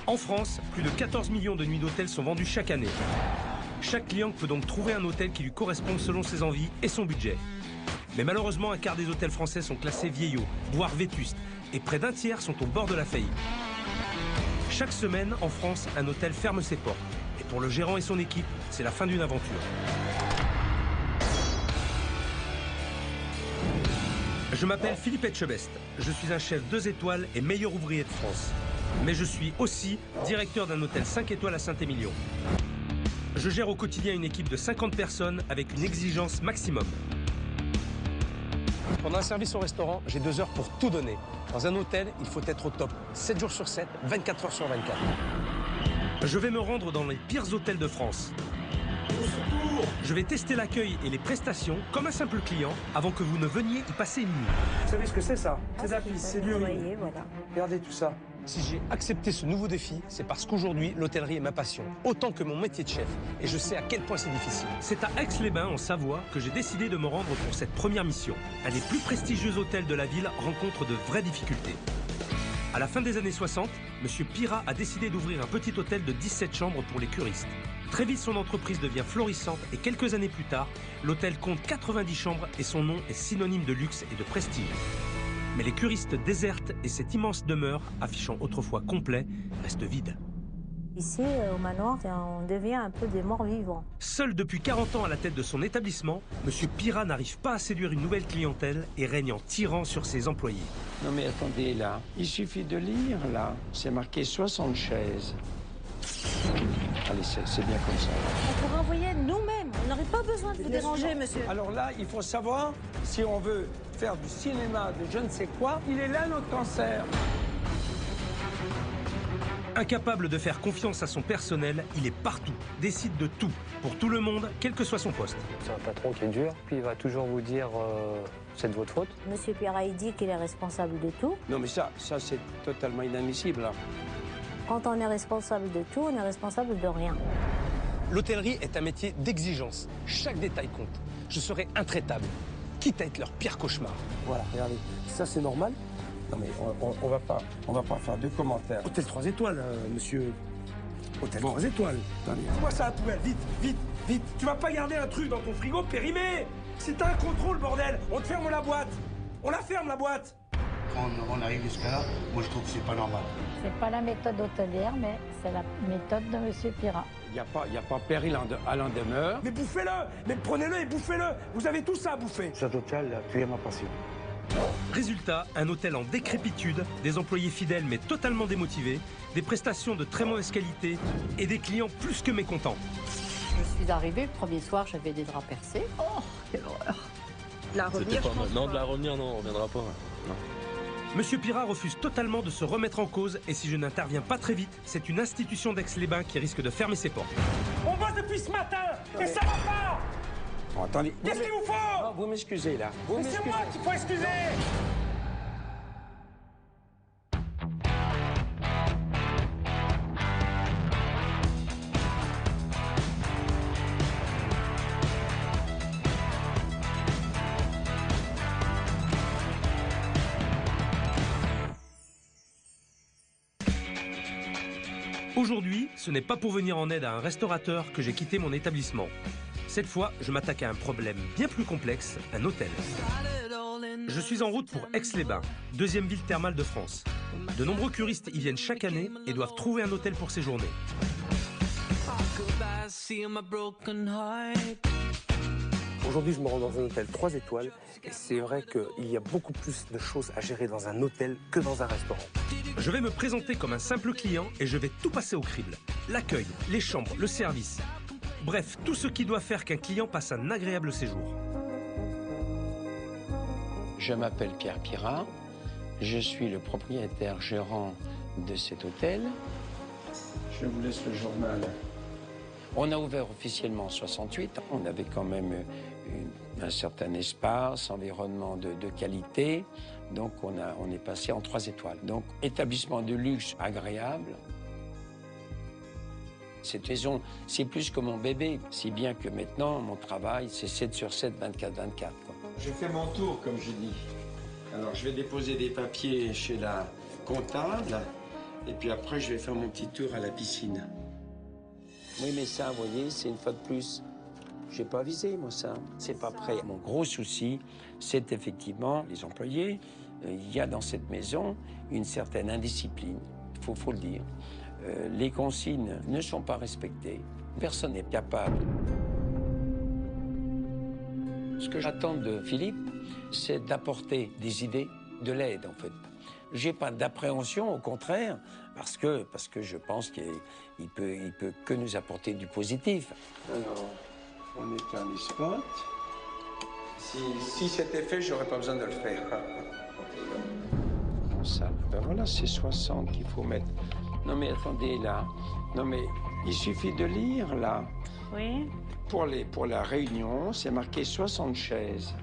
En France, plus de 14 millions de nuits d'hôtel sont vendues chaque année. Chaque client peut donc trouver un hôtel qui lui correspond selon ses envies et son budget. Mais malheureusement, un quart des hôtels français sont classés vieillots, voire vétustes, et près d'un tiers sont au bord de la faillite. Chaque semaine, en France, un hôtel ferme ses portes. Et pour le gérant et son équipe, c'est la fin d'une aventure. Je m'appelle Philippe Etchebest. Je suis un chef 2 étoiles et meilleur ouvrier de France. Mais je suis aussi directeur d'un hôtel 5 étoiles à Saint-Émilion. Je gère au quotidien une équipe de 50 personnes avec une exigence maximum. Pendant un service au restaurant, j'ai 2 heures pour tout donner. Dans un hôtel, il faut être au top, 7 jours sur 7, 24 heures sur 24. Je vais me rendre dans les pires hôtels de France. Je vais tester l'accueil et les prestations comme un simple client avant que vous ne veniez y passer une nuit. Vous savez ce que c'est ça? C'est de la pisse, c'est du riz. Voilà. Regardez tout ça. Si j'ai accepté ce nouveau défi, c'est parce qu'aujourd'hui, l'hôtellerie est ma passion, autant que mon métier de chef. Et je sais à quel point c'est difficile. C'est à Aix-les-Bains, en Savoie, que j'ai décidé de me rendre pour cette première mission. Un des plus prestigieux hôtels de la ville rencontre de vraies difficultés. À la fin des années 60, M. Pirat a décidé d'ouvrir un petit hôtel de 17 chambres pour les curistes. Très vite, son entreprise devient florissante et quelques années plus tard, l'hôtel compte 90 chambres et son nom est synonyme de luxe et de prestige. Mais les curistes désertent et cette immense demeure, affichant autrefois complet, reste vide. Ici, au manoir, on devient un peu des morts vivants. Seul depuis 40 ans à la tête de son établissement, M. Pirat n'arrive pas à séduire une nouvelle clientèle et règne en tyran sur ses employés. Non mais attendez là, il suffit de lire là, c'est marqué 60 chaises. Allez, c'est bien comme ça. On pourrait envoyer nous-mêmes, on n'aurait pas besoin de vous déranger, monsieur. Alors là, il faut savoir, si on veut faire du cinéma, de je ne sais quoi, il est là notre cancer. Incapable de faire confiance à son personnel, il est partout, décide de tout, pour tout le monde, quel que soit son poste. C'est un patron qui est dur, puis il va toujours vous dire c'est de votre faute. Monsieur Pirat, il dit qu'il est responsable de tout. Non mais ça c'est totalement inadmissible là. Quand on est responsable de tout, on est responsable de rien. L'hôtellerie est un métier d'exigence. Chaque détail compte. Je serai intraitable, quitte à être leur pire cauchemar. Voilà, regardez, ça c'est normal. Non mais on va pas faire de commentaires. Hôtel 3 étoiles, monsieur. Hôtel 3 étoiles. Moi ça à la poubelle, vite, vite, vite. Tu vas pas garder un truc dans ton frigo périmé. Si t'as un contrôle, bordel, on te ferme la boîte. On la ferme, la boîte. Quand on arrive jusqu'à là, moi je trouve que c'est pas normal. C'est pas la méthode hôtelière, mais c'est la méthode de Monsieur Pirat. Il n'y a pas péril à l'en demeure. Mais bouffez-le. Mais prenez-le et bouffez-le. Vous avez tout ça à bouffer. Cet hôtel a tué ma passion. Résultat, un hôtel en décrépitude, des employés fidèles mais totalement démotivés, des prestations de très mauvaise qualité et des clients plus que mécontents. Je suis arrivée, le premier soir, j'avais des draps percés. Oh, quelle horreur! La revenir, je pense Non, pas. de la revenir, non, on reviendra pas. Non. Monsieur Pirat refuse totalement de se remettre en cause et si je n'interviens pas très vite, c'est une institution d'Aix-les-Bains qui risque de fermer ses portes. On bosse depuis ce matin et ça va pas. Bon, attendez. Qu'est-ce qu'il vous faut? Non, vous m'excusez là. Vous Mais c'est m'excusez. moi qu'il faut excuser. Aujourd'hui, ce n'est pas pour venir en aide à un restaurateur que j'ai quitté mon établissement. Cette fois, je m'attaque à un problème bien plus complexe, un hôtel. Je suis en route pour Aix-les-Bains, deuxième ville thermale de France. De nombreux curistes y viennent chaque année et doivent trouver un hôtel pour séjourner. Aujourd'hui, je me rends dans un hôtel 3 étoiles et c'est vrai qu'il y a beaucoup plus de choses à gérer dans un hôtel que dans un restaurant. Je vais me présenter comme un simple client et je vais tout passer au crible. L'accueil, les chambres, le service. Bref, tout ce qui doit faire qu'un client passe un agréable séjour. Je m'appelle Pierre Pirat, je suis le propriétaire gérant de cet hôtel. Je vous laisse le journal. On a ouvert officiellement en 68, on avait quand même un certain espace, environnement de qualité, donc on est passé en 3 étoiles. Donc établissement de luxe agréable. Cette maison, c'est plus que mon bébé, si bien que maintenant, mon travail, c'est 7 sur 7, 24-24. J'ai fait mon tour, comme je dis. Alors, je vais déposer des papiers chez la comptable. Et puis après, je vais faire mon petit tour à la piscine. Oui, mais ça, vous voyez, c'est une fois de plus. J'ai pas avisé, moi, ça. C'est pas prêt. Mon gros souci, c'est effectivement les employés. Il y a dans cette maison une certaine indiscipline, faut le dire. Les consignes ne sont pas respectées. Personne n'est capable. Ce que j'attends de Philippe, c'est d'apporter des idées, de l'aide, en fait. J'ai pas d'appréhension, au contraire, parce que je pense qu'il peut que nous apporter du positif. Alors, on éteint les spots. Si c'était fait, j'aurais pas besoin de le faire. Bon, ça, ben voilà, c'est 60 qu'il faut mettre. Non mais attendez, là. Non mais, il suffit de lire, là. Oui. Pour la réunion, c'est marqué 60 chaises.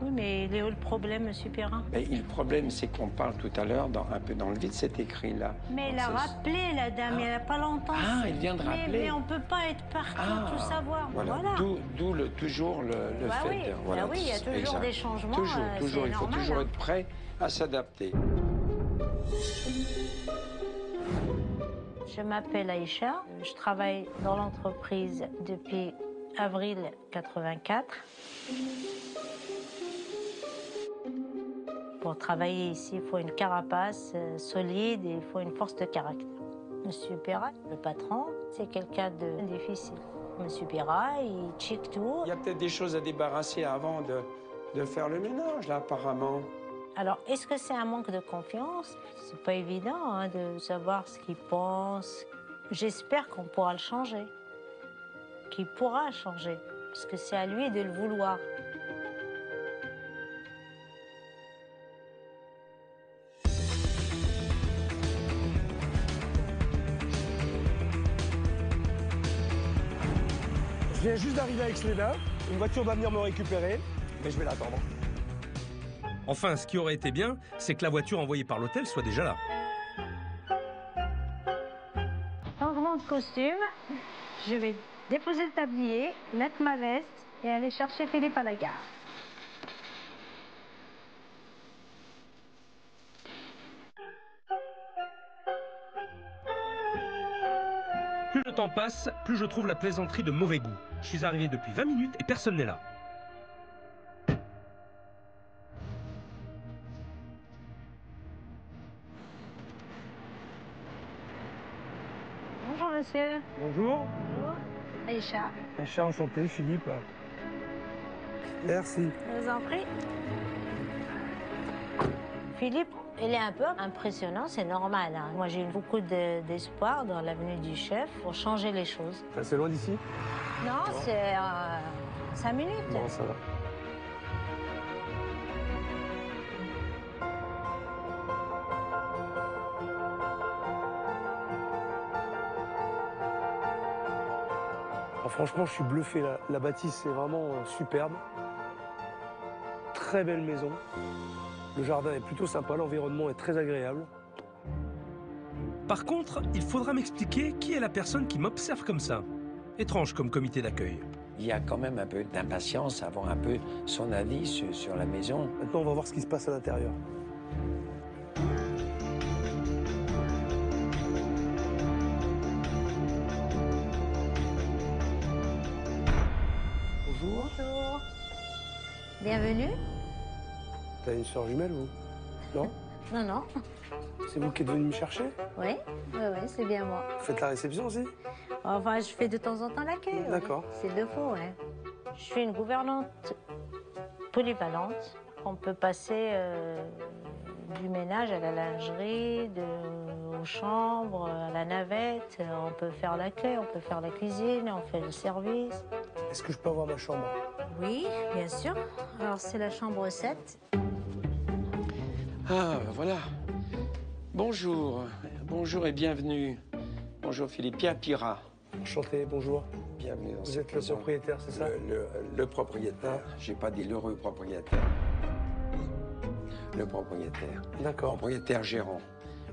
Oui, mais il est où le problème, monsieur Perrin? Mais le problème, c'est qu'on parle tout à l'heure, un peu dans le vide, c'est écrit là. Mais elle a rappelé, la dame, il n'y a pas longtemps. Ah, elle vient de rappeler. Mais on ne peut pas être partout, tout savoir. Voilà. D'où toujours le fait. Oui. Voilà, oui, il y a toujours exact. des changements. Toujours. Il faut normal, toujours être prêt à s'adapter. Je m'appelle Aïcha. Je travaille dans l'entreprise depuis avril 84. Pour travailler ici, il faut une carapace solide et il faut une force de caractère. Monsieur Perra, le patron, c'est quelqu'un de difficile. Monsieur Perra, il check tout. Il y a peut-être des choses à débarrasser avant de faire le ménage, là, apparemment. Alors, est-ce que c'est un manque de confiance? C'est pas évident de savoir ce qu'il pense. J'espère qu'on pourra le changer. Qu'il pourra changer. Parce que c'est à lui de le vouloir. Je viens juste d'arriver à Aix-les-Bains. Une voiture doit venir me récupérer, mais je vais l'attendre. Enfin, ce qui aurait été bien, c'est que la voiture envoyée par l'hôtel soit déjà là. Changement de costume. Je vais déposer le tablier, mettre ma veste et aller chercher Philippe à la gare. Plus le temps passe, plus je trouve la plaisanterie de mauvais goût. Je suis arrivé depuis 20 minutes et personne n'est là. Bonjour monsieur. Bonjour. Bonjour. Aïcha. Aïcha, enchanté, Philippe. Merci. Je vous en prie. Philippe, il est un peu impressionnant, c'est normal. Moi, j'ai eu beaucoup d'espoir dans l'avenue du chef pour changer les choses. C'est loin d'ici? Non, c'est 5 minutes. Bon, ça va. Franchement, je suis bluffé. La bâtisse est vraiment superbe. Très belle maison. Le jardin est plutôt sympa, l'environnement est très agréable. Par contre, il faudra m'expliquer qui est la personne qui m'observe comme ça. Étrange comme comité d'accueil. Il y a quand même un peu d'impatience à avoir un peu son avis sur la maison. Maintenant, on va voir ce qui se passe à l'intérieur. Bonjour. Bonjour. Bienvenue. T'as une sœur jumelle, vous? Non? Non, non. C'est vous qui êtes venu me chercher? Oui, c'est bien moi. Vous faites la réception aussi? Enfin, je fais de temps en temps l'accueil. D'accord. C'est de faux, ouais. Je suis une gouvernante polyvalente. On peut passer du ménage à la lingerie, aux chambres, à la navette. On peut faire l'accueil, on peut faire la cuisine, on fait le service. Est-ce que je peux avoir ma chambre? Oui, bien sûr. Alors, c'est la chambre 7. Ah, voilà. Bonjour. Bonjour et bienvenue. Bonjour Philippe. Pierre Pirat. Enchanté, bonjour. Bienvenue dans Vous cette êtes le maison. propriétaire, c'est ça? Le propriétaire. J'ai pas dit l'heureux propriétaire. Le propriétaire. D'accord. Propriétaire gérant.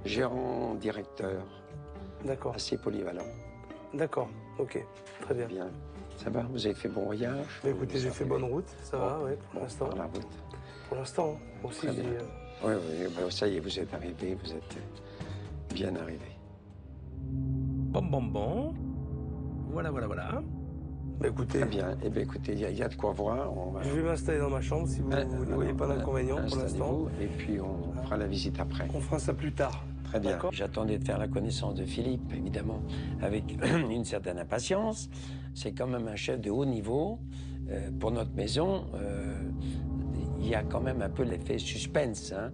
Gérant directeur. D'accord. Assez polyvalent. D'accord, ok. Très bien. Bien. Ça va? Vous avez fait bon voyage? Bah, écoutez, j'ai fait bonne route, ça va, oui, pour l'instant. Par la route. Pour l'instant, hein. Aussi, Très bien. Oui, bah, ça y est, vous êtes arrivé, vous êtes bien arrivé. Bon. Voilà. Bah, écoutez, Très bien. Eh bien, écoutez, il y a de quoi voir. On va... je vais m'installer dans ma chambre si vous ne voyez pas d'inconvénient pour l'instant. Et puis, on fera la visite après. On fera ça plus tard. Très bien. J'attendais de faire la connaissance de Philippe, évidemment, avec une certaine impatience. C'est quand même un chef de haut niveau. Pour notre maison, il y a quand même un peu l'effet suspense, hein.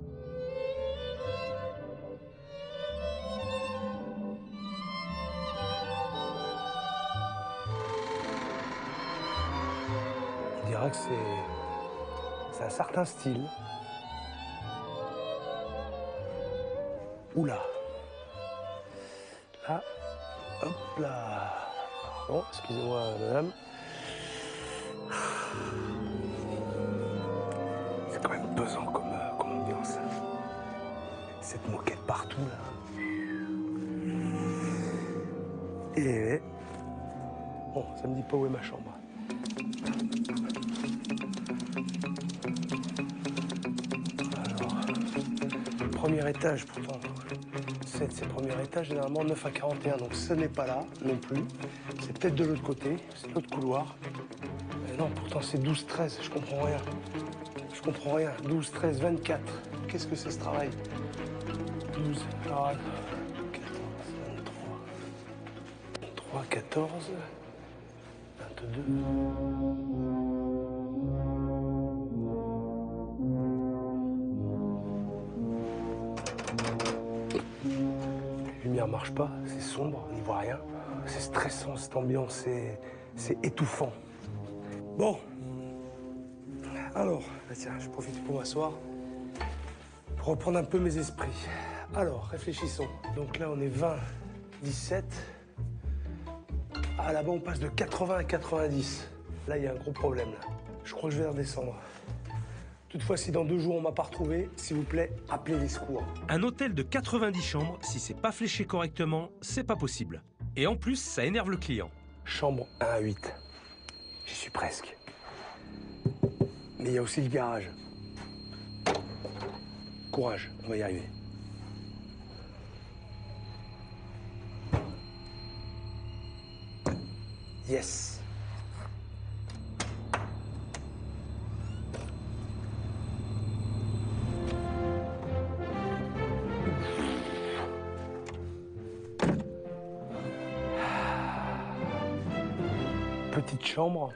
Je dirais que c'est un certain style. Oula. Là, hop là. Pardon, excusez-moi, madame. C'est quand même pesant comme ambiance. Cette moquette partout, là. Et... Bon, ça me dit pas où est ma chambre. Alors, premier étage, pourtant. C'est premier étage, généralement 9 à 41, donc ce n'est pas là non plus. C'est peut-être de l'autre côté, c'est l'autre couloir. Mais non, pourtant c'est 12-13, je comprends rien. Je comprends rien. 12, 13, 24. Qu'est-ce que c'est ce travail? 12, alors, 14, 23, 14, 22. Les lumières ne marchent pas, c'est sombre, on n'y voit rien. C'est stressant cette ambiance, c'est étouffant. Bon. Alors, bah tiens, je profite pour m'asseoir, pour reprendre un peu mes esprits. Alors, réfléchissons. Donc là, on est 20, 17. Ah, là-bas, on passe de 80 à 90. Là, il y a un gros problème, là. Je crois que je vais redescendre. Toutefois, si dans 2 jours, on m'a pas retrouvé, s'il vous plaît, appelez les secours. Un hôtel de 90 chambres, si c'est pas fléché correctement, c'est pas possible. Et en plus, ça énerve le client. Chambre 1 à 8. J'y suis presque. Mais il y a aussi le garage. Courage, on va y arriver. Yes. Petite chambre,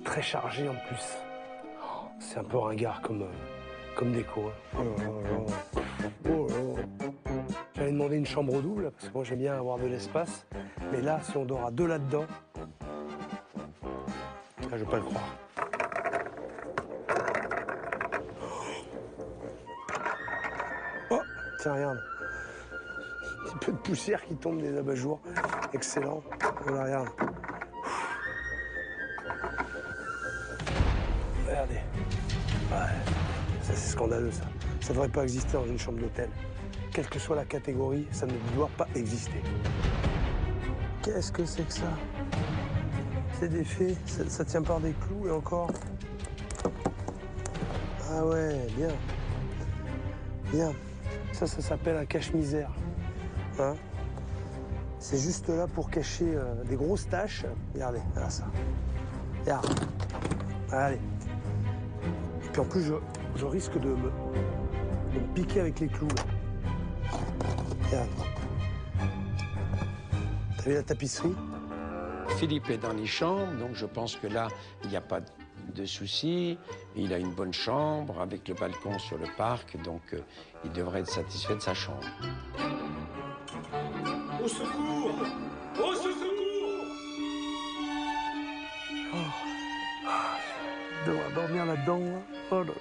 très chargée en plus. C'est un peu ringard comme déco. Hein. Oh là là. Oh là là. J'allais demander une chambre double, parce que moi j'aime bien avoir de l'espace. Mais là, si on dort à 2 là-dedans, là, je veux pas le croire. Oh, tiens, regarde. Un petit peu de poussière qui tombe des abat-jours. Excellent. Voilà, regarde. Regardez. Ouais. Ça, c'est scandaleux, ça. Ça devrait pas exister dans une chambre d'hôtel. Quelle que soit la catégorie, ça ne doit pas exister. Qu'est-ce que c'est que ça? C'est des faits, ça tient par des clous et encore. Ah ouais, bien. Bien. Ça s'appelle un cache-misère. Hein? C'est juste là pour cacher des grosses taches. Regardez, voilà ça. Regarde. Allez. Et puis en plus, je risque de me piquer avec les clous. Là. Regarde. T'as vu la tapisserie? Philippe est dans les chambres, donc je pense que là, il n'y a pas de souci. Il a une bonne chambre avec le balcon sur le parc, donc il devrait être satisfait de sa chambre. Au secours! Au secours! Oh. Je devrais dormir là-dedans, moi. Oh là là.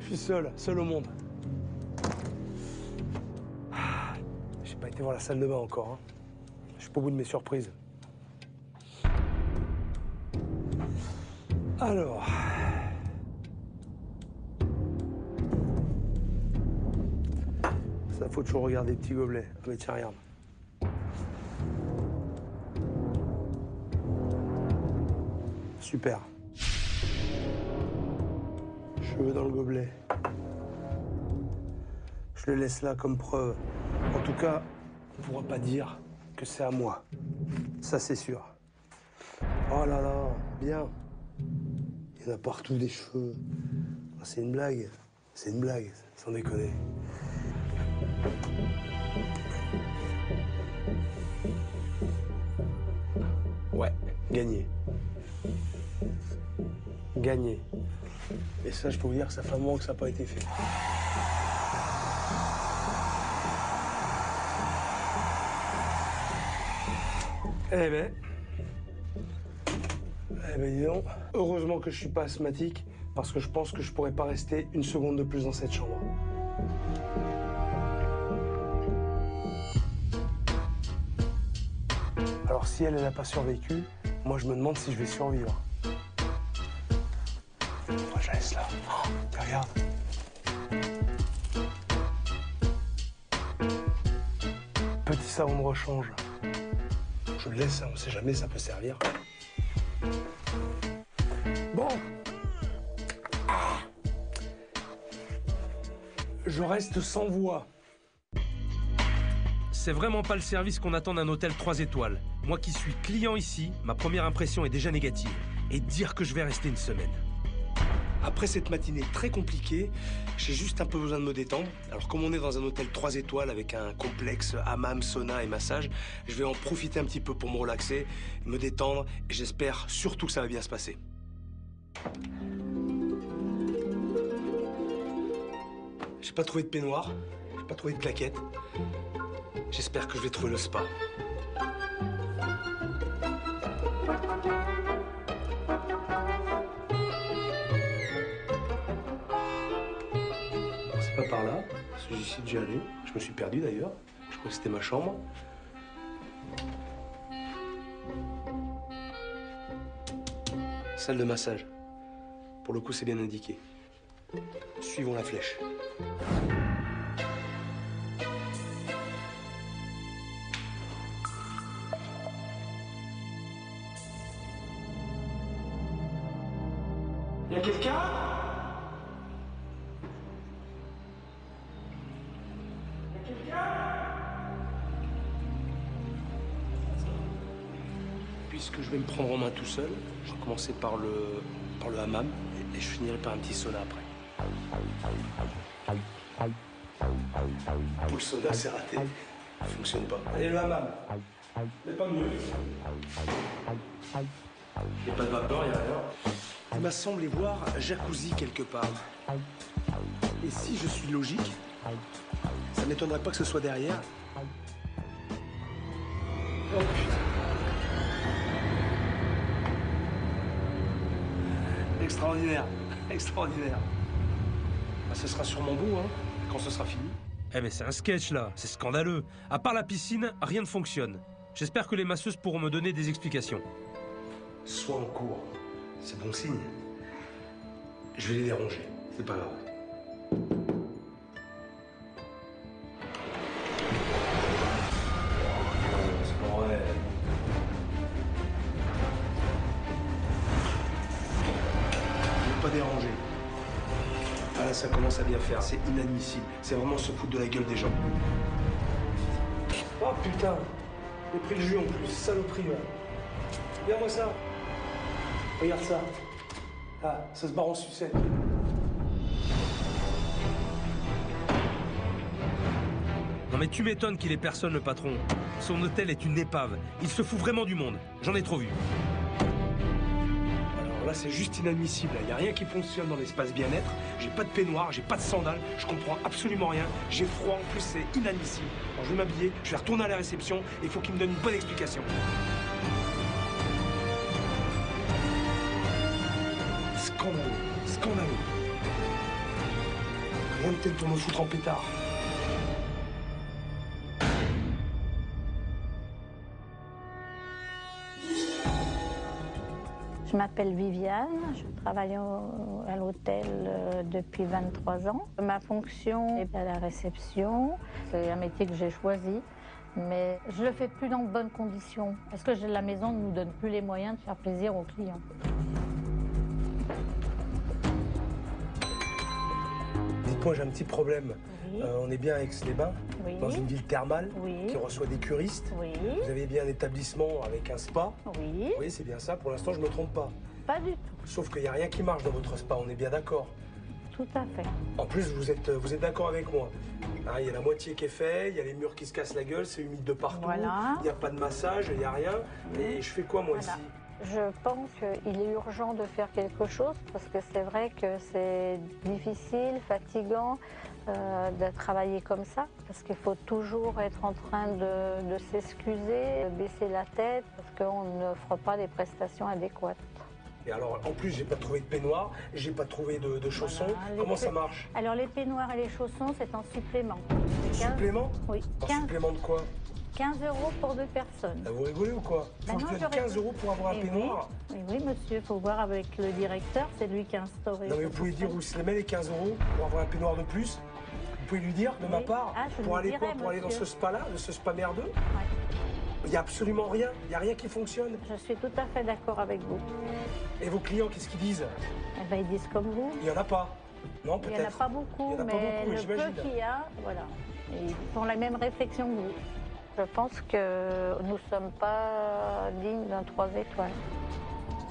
Je suis seul au monde. J'ai pas été voir la salle de bain encore. Hein. Je suis pas au bout de mes surprises. Alors. Ça, faut toujours regarder les petits gobelets. Ah mais tiens, regarde. Super. cheveux dans le gobelet. Je le laisse là comme preuve. En tout cas, on ne pourra pas dire que c'est à moi. Ça, c'est sûr. Oh là là, bien. Il y en a partout des cheveux. C'est une blague. C'est une blague, sans déconner. Ouais, gagné. Gagné. Et ça, je peux vous dire que ça fait un moment que ça n'a pas été fait. Eh ben, dis donc. Heureusement que je suis pas asthmatique, parce que je pense que je pourrais pas rester une seconde de plus dans cette chambre. Alors si elle n'a pas survécu, moi je me demande si je vais survivre. Moi je laisse là. Oh, regarde. Petit savon de rechange. Je le laisse, on ne sait jamais, ça peut servir. Bon. Je reste sans voix. C'est vraiment pas le service qu'on attend d'un hôtel 3 étoiles. Moi qui suis client ici, ma première impression est déjà négative. Et dire que je vais rester une semaine. Après cette matinée très compliquée, j'ai juste un peu besoin de me détendre. Alors comme on est dans un hôtel 3 étoiles avec un complexe hammam, sauna et massage, je vais en profiter un petit peu pour me relaxer, me détendre et j'espère surtout que ça va bien se passer. J'ai pas trouvé de peignoir, j'ai pas trouvé de claquette. J'espère que je vais trouver le spa. C'est pas par là, parce que j'y suis déjà allé. Je me suis perdu d'ailleurs. Je crois que c'était ma chambre. Salle de massage. Pour le coup, c'est bien indiqué. Suivons la flèche. Y a quelqu'un ? Puisque je vais me prendre en main tout seul, je vais commencer par le hammam et je finirai par un petit sauna après. Pour le sauna, c'est raté. Ça fonctionne pas. Allez, le hammam. Mais pas mieux. Il n'y a pas de vapeur, il n'y a rien. Il m'a semblé voir un jacuzzi quelque part. Et si je suis logique, ça ne m'étonnerait pas que ce soit derrière. Oh putain. Extraordinaire, extraordinaire. Bah, ce sera sûrement beau, hein, quand ce sera fini. Eh mais c'est un sketch là, c'est scandaleux. À part la piscine, rien ne fonctionne. J'espère que les masseuses pourront me donner des explications. Sois en cours, c'est bon signe. Je vais les déranger, c'est pas grave. C'est pas vrai. Je vais pas déranger. Ah là, ça commence à bien faire, c'est inadmissible. C'est vraiment se foutre de la gueule des gens. Oh putain, j'ai pris le jus en plus, saloperie là. Regarde-moi ça. Regarde ça. Ah, ça se barre en sucette. Non mais tu m'étonnes qu'il ait personne le patron. Son hôtel est une épave. Il se fout vraiment du monde. J'en ai trop vu. Alors là, c'est juste inadmissible. Il n'y a rien qui fonctionne dans l'espace bien-être. J'ai pas de peignoir, j'ai pas de sandales, je comprends absolument rien. J'ai froid, en plus c'est inadmissible. Alors je vais m'habiller, je vais retourner à la réception et il faut qu'il me donne une bonne explication. Scandaleux, scandaleux. Rien de tel pour me foutre en pétard. Je m'appelle Viviane, je travaille à l'hôtel depuis 23 ans. Ma fonction est à la réception. C'est un métier que j'ai choisi, mais je ne le fais plus dans de bonnes conditions parce que la maison ne nous donne plus les moyens de faire plaisir aux clients. Dites-moi, j'ai un petit problème. Oui. On est bien à Aix-les-Bains, Oui. dans une ville thermale Oui. qui reçoit des curistes. Oui. Vous avez bien un établissement avec un spa. Oui. Oui, c'est bien ça. Pour l'instant, je ne me trompe pas. Pas du tout. Sauf qu'il n'y a rien qui marche dans votre spa, on est bien d'accord. Tout à fait. En plus, vous êtes d'accord avec moi. Hein, il y a la moitié qui est fait, il y a les murs qui se cassent la gueule, c'est humide de partout. Voilà. Il n'y a pas de massage, il n'y a rien. Et je fais quoi, moi, Voilà. ici? Je pense qu'il est urgent de faire quelque chose parce que c'est vrai que c'est difficile, fatigant de travailler comme ça parce qu'il faut toujours être en train de s'excuser, de baisser la tête parce qu'on n'offre pas les prestations adéquates. Et alors, en plus, j'ai pas trouvé de peignoir, j'ai pas trouvé de chaussons. Voilà, Comment ça marche? Alors les peignoirs et les chaussons, c'est en supplément. Supplément? Oui. En 15, supplément de quoi? 15 € pour 2 personnes. Vous rigolez ou quoi? Faut que je non, donne j'aurais 15 € pour avoir un Eh peignoir? Oui. Oui, monsieur, il faut voir avec le directeur, c'est lui qui a instauré. Non mais vous pouvez dire où se les met les 15 € pour avoir un peignoir de plus? Vous pouvez lui dire de ma part? Ah, je pour lui aller quoi? dirai, Pour aller dans monsieur. ce spa-là, de ce spa merdeux? Ouais. Il n'y a absolument rien, il n'y a rien qui fonctionne. Je suis tout à fait d'accord avec vous. Et vos clients, qu'est-ce qu'ils disent? Eh ben, ils disent comme vous. Il n'y en a pas. Non, Il peut-être. n'y en a pas beaucoup, Il y en a pas mais beaucoup, le j'imagine. peu qu'il y a, voilà. Et ils font la même réflexion que vous. Je pense que nous ne sommes pas dignes d'un 3 étoiles.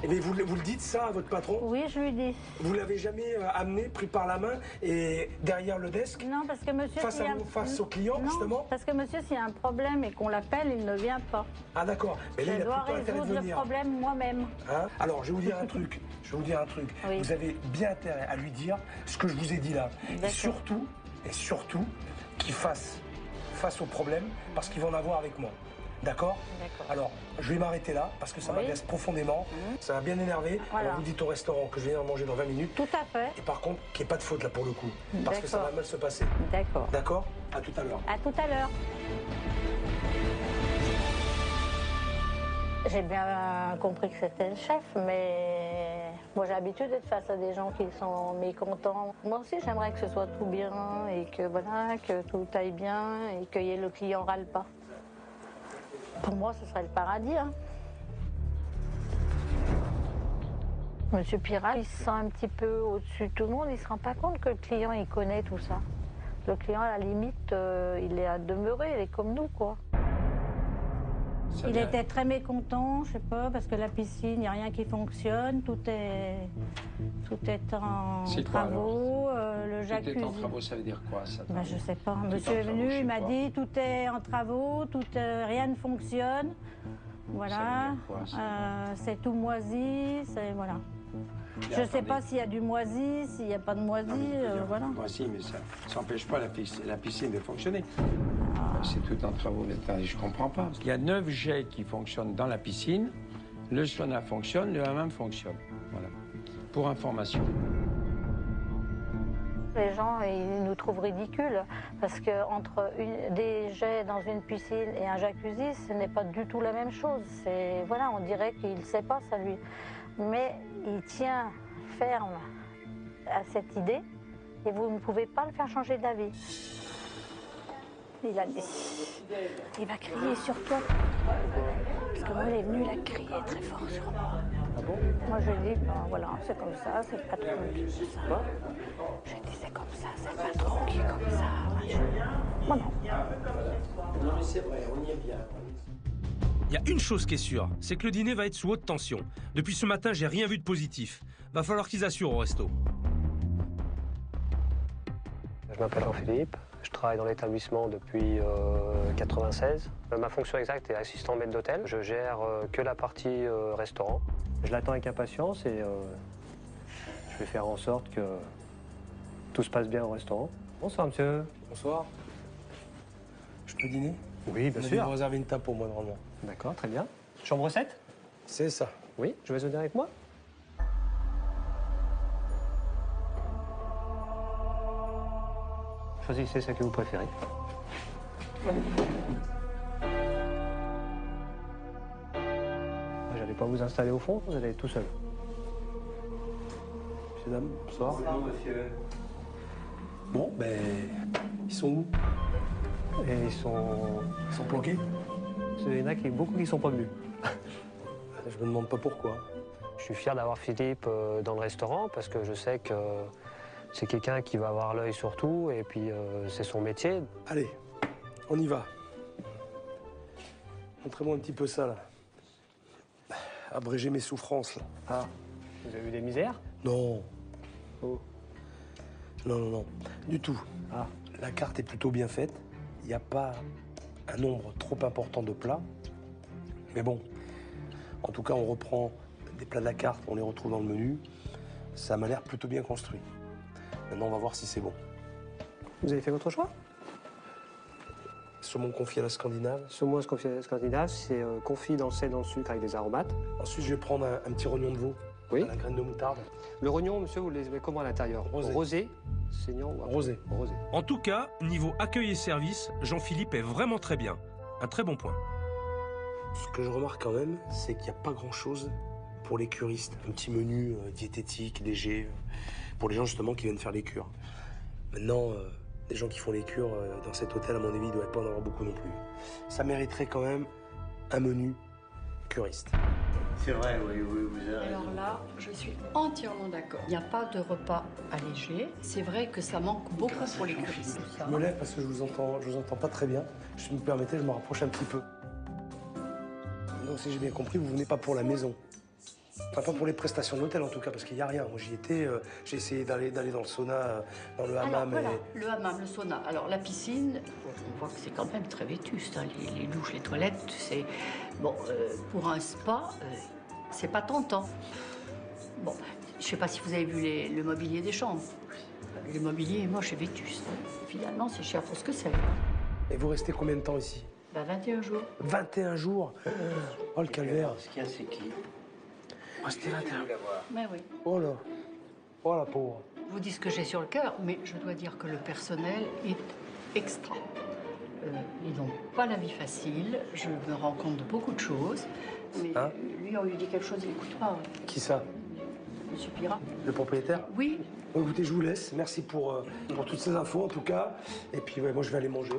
Eh bien, vous le dites ça à votre patron? Oui, je lui dis. Vous l'avez jamais amené, pris par la main et derrière le desk? Non, parce que monsieur... Face s'il y à a- vous, face aux clients, Non, justement? parce que monsieur, s'il y a un problème et qu'on l'appelle, il ne vient pas. Ah d'accord, mais là, il Je a dois plutôt intérêt de résoudre le venir. problème moi-même. Hein? Alors, je vais vous dire un truc. Oui. Vous avez bien intérêt à lui dire ce que je vous ai dit là. D'accord. Et surtout, qu'il fasse face au problème, parce qu'il va en avoir avec moi. D'accord? D'accord. Alors, je vais m'arrêter là, parce que ça Oui. m'agace profondément. Ça m'a bien énervé. Voilà. Alors, vous dites au restaurant que je viens manger dans 20 minutes. Tout à fait. Et par contre, qu'il n'y ait pas de faute là pour le coup. Parce que ça D'accord. va mal se passer. D'accord. D'accord? À tout à l'heure. À tout à l'heure. J'ai bien compris que c'était le chef, mais moi j'ai l'habitude d'être face à des gens qui sont mécontents. Moi aussi j'aimerais que ce soit tout bien et que voilà, que tout aille bien et que le client râle pas. Pour moi ce serait le paradis. Hein. Monsieur Pirat, il se sent un petit peu au-dessus de tout le monde, il se rend pas compte que le client il connaît tout ça. Le client à la limite, il est à demeurer, il est comme nous quoi. Il était très mécontent, je sais pas, parce que la piscine, il n'y a rien qui fonctionne, tout est en C'est quoi, travaux, le Tout jacuzzi. est en travaux, ça veut dire quoi ça? Ben, je sais pas. Tout Monsieur en est travaux, venu, je sais il m'a pas. dit tout est en travaux, rien ne fonctionne. Voilà, Ça veut dire quoi, ça c'est tout moisi, c'est voilà. Mais Je ne sais attendez. pas s'il y a du moisi, s'il n'y a pas de moisi, Non, mais je veux dire, voilà. moi, si, mais ça n'empêche pas la piscine de fonctionner. Ah. C'est tout en travaux. Mais attendez, je comprends pas. Il y a 9 jets qui fonctionnent dans la piscine. Le sauna fonctionne, le hammam fonctionne. Voilà. Pour information. Les gens, ils nous trouvent ridicules parce que entre des jets dans une piscine et un jacuzzi, ce n'est pas du tout la même chose. C'est voilà, on dirait qu'il ne sait pas ça lui, mais il tient ferme à cette idée et vous ne pouvez pas le faire changer d'avis. Il a dit, il va crier sur toi parce que moi il est venu, il a crié très fort sur moi. Ah bon? Moi je lui ai dit, ben voilà, c'est comme ça, c'est le patron qui fait ça. J'ai dit, c'est comme ça, c'est le patron qui est comme ça. Moi non. Non, mais c'est vrai, on y est bien. Il y a une chose qui est sûre, c'est que le dîner va être sous haute tension. Depuis ce matin, j'ai rien vu de positif. Va falloir qu'ils assurent au resto. Je m'appelle Jean-Philippe, je travaille dans l'établissement depuis 96. Ma fonction exacte est assistant maître d'hôtel. Je gère que la partie restaurant. Je l'attends avec impatience et je vais faire en sorte que tout se passe bien au restaurant. Bonsoir monsieur. Bonsoir. Je peux dîner? Oui, bien On a sûr. dû réserver une table pour moi normalement. D'accord, très bien. Chambre 7? C'est ça. Oui, je vais venir avec moi. Choisissez celle que vous préférez. J'allais pas vous installer au fond, vous allez être tout seul. Monsieur, dame, bonsoir. Bonjour, monsieur. Bon, ben, ils sont où? Et ils sont... Ils sont planqués? Il y en a beaucoup qui sont pas venus. Je me demande pas pourquoi. Je suis fier d'avoir Philippe dans le restaurant parce que je sais que C'est quelqu'un qui va avoir l'œil sur tout et puis c'est son métier. Allez, on y va. Montrez-moi un petit peu ça, là. Abréger mes souffrances, là. Ah, vous avez eu des misères? Non. Oh. Non, non, non. Du tout. Ah. La carte est plutôt bien faite. Il n'y a pas un nombre trop important de plats. Mais bon, en tout cas, on reprend des plats de la carte, on les retrouve dans le menu. Ça m'a l'air plutôt bien construit. Maintenant, on va voir si c'est bon. Vous avez fait votre choix? Saumon confit à la scandinave. Saumon confit à la scandinave, c'est confit dans le sel, dans le sucre avec des aromates. Ensuite, je vais prendre un petit rognon de veau. Oui. À la graine de moutarde. Le rognon, monsieur, vous le mettez comment à l'intérieur? Rosé. Saignant ou Rosé. Rosé. En tout cas, niveau accueil et service, Jean-Philippe est vraiment très bien. Un très bon point. Ce que je remarque quand même, c'est qu'il n'y a pas grand-chose pour les curistes. Un petit menu diététique, léger, pour les gens justement qui viennent faire les cures. Maintenant, des gens qui font les cures dans cet hôtel, à mon avis, il ne doit pas en avoir beaucoup non plus. Ça mériterait quand même un menu curiste. C'est vrai, oui, vous avez raison. Alors là, je suis entièrement d'accord. Il n'y a pas de repas allégé. C'est vrai que ça manque beaucoup pour les curistes. Je me lève parce que je vous entends pas très bien. Si vous me permettez, je me rapproche un petit peu. Donc si j'ai bien compris, vous venez pas pour la maison. Enfin, pas pour les prestations de l'hôtel en tout cas, parce qu'il n'y a rien. Moi j'y étais, j'ai essayé d'aller dans le sauna, dans le hammam. Alors, voilà, le hammam, le sauna. Alors la piscine, on voit que c'est quand même très vétuste. Hein. Les douches, les toilettes, c'est... Bon, pour un spa, c'est pas tentant. Bon, je sais pas si vous avez vu le mobilier des chambres. Le mobilier est moche et vétuste. Finalement, c'est cher pour ce que c'est. Et vous restez combien de temps ici? 21 jours. 21 jours. Oh le calvaire. Ce qu'il y a, c'est qui? Restez 21. Mais oui. Oh là. Oh la pauvre. Je vous dis ce que j'ai sur le cœur, mais je dois dire que le personnel est extra. Ils n'ont pas la vie facile. Je me rends compte de beaucoup de choses. Mais Hein? lui, on lui dit quelque chose, il n'écoute pas. Qui ça? Monsieur Pirat. Le propriétaire? Oui. Bon, écoutez, je vous laisse. Merci pour toutes ces infos en tout cas. Et puis ouais, moi je vais aller manger.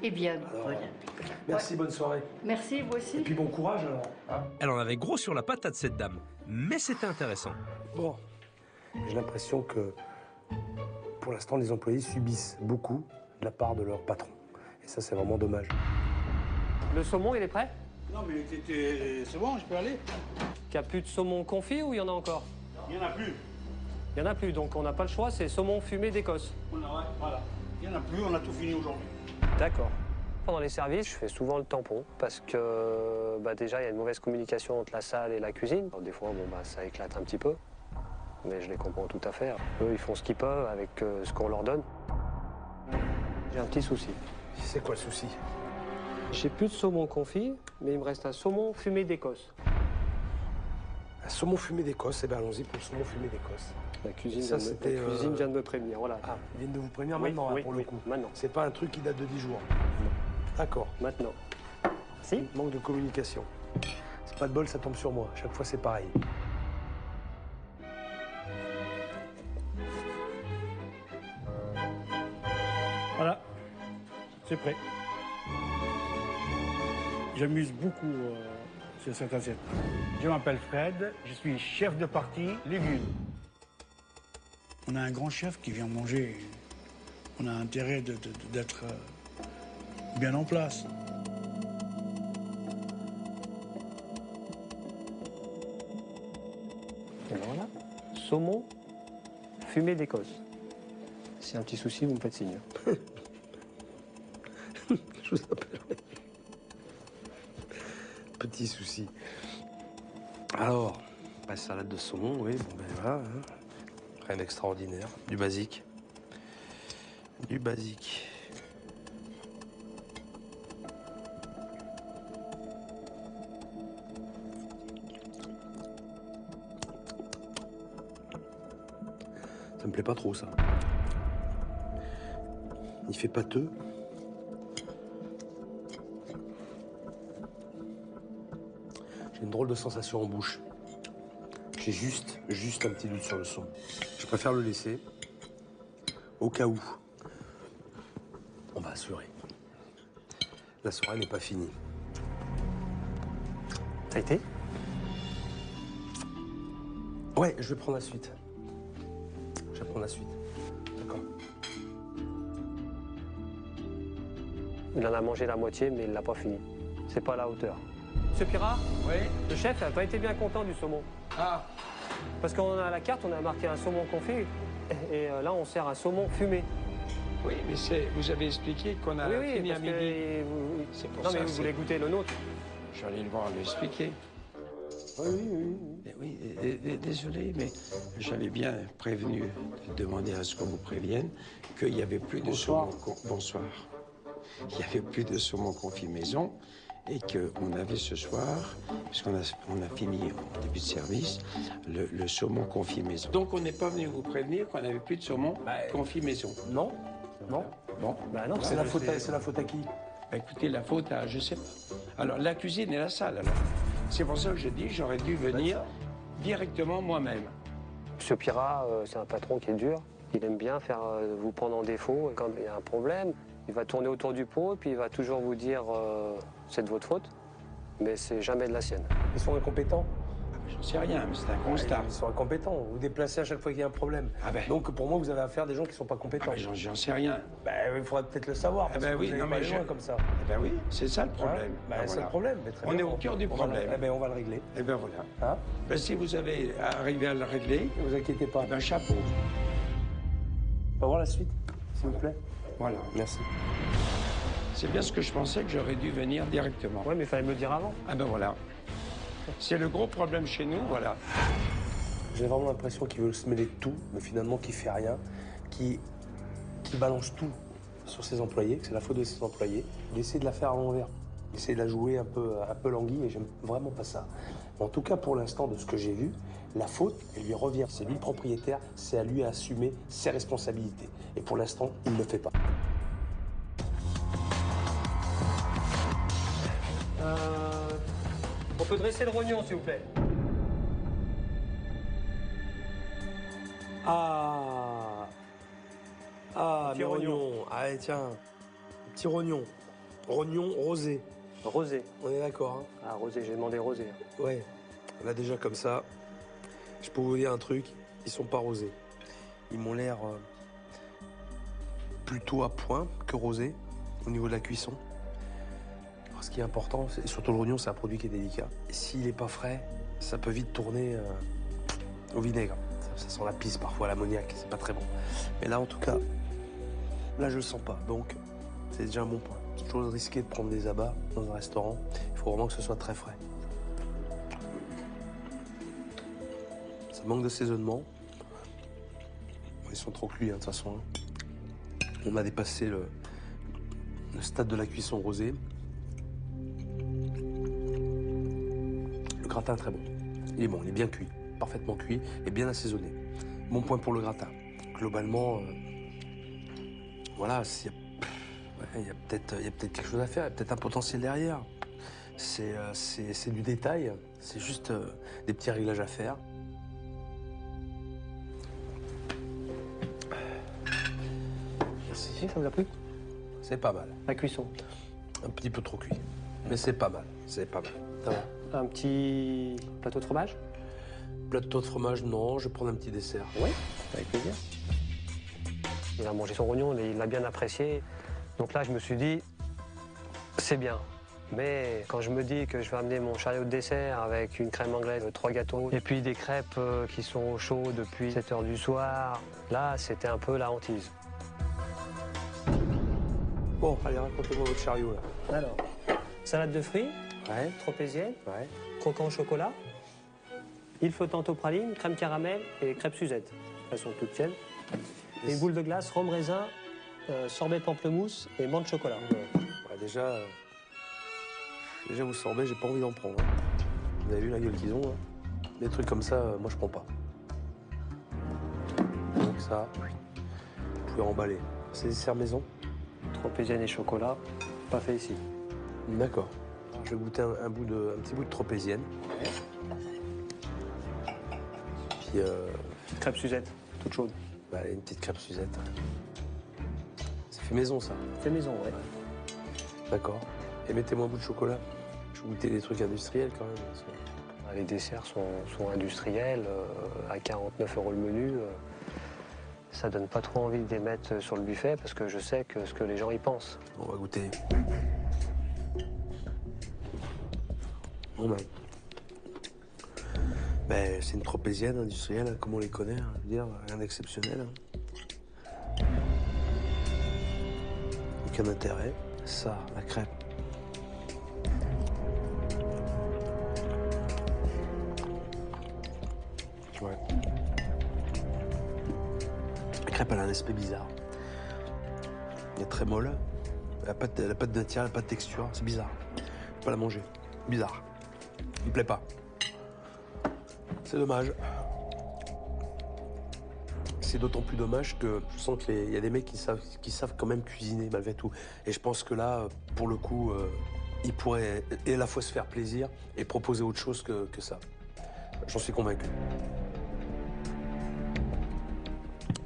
Eh bien, Alors, voilà. merci, bonne soirée. Merci, vous aussi. Et puis bon courage alors. Hein. Elle en avait gros sur la patate, cette dame. Mais c'était intéressant. Bon, j'ai l'impression que pour l'instant les employés subissent beaucoup de la part de leur patron. Et ça c'est vraiment dommage. Le saumon, il est prêt? Non, mais c'est bon, je peux aller? Il n'y a plus de saumon confit ou il y en a encore? Il n'y en a plus. Il n'y en a plus, donc on n'a pas le choix, c'est saumon fumé d'Écosse. Voilà. Il n'y en a plus, on a tout fini aujourd'hui. D'accord. Pendant les services, je fais souvent le tampon parce que déjà, il y a une mauvaise communication entre la salle et la cuisine. Des fois, ça éclate un petit peu, mais je les comprends tout à fait. Eux, ils font ce qu'ils peuvent avec ce qu'on leur donne. J'ai un petit souci. C'est quoi le souci? J'ai plus de saumon confit, mais il me reste un saumon fumé d'Écosse. Un saumon fumé d'Écosse, eh bien allons-y pour le saumon fumé d'Écosse. La cuisine, Ça, la c'était, cuisine vient de me prévenir, voilà. Ah, ils viennent de vous prévenir Oui, maintenant, hein, oui, pour le oui, coup. maintenant. C'est pas un truc qui date de 10 jours. D'accord. Maintenant. Si? Manque de communication. C'est pas de bol, ça tombe sur moi. Chaque fois, c'est pareil. Voilà, c'est prêt. J'amuse beaucoup sur cette assiette. Je m'appelle Fred, je suis chef de partie légumes. On a un grand chef qui vient manger. On a intérêt d'être bien en place. Et ben voilà. Saumon fumé d'Écosse. Si y a un petit souci, vous me faites signe. Je vous appellerai. Petit souci. Alors, salade de saumon, oui, bon ben voilà. Hein. Rien d'extraordinaire. Du basique. Du basique. Ça me plaît pas trop, ça. Il fait pâteux. J'ai une drôle de sensation en bouche. J'ai juste un petit doute sur le son. Je préfère le laisser, au cas où. On va assurer. La soirée n'est pas finie. Ça a été? Ouais, je vais prendre la suite. Je vais prendre la suite. Il en a mangé la moitié, mais il l'a pas fini. C'est pas à la hauteur. Monsieur Pirat, Oui. le chef n'a pas été bien content du saumon. Ah, Parce qu'on a à la carte, on a marqué un saumon confit. Et là, on sert un saumon fumé. oui, mais vous avez expliqué qu'on a fini à parce midi. que vous... C'est pour Non, ça mais que vous voulez goûter le nôtre. J'allais le voir lui expliquer. Mais oui, désolé, mais j'avais bien prévenu, demander à ce qu'on vous prévienne qu'il n'y avait plus de saumon. Bonsoir. Il n'y avait plus de saumon confit maison et qu'on avait ce soir, puisqu'on a fini en début de service, le saumon confit maison. Donc on n'est pas venu vous prévenir qu'on n'avait plus de saumon confit maison. Non. Non. Bon, Bah non, C'est la faute à qui? bah, écoutez, la faute à, je sais pas. Alors la cuisine et la salle, alors. C'est pour ça que je dis, j'aurais dû venir directement moi-même. Monsieur Pirat, c'est un patron qui est dur. Il aime bien faire vous prendre en défaut. Et quand il y a un problème, il va tourner autour du pot et puis il va toujours vous dire c'est de votre faute, mais c'est jamais de la sienne. Ils sont incompétents. J'en sais rien, mais c'est un constat. Ils sont incompétents. Vous déplacez à chaque fois qu'il y a un problème. Ah ben. Donc pour moi, vous avez affaire à des gens qui ne sont pas Ah compétents. ben, j'en sais rien. Il faudrait peut-être le savoir. Parce que oui, vous allez non, pas mais loin comme ça. Eh ben oui, c'est ça le problème. Bah, Ben c'est voilà. le problème. Mais très On bien. est au cœur du problème. On va le régler. Eh ben voilà. Hein? Ben, si vous avez arrivé à le régler, Ne vous inquiétez pas. eh ben chapeau. On va voir la suite, s'il vous plaît. Voilà. Merci. C'est bien ce que je pensais que j'aurais dû venir directement. Ouais, mais il fallait me le dire avant. Ah ben voilà. C'est le gros problème chez nous, voilà. J'ai vraiment l'impression qu'il veut se mêler de tout, mais finalement qu'il fait rien, qui balance tout sur ses employés, que c'est la faute de ses employés. Il essaie de la faire à l'envers. Il essaie de la jouer un peu languille et j'aime vraiment pas ça. En tout cas, pour l'instant, de ce que j'ai vu, la faute, elle lui revient. C'est lui le propriétaire, c'est à lui à assumer ses responsabilités. Et pour l'instant, il ne le fait pas. On peut dresser le rognon, s'il vous plaît. Ah, Petit mes rognon. rognons. Allez, tiens. Petit rognon. Rognon rosé. Rosé. On est d'accord, hein? Ah, rosé, j'ai demandé rosé. Ouais. Là, déjà, comme ça, je peux vous dire un truc. Ils sont pas rosés. Ils m'ont l'air plutôt à point que rosés au niveau de la cuisson. Alors, ce qui est important, c'est surtout le rognon, c'est un produit qui est délicat. Et s'il n'est pas frais, ça peut vite tourner au vinaigre. Ça sent la pisse parfois, l'ammoniac, c'est pas très bon. Mais là, en tout cas, là, je le sens pas. Donc, c'est déjà un bon point. C'est toujours risqué de prendre des abats dans un restaurant. Il faut vraiment que ce soit très frais. Ça manque d'assaisonnement. Ils sont trop cuits, hein, de toute façon. On a dépassé le stade de la cuisson rosée. Le gratin est très bon. Il est bon, il est bien cuit, parfaitement cuit et bien assaisonné. Bon point pour le gratin. Globalement, voilà, il y a peut-être quelque chose à faire, il y a peut-être un potentiel derrière. C'est du détail, c'est juste des petits réglages à faire. Si, ça vous a plu? C'est pas mal. La cuisson. Un petit peu trop cuit. Mais c'est pas mal, c'est pas mal. Ça va. Un petit plateau de fromage? Plateau de fromage, non, je vais prendre un petit dessert. Oui, avec plaisir. Il a mangé son rognon, il l'a bien apprécié. Donc là, je me suis dit, c'est bien. Mais quand je me dis que je vais amener mon chariot de dessert avec une crème anglaise, 3 gâteaux, et puis des crêpes qui sont au chaud depuis 7 h du soir, là, c'était un peu la hantise. Bon, allez, racontez-moi votre chariot, là. Alors, salade de fruits, Ouais, tropézienne, ouais. croquant au chocolat, île flottante au praline, crème caramel et crêpes Suzette. Elles sont toutes tiennes. Et une boule de glace, rhum raisin, sorbet de pamplemousse et menthe chocolat. Ouais, déjà, vous sorbet, j'ai pas envie d'en prendre. Hein. Vous avez vu la gueule qu'ils ont, là? Des trucs comme ça, moi, je prends pas. Donc ça, vous pouvez remballer. C'est dessert maison? Tropézienne et chocolat, pas fait ici. D'accord. Je vais goûter un petit bout de tropézienne. Puis, Crêpes Suzette, toute chaude. bah, allez, une petite crêpe Suzette. C'est fait maison, ça. Fait maison, ouais. D'accord. Et mettez-moi un bout de chocolat. Je vais goûter des trucs industriels, quand même. parce que- Les desserts sont industriels, à 49 € le menu. Ça donne pas trop envie de les mettre sur le buffet parce que je sais ce que les gens y pensent. On va goûter. Bon ben, c'est une tropézienne industrielle, hein, comme on les connaît, hein, je veux dire, rien d'exceptionnel. Hein. Aucun intérêt. Ça, la crêpe. Ouais. La crêpe, elle a un aspect bizarre. Elle est très molle. Elle n'a pas de matière, elle n'a pas de texture. C'est bizarre. Je peux pas la manger. Bizarre. Il me plaît pas. C'est dommage. C'est d'autant plus dommage que je sens qu'il y a des mecs qui savent quand même cuisiner malgré tout. Et je pense que là, pour le coup, ils pourraient à la fois se faire plaisir et proposer autre chose que ça. J'en suis convaincu.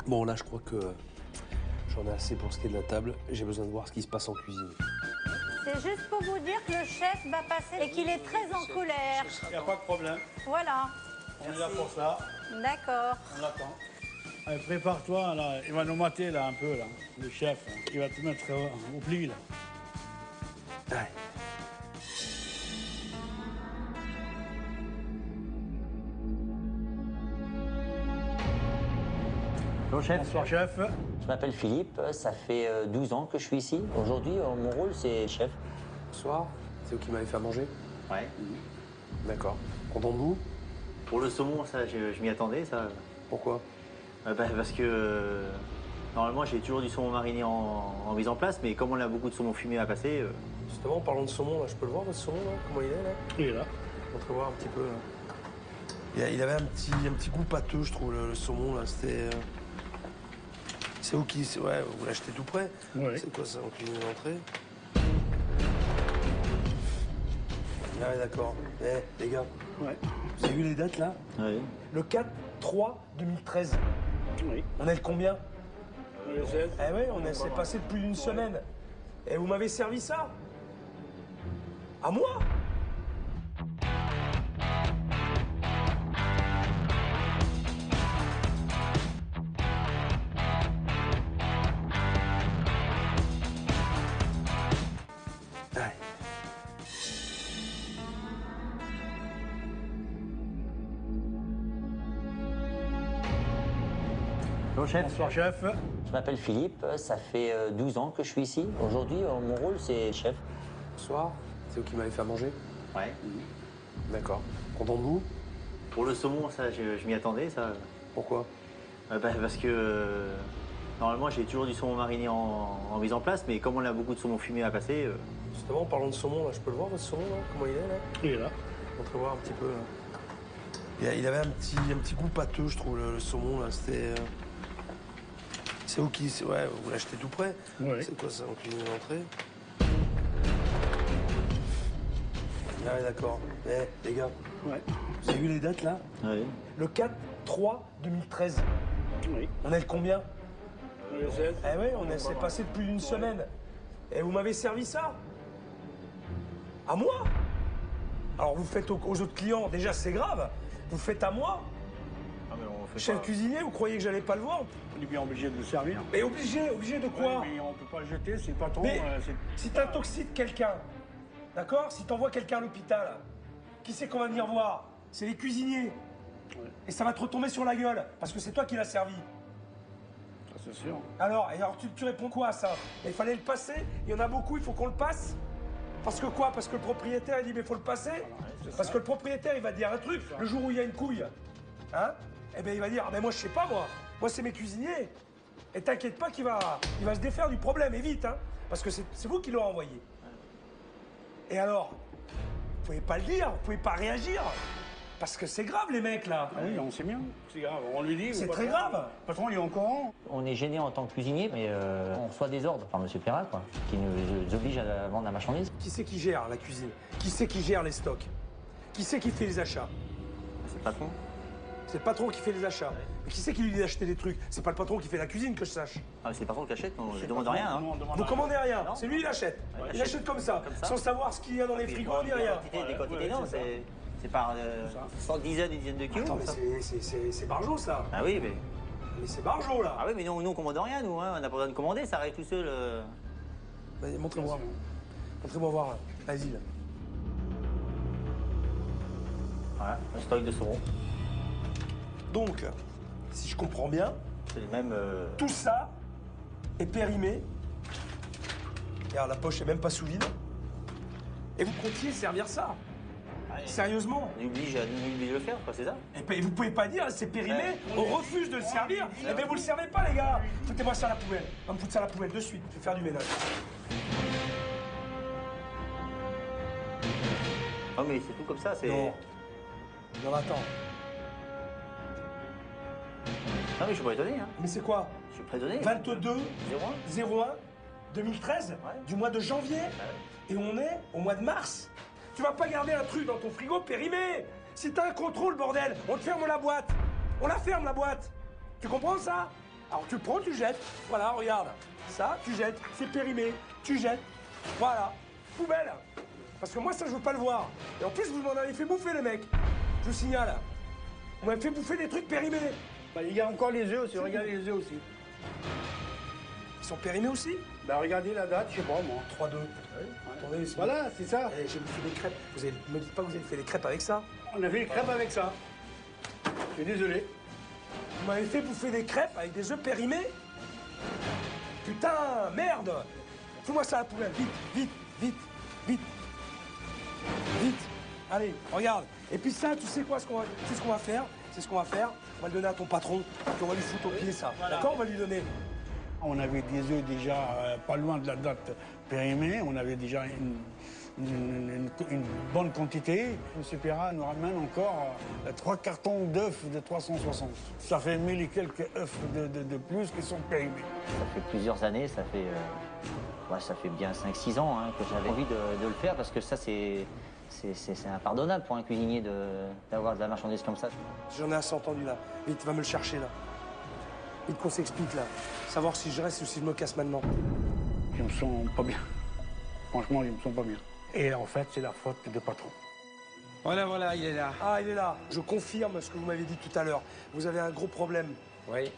Bon, là, je crois que j'en ai assez pour ce qui est de la table. J'ai besoin de voir ce qui se passe en cuisine. C'est juste pour vous dire que le chef va passer et qu'il est très en colère. Il n'y a pas de problème. Voilà. On est là pour ça. D'accord. On l'attend. Allez, prépare-toi, là. Il va nous mater, là, un peu, là. Le chef, là. Il va te mettre au pli, là. Ouais. Bonjour chef. Bonsoir chef. Je m'appelle Philippe, ça fait 12 ans que je suis ici. Aujourd'hui, mon rôle, c'est chef. Bonsoir, c'est vous qui m'avez fait à manger? Ouais. D'accord. Content de vous? Pour le saumon, ça, je m'y attendais, ça. Pourquoi? Parce que normalement, j'ai toujours du saumon mariné en mise en place, mais comme on a beaucoup de saumon fumé à passer... Justement, en parlant de saumon, là, je peux le voir, votre saumon, là? Comment il est, là? Il est là. Montrez voir un petit peu, là. Il avait un petit goût pâteux, je trouve, le saumon, là. C'était... C'est où qui... Ouais, vous l'achetez tout près? Oui. C'est quoi, ça, en cuisine d'entrée? Ah ouais, d'accord. Eh, les gars, Ouais. vous avez vu les dates, là? Oui. Le 4-3-2013. Oui. On est le combien? Le 16. Eh oui, c'est passé de plus d'une semaine. Et vous m'avez servi ça? À moi? Ouais. Bonjour chef. Bonsoir chef. Je m'appelle Philippe, ça fait 12 ans que je suis ici. Aujourd'hui, mon rôle, c'est chef. Bonsoir, c'est vous qui m'avez fait à manger? Ouais. D'accord. Content de vous? Pour le saumon, ça, je m'y attendais, ça. Pourquoi? Parce que normalement, j'ai toujours du saumon mariné en mise en place, mais comme on a beaucoup de saumon fumé à passer... Justement, en parlant de saumon, là, je peux le voir, votre saumon, là? Comment il est, là? Il est là. Montrez voir un petit peu, là. Il avait un petit goût pâteux, je trouve, le saumon, là. C'était... C'est où qui... Ouais, vous l'achetez tout près? Oui. C'est quoi, ça, en cuisine d'entrée? Ah ouais, d'accord. Eh, les gars, Ouais. vous avez vu les dates, là? Oui. Le 4-3-2013. Oui. On est le combien? Le 16. Eh oui, c'est passé de plus d'une semaine. Et vous m'avez servi ça? À moi? Alors vous faites aux autres clients, déjà c'est grave. Vous faites à moi? Ah, mais on fait Chef cuisinier, vous croyez que j'allais pas le voir? On est bien obligé de le servir. Mais obligé de quoi? Ouais, mais on peut pas le jeter, c'est le patron. Mais si t'intoxiques quelqu'un, d'accord? Si t'envoies quelqu'un à l'hôpital, qui c'est qu'on va venir voir? C'est les cuisiniers. Ouais. Et ça va te retomber sur la gueule, parce que c'est toi qui l'as servi. Ça, c'est sûr. Alors tu réponds quoi à ça? Il fallait le passer, il y en a beaucoup, il faut qu'on le passe? Parce que quoi? Parce que le propriétaire il dit mais faut le passer? Parce que le propriétaire il va dire un truc, le jour où il y a une couille, hein? Eh bien il va dire ah mais moi je sais pas moi c'est mes cuisiniers. Et t'inquiète pas qu'il va se défaire du problème, et vite, hein? Parce que c'est vous qui l'avez envoyé. Et alors? Vous pouvez pas le dire, vous pouvez pas réagir? Parce que c'est grave les mecs là. Ah oui, on sait bien. C'est grave. On lui dit. C'est le très patron- grave. Le patron, il est au courant. On est gêné en tant que cuisinier, mais on reçoit des ordres par M. Perrin, quoi, qui nous oblige à vendre la marchandise. Qui c'est qui gère la cuisine? Qui c'est qui gère les stocks? Qui c'est qui fait les achats? C'est le patron. C'est le patron qui fait les achats. Mais qui c'est qui lui dit d'acheter des trucs? C'est pas le patron qui fait la cuisine que je sache. Ah, c'est le patron qui achète, on ne C'est demande le rien. patron, Hein. on demande Vous rien. commandez rien, Non. c'est lui il achète. Ouais, Il achète comme ça, Comme ça. sans savoir ce qu'il y a dans les Puis, frigos ni des rien. quantités, Ouais, non, c'est ça. c'est par ça. sans dizaines et dizaines de kilos. Attends, mais ça. c'est barjot ça. Ah oui, mais Mais c'est Barjo, là. Ah oui, mais nous on commande rien, nous, hein. On n'a pas besoin de commander, ça arrive tout seul. Vas-y, montrez-moi. Montrez-moi voir, là. Vas-y, là. Voilà, un stock de saumon. Donc, si je comprends bien, C'est le même... tout ça est périmé. Regarde, la poche est même pas sous vide. Et vous comptiez servir ça. Sérieusement. On oblige de le faire, quoi, c'est ça? Et puis, vous pouvez pas dire, c'est périmé, on refuse de le servir. Eh bien, vous le servez pas, les gars. Foutez-moi ça à la poubelle. On va me foutre ça à la poubelle de suite. Je vais faire du ménage. Oh, mais c'est tout comme ça, c'est... Non. Non, attends. Non, mais je suis pas étonné, hein. Mais c'est quoi? Je suis pas étonné. 22 01 01 2013, du mois de janvier. Et on est au mois de mars. Tu vas pas garder un truc dans ton frigo périmé. Si t'as un contrôle, bordel, on te ferme la boîte. On la ferme, la boîte. Tu comprends ça? Alors tu le prends, tu jettes. Voilà, regarde. Ça, tu jettes. C'est périmé. Tu jettes. Voilà. Poubelle. Parce que moi, ça, je veux pas le voir. Et en plus, vous m'en avez fait bouffer, les mecs. Je vous signale. Vous m'avez fait bouffer des trucs périmés. Bah, il y a encore les œufs aussi, regardez les œufs aussi. Ils sont périmés aussi? Bah, regardez la date, je sais pas, moi. 3-2. Attendez, Voilà, c'est ça. Eh, j'ai bouffé des crêpes. Vous me dites pas que vous avez fait des crêpes avec ça? On a fait les crêpes avec ça. Je suis désolé. Vous m'avez fait bouffer des crêpes avec des œufs périmés? Putain, merde! Fous-moi ça à la poubelle, vite, vite, vite, vite. Vite. Allez, regarde. Et puis ça, tu sais quoi, c'est ce qu'on va faire? C'est ce qu'on va faire. On va le donner à ton patron, puis on va lui foutre au pied ça. Voilà. D'accord? On va lui donner. On avait des œufs déjà pas loin de la date périmée. On avait déjà une bonne quantité. M. Perra nous ramène encore 3 cartons d'œufs de 360. Ça fait 1000 et quelques œufs de plus qui sont périmés. Ça fait plusieurs années, ça fait bien 5-6 ans hein, que j'avais envie de le faire parce que ça, c'est impardonnable pour un cuisinier d'avoir de la marchandise comme ça. J'en ai assez entendu là. Vite, va me le chercher là. Vite qu'on s'explique là. Savoir si je reste ou si je me casse maintenant. Je me sens pas bien. Franchement, je me sens pas bien. Et en fait, c'est la faute du patron. Voilà, il est là. Ah, il est là. Je confirme ce que vous m'avez dit tout à l'heure. Vous avez un gros problème. Oui.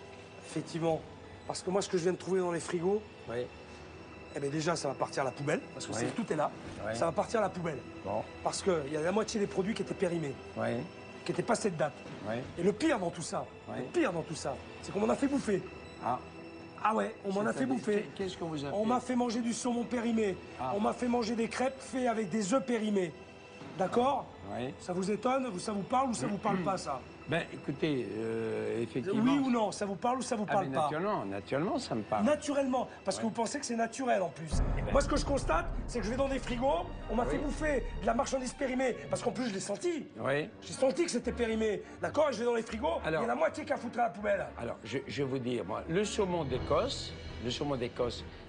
Effectivement. Parce que moi, ce que je viens de trouver dans les frigos, Oui. eh bien déjà, ça va partir à la poubelle, parce que Oui. tout est là. Oui. Ça va partir à la poubelle. Bon. Parce qu'il y a la moitié des produits qui étaient périmés, Oui. qui n'étaient pas cette date. Oui. Et le pire dans tout ça, c'est qu'on m'en a fait bouffer. Ah. Ah ouais, on m'en a fait bouffer. Qu'est-ce qu'on vous a fait? On m'a fait manger du saumon périmé. Ah. On m'a fait manger des crêpes faites avec des œufs périmés. D'accord? Oui. Ça vous étonne? Ça vous parle ou ça vous parle pas, ça? Ben, écoutez, effectivement... Oui ou non? Ça vous parle ou ça vous parle mais pas? naturellement, ça me parle. Naturellement, parce que vous pensez que c'est naturel en plus. Moi, ce que je constate, c'est que je vais dans des frigos, on m'a fait bouffer de la marchandise périmée, parce qu'en plus, je l'ai senti. Oui. J'ai senti que c'était périmé, d'accord? Et je vais dans les frigos, Alors- il y a la moitié qui a foutu à la poubelle. Alors, je vais vous dire, moi, le saumon d'Écosse,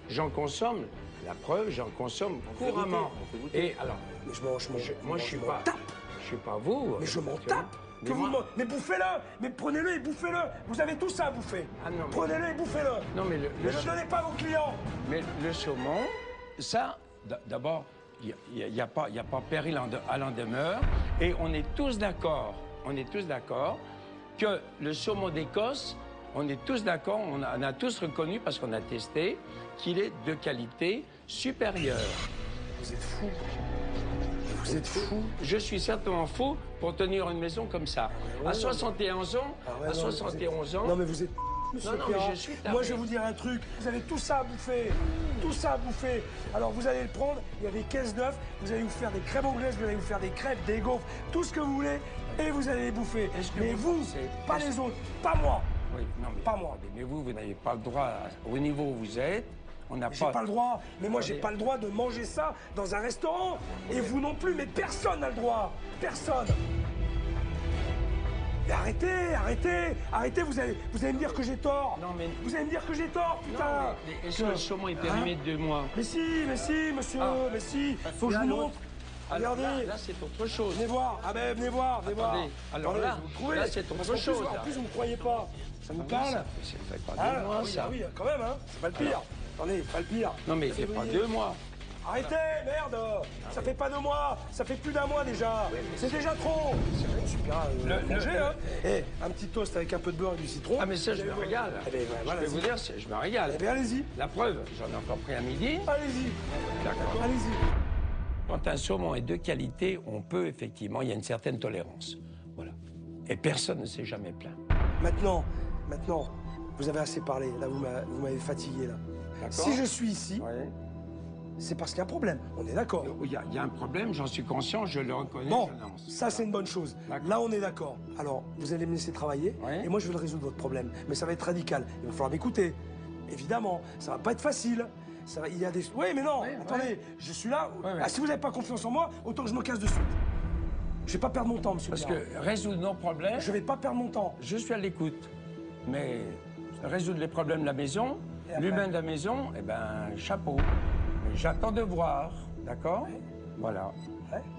j'en consomme, la preuve, j'en consomme couramment. Et alors, Mais je mange, moi, je suis m'en pas... tape. Je suis pas vous. Mais je m'en naturellement. tape. Mais Que moi- mais bouffez-le. Mais prenez-le et bouffez-le. Vous avez tout ça à bouffer. Ah non, mais- Prenez-le et bouffez-le. Non, mais Ne le donnez pas à vos clients. Mais le saumon, ça, d'abord, il n'y a pas péril à l'en demeure. Et on est tous d'accord que le saumon d'Écosse, on est tous d'accord, on a tous reconnu, parce qu'on a testé, qu'il est de qualité supérieure. Vous êtes fous. Vous êtes fous. Je suis certainement fou pour tenir une maison comme ça. À 71 ans, à 71 ans... Non, mais vous êtes monsieur Non, mais Perra. je suis taré. Moi, je vais vous dire un truc. Vous avez tout ça à bouffer. Tout ça à bouffer. Alors, vous allez le prendre. Il y a des caisses d'œufs. Vous allez vous faire des crêpes anglaises. Vous allez vous faire des crêpes, des gaufres, tout ce que vous voulez. Et vous allez les bouffer. Est-ce que Mais vous vous, pensez- pas est-ce- les autres. Pas moi. Oui, non, mais Pas moi. Mais vous n'avez pas le droit, au niveau où vous êtes, on n'a J'ai pas le droit. Mais moi, j'ai pas le droit de manger ça dans un restaurant. Et vous non plus. Mais personne n'a le droit. Personne. Mais arrêtez, vous allez me dire que j'ai tort. Non, mais- Vous allez me dire que j'ai tort, putain. Non, mais est-ce que le saumon est périmé de 2 mois? Mais si, monsieur, Ah. mais si. Faut que je vous montre. Alors Regardez. là, c'est autre chose. Venez voir. Ah ben, venez voir. Attendez. Alors Attendez, là, vous le trouvez. là, c'est autre Parce qu'en plus, chose, En là. plus, vous ne croyez pas. Ça vous parle? Ça fait pas Ah, 2 mois, oui, ça. ah oui, quand même, hein. C'est pas le pire. Attendez, pas le pire. Non, mais il fait pas 2 mois. Arrêtez, merde. Ça fait pas 2 mois, ça fait plus d'1 mois déjà. C'est déjà trop. Super, manger, hein. Et un petit toast avec un peu de beurre et du citron. Ah mais ça, je me régale. Eh ben, voilà, je vais vous dire, je me régale. Eh bien, allez-y. La preuve, j'en ai encore pris à midi. Allez-y. D'accord. Allez-y. Quand un saumon est de qualité, on peut effectivement, il y a une certaine tolérance. Voilà. Et personne ne s'est jamais plaint. Maintenant, vous avez assez parlé. Là, vous m'avez fatigué, là. Si je suis ici, c'est parce qu'il y a un problème. On est d'accord. Il y a un problème, j'en suis conscient, je le reconnais. Bon, ça, c'est une bonne chose. Là, on est d'accord. Alors, vous allez me laisser travailler, et moi, je vais le résoudre, votre problème. Mais ça va être radical. Il va falloir m'écouter. Évidemment, ça va pas être facile. Il y a des... Oui, mais non, attendez, je suis là. Ah, si vous n'avez pas confiance en moi, autant que je me casse de suite. Je vais pas perdre mon temps, monsieur. Parce que résoudre nos problèmes... Je vais pas perdre mon temps. Je suis à l'écoute. Mais résoudre les problèmes de la maison, l'humain de la maison, eh ben, chapeau. J'attends de voir, d'accord? Voilà.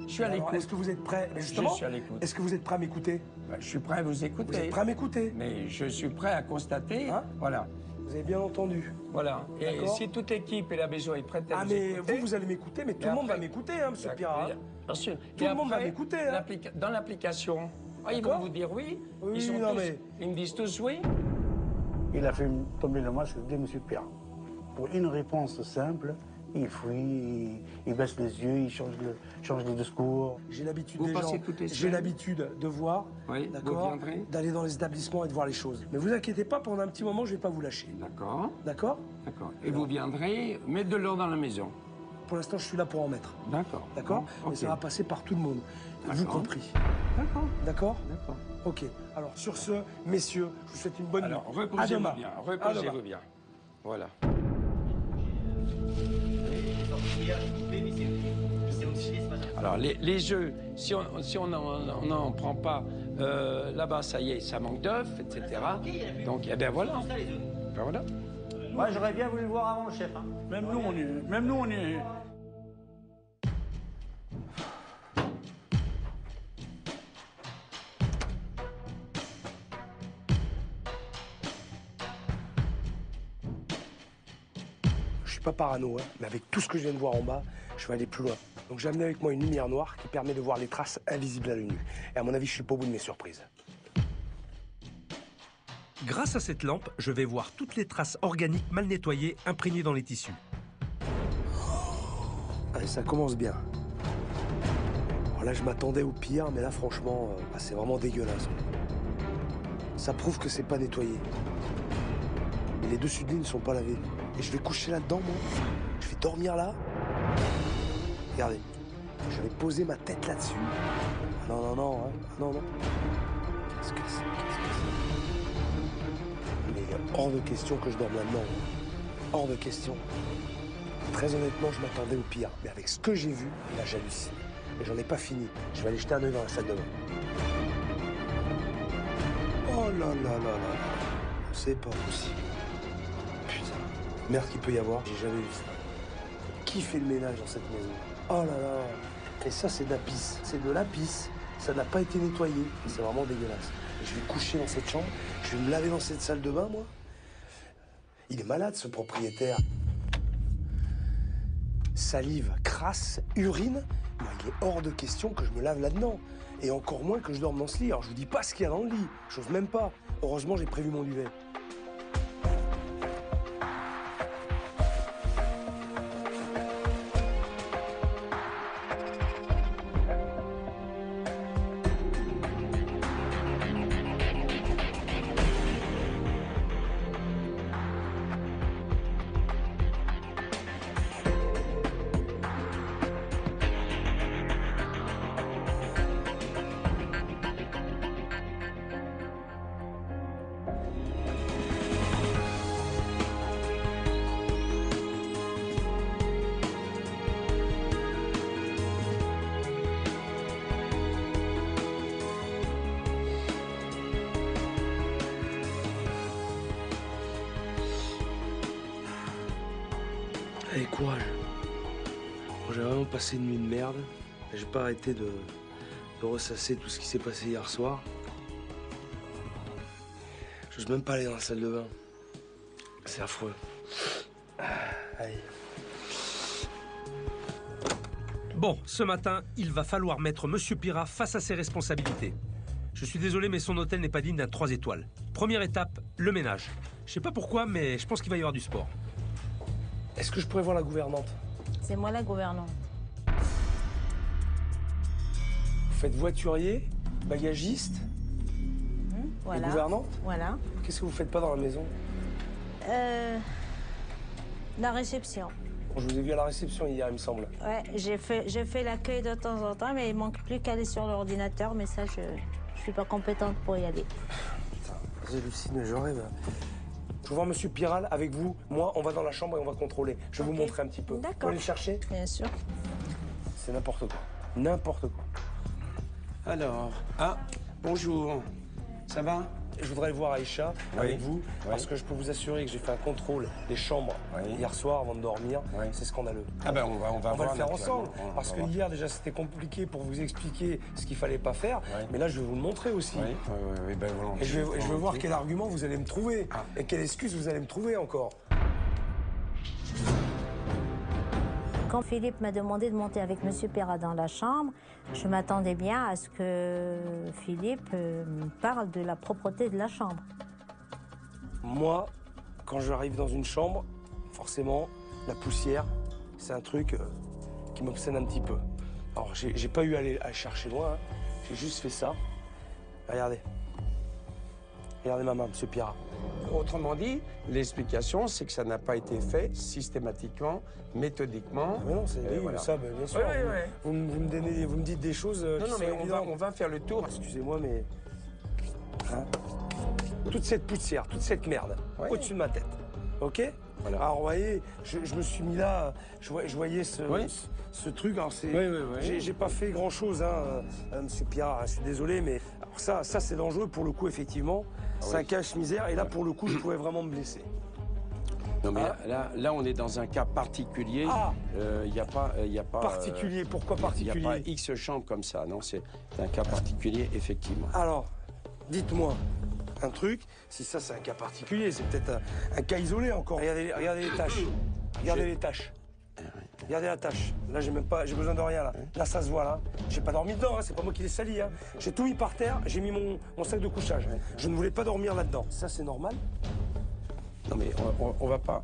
Je suis à l'écoute. Est-ce que vous êtes prêt? Justement, je suis à l'écoute. Est-ce que vous êtes prêt à m'écouter? Je suis prêt à vous écouter. Vous êtes prêt à m'écouter? Mais je suis prêt à constater, voilà. Vous avez bien entendu. Voilà. Et si toute l'équipe et la maison est prête à vous écouter... mais vous allez m'écouter, mais tout le monde va m'écouter, hein, monsieur Pirard. Bien sûr. Tout le monde va m'écouter, hein. Dans l'application, ils vont vous dire oui. Ils me disent tous oui. Il a fait tomber le masque de M. Pirard. Pour une réponse simple, il fuit, il baisse les yeux, il change de discours. J'ai l'habitude des gens, j'ai l'habitude de voir, d'accord, d'aller dans les établissements et de voir les choses. Mais vous inquiétez pas, pendant un petit moment, je vais pas vous lâcher. D'accord. D'accord? D'accord. Et vous viendrez mettre de l'ordre dans la maison? Pour l'instant, je suis là pour en mettre. D'accord. D'accord? Mais ça va passer par tout le monde, vous compris. D'accord. D'accord? D'accord. Ok. Alors, sur ce, messieurs, je vous souhaite une bonne nuit. Alors, reposez-vous bien. Reposez-vous bien. Voilà. Alors, les jeux, si on n'en prend pas, là-bas, ça y est, ça manque d'œufs, etc. Donc, eh bien voilà. Ben voilà. Moi, j'aurais bien voulu le voir avant le chef. Hein. Même nous, on est... Je suis pas parano, hein, mais avec tout ce que je viens de voir en bas, je vais aller plus loin. Donc j'ai amené avec moi une lumière noire qui permet de voir les traces invisibles à l'œil nu. Et à mon avis, je suis pas au bout de mes surprises. Grâce à cette lampe, je vais voir toutes les traces organiques mal nettoyées imprégnées dans les tissus. Allez, ça commence bien. Alors là, je m'attendais au pire, mais là, franchement, c'est vraiment dégueulasse. Ça prouve que c'est pas nettoyé. Et les dessus de lit ne sont pas lavés. Et je vais coucher là-dedans, moi. Je vais dormir là. Regardez. Je vais poser ma tête là-dessus. Non, non. Qu'est-ce que c'est? Mais hors de question que je dorme là-dedans. Hors de question. Très honnêtement, je m'attendais au pire. Mais avec ce que j'ai vu, là, j'hallucine. Et j'en ai pas fini. Je vais aller jeter un œil dans la salle de bain. Oh là là là là. C'est pas possible. Putain. Merde qu'il peut y avoir, j'ai jamais vu ça. Qui fait le ménage dans cette maison? Oh là là. Et ça, c'est de la pisse. C'est de la pisse. Ça n'a pas été nettoyé. C'est vraiment dégueulasse. Et je vais coucher dans cette chambre. Je vais me laver dans cette salle de bain, moi. Il est malade, ce propriétaire. Salive, crasse, urine. Moi, il est hors de question que je me lave là-dedans. Et encore moins que je dorme dans ce lit. Alors, je vous dis pas ce qu'il y a dans le lit. J'ose même pas. Heureusement, j'ai prévu mon duvet. Allez, courage. Bon, j'ai vraiment passé une nuit de merde. J'ai pas arrêté de ressasser tout ce qui s'est passé hier soir. J'ose même pas aller dans la salle de bain. C'est affreux. Allez. Bon, ce matin, il va falloir mettre Monsieur Pirat face à ses responsabilités. Je suis désolé, mais son hôtel n'est pas digne d'un 3 étoiles. Première étape, le ménage. Je sais pas pourquoi, mais je pense qu'il va y avoir du sport. Est-ce que je pourrais voir la gouvernante? C'est moi la gouvernante. Vous faites voiturier, bagagiste Voilà. et gouvernante? Voilà. Qu'est-ce que vous faites pas dans la maison? La réception. Je vous ai vu à la réception hier, il me semble. Ouais, j'ai fait l'accueil de temps en temps, mais il manque plus qu'à aller sur l'ordinateur, mais ça, je suis pas compétente pour y aller. Putain, j'hallucine, je rêve. Je veux voir Monsieur Piral avec vous. Moi, on va dans la chambre et on va contrôler. Je vais vous montrer un petit peu. D'accord. Vous allez le chercher? Bien sûr. C'est n'importe quoi. N'importe quoi. Alors, bonjour. Ça va? Je voudrais voir Aïcha avec vous, parce que je peux vous assurer que j'ai fait un contrôle des chambres hier soir avant de dormir. C'est scandaleux. Ah ben on va le faire naturellement. ensemble, parce que hier déjà c'était compliqué pour vous expliquer ce qu'il fallait pas faire, mais là je vais vous le montrer aussi. Oui, ben Et je vais voir quel argument vous allez me trouver, et quelle excuse vous allez me trouver encore. Quand Philippe m'a demandé de monter avec Monsieur Pirat dans la chambre, je m'attendais bien à ce que Philippe me parle de la propreté de la chambre. Moi, quand j'arrive dans une chambre, forcément, la poussière, c'est un truc qui m'obsède un petit peu. Alors, j'ai pas eu à aller chercher loin, j'ai juste fait ça. Regardez. Regardez ma main, Monsieur Pirat. Autrement dit, l'explication, c'est que ça n'a pas été fait systématiquement, méthodiquement. Mais non, c'est voilà. ça, bien sûr. Vous me dites des choses Non, qui sont mais évidentes. on va faire le tour. Excusez-moi, mais... Hein, toute cette poussière, toute cette merde, au-dessus de ma tête, ok? Voilà. Alors, vous voyez, je me suis mis là, je voyais ce truc, alors c'est... J'ai pas fait grand-chose, Monsieur Pirat, je suis désolé, mais... Alors ça c'est dangereux pour le coup, effectivement. C'est un cache-misère, et là, pour le coup, je pouvais vraiment me blesser. Non, mais là, on est dans un cas particulier. Il n'y a pas... particulier, pourquoi particulier? Il n'y a pas X chambres comme ça, non, c'est un cas particulier, effectivement. Alors, dites-moi un truc, si ça c'est un cas particulier, c'est peut-être un cas isolé encore. Regardez les taches. Regardez les taches. Regardez la tache. Là, j'ai besoin de rien, là. Là, ça se voit, là. J'ai pas dormi dedans, c'est pas moi qui l'ai sali, J'ai tout mis par terre, j'ai mis mon sac de couchage. Je ne voulais pas dormir là-dedans. Ça, c'est normal? Non, mais on va pas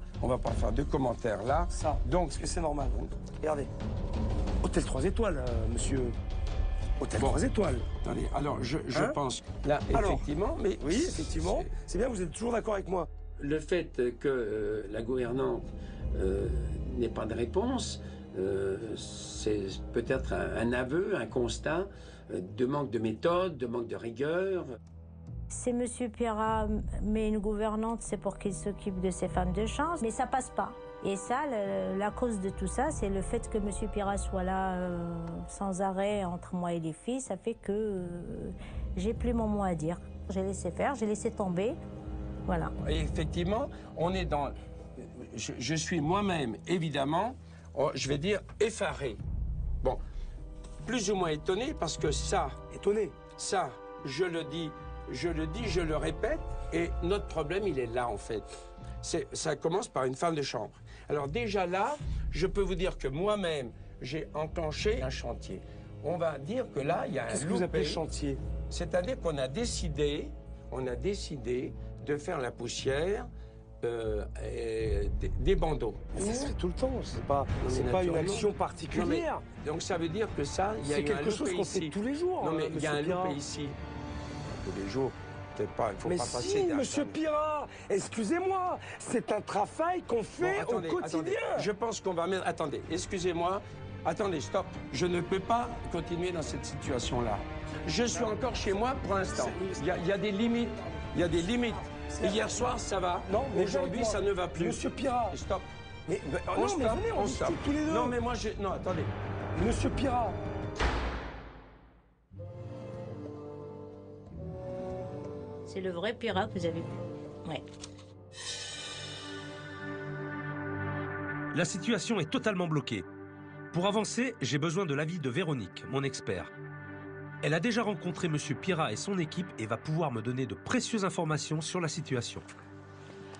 faire de commentaires, là. Ça, donc, est-ce que c'est normal? Regardez. Hôtel 3 étoiles, monsieur. Hôtel 3 étoiles. Attendez, alors, je pense... Là, effectivement, mais... Oui, effectivement. C'est bien, vous êtes toujours d'accord avec moi. Le fait que la gouvernante n'ait pas de réponse, c'est peut-être un aveu, un constat de manque de méthode, de manque de rigueur. Si Monsieur Pirat met une gouvernante, c'est pour qu'il s'occupe de ses femmes de chambre, mais ça passe pas. Et ça, la cause de tout ça, c'est le fait que Monsieur Pirat soit là sans arrêt entre moi et les filles. Ça fait que j'ai plus mon mot à dire. J'ai laissé faire, j'ai laissé tomber. Voilà. Et effectivement, on est dans... Je suis moi-même, évidemment, je vais dire effaré. Bon, plus ou moins étonné, parce que ça... Étonné? Ça, je le dis, je le répète, et notre problème, il est là, en fait. Ça commence par une femme de chambre. Alors déjà là, je peux vous dire que moi-même, j'ai enclenché un chantier. On va dire que là, il y a un... Qu'est-ce que vous appelez chantier? C'est-à-dire qu'on a décidé de faire la poussière des bandeaux. Ça se fait tout le temps, c'est pas une action particulière. Non, mais, donc ça veut dire que ça, il y a c'est quelque chose qu'on fait tous les jours. Non, mais il y a un loupé ici. Tous les jours, peut-être pas, il faut mais pas si, passer... Monsieur Pirat, excusez-moi, c'est un travail qu'on fait au quotidien. Attendez, je pense qu'on va mettre... Attendez, excusez-moi. Attendez, stop. Je ne peux pas continuer dans cette situation-là. Je suis encore chez moi pour l'instant. Il y a des limites. Il y a des limites. Hier soir, ça va. Non, mais aujourd'hui, ça ne va plus. Monsieur Pirat. Stop. Mais venez, on discute tous les deux. Non, mais moi, non, attendez. Monsieur Pirat. C'est le vrai Pirat que vous avez vu. Ouais. La situation est totalement bloquée. Pour avancer, j'ai besoin de l'avis de Véronique, mon expert. Elle a déjà rencontré Monsieur Pirat et son équipe et va pouvoir me donner de précieuses informations sur la situation.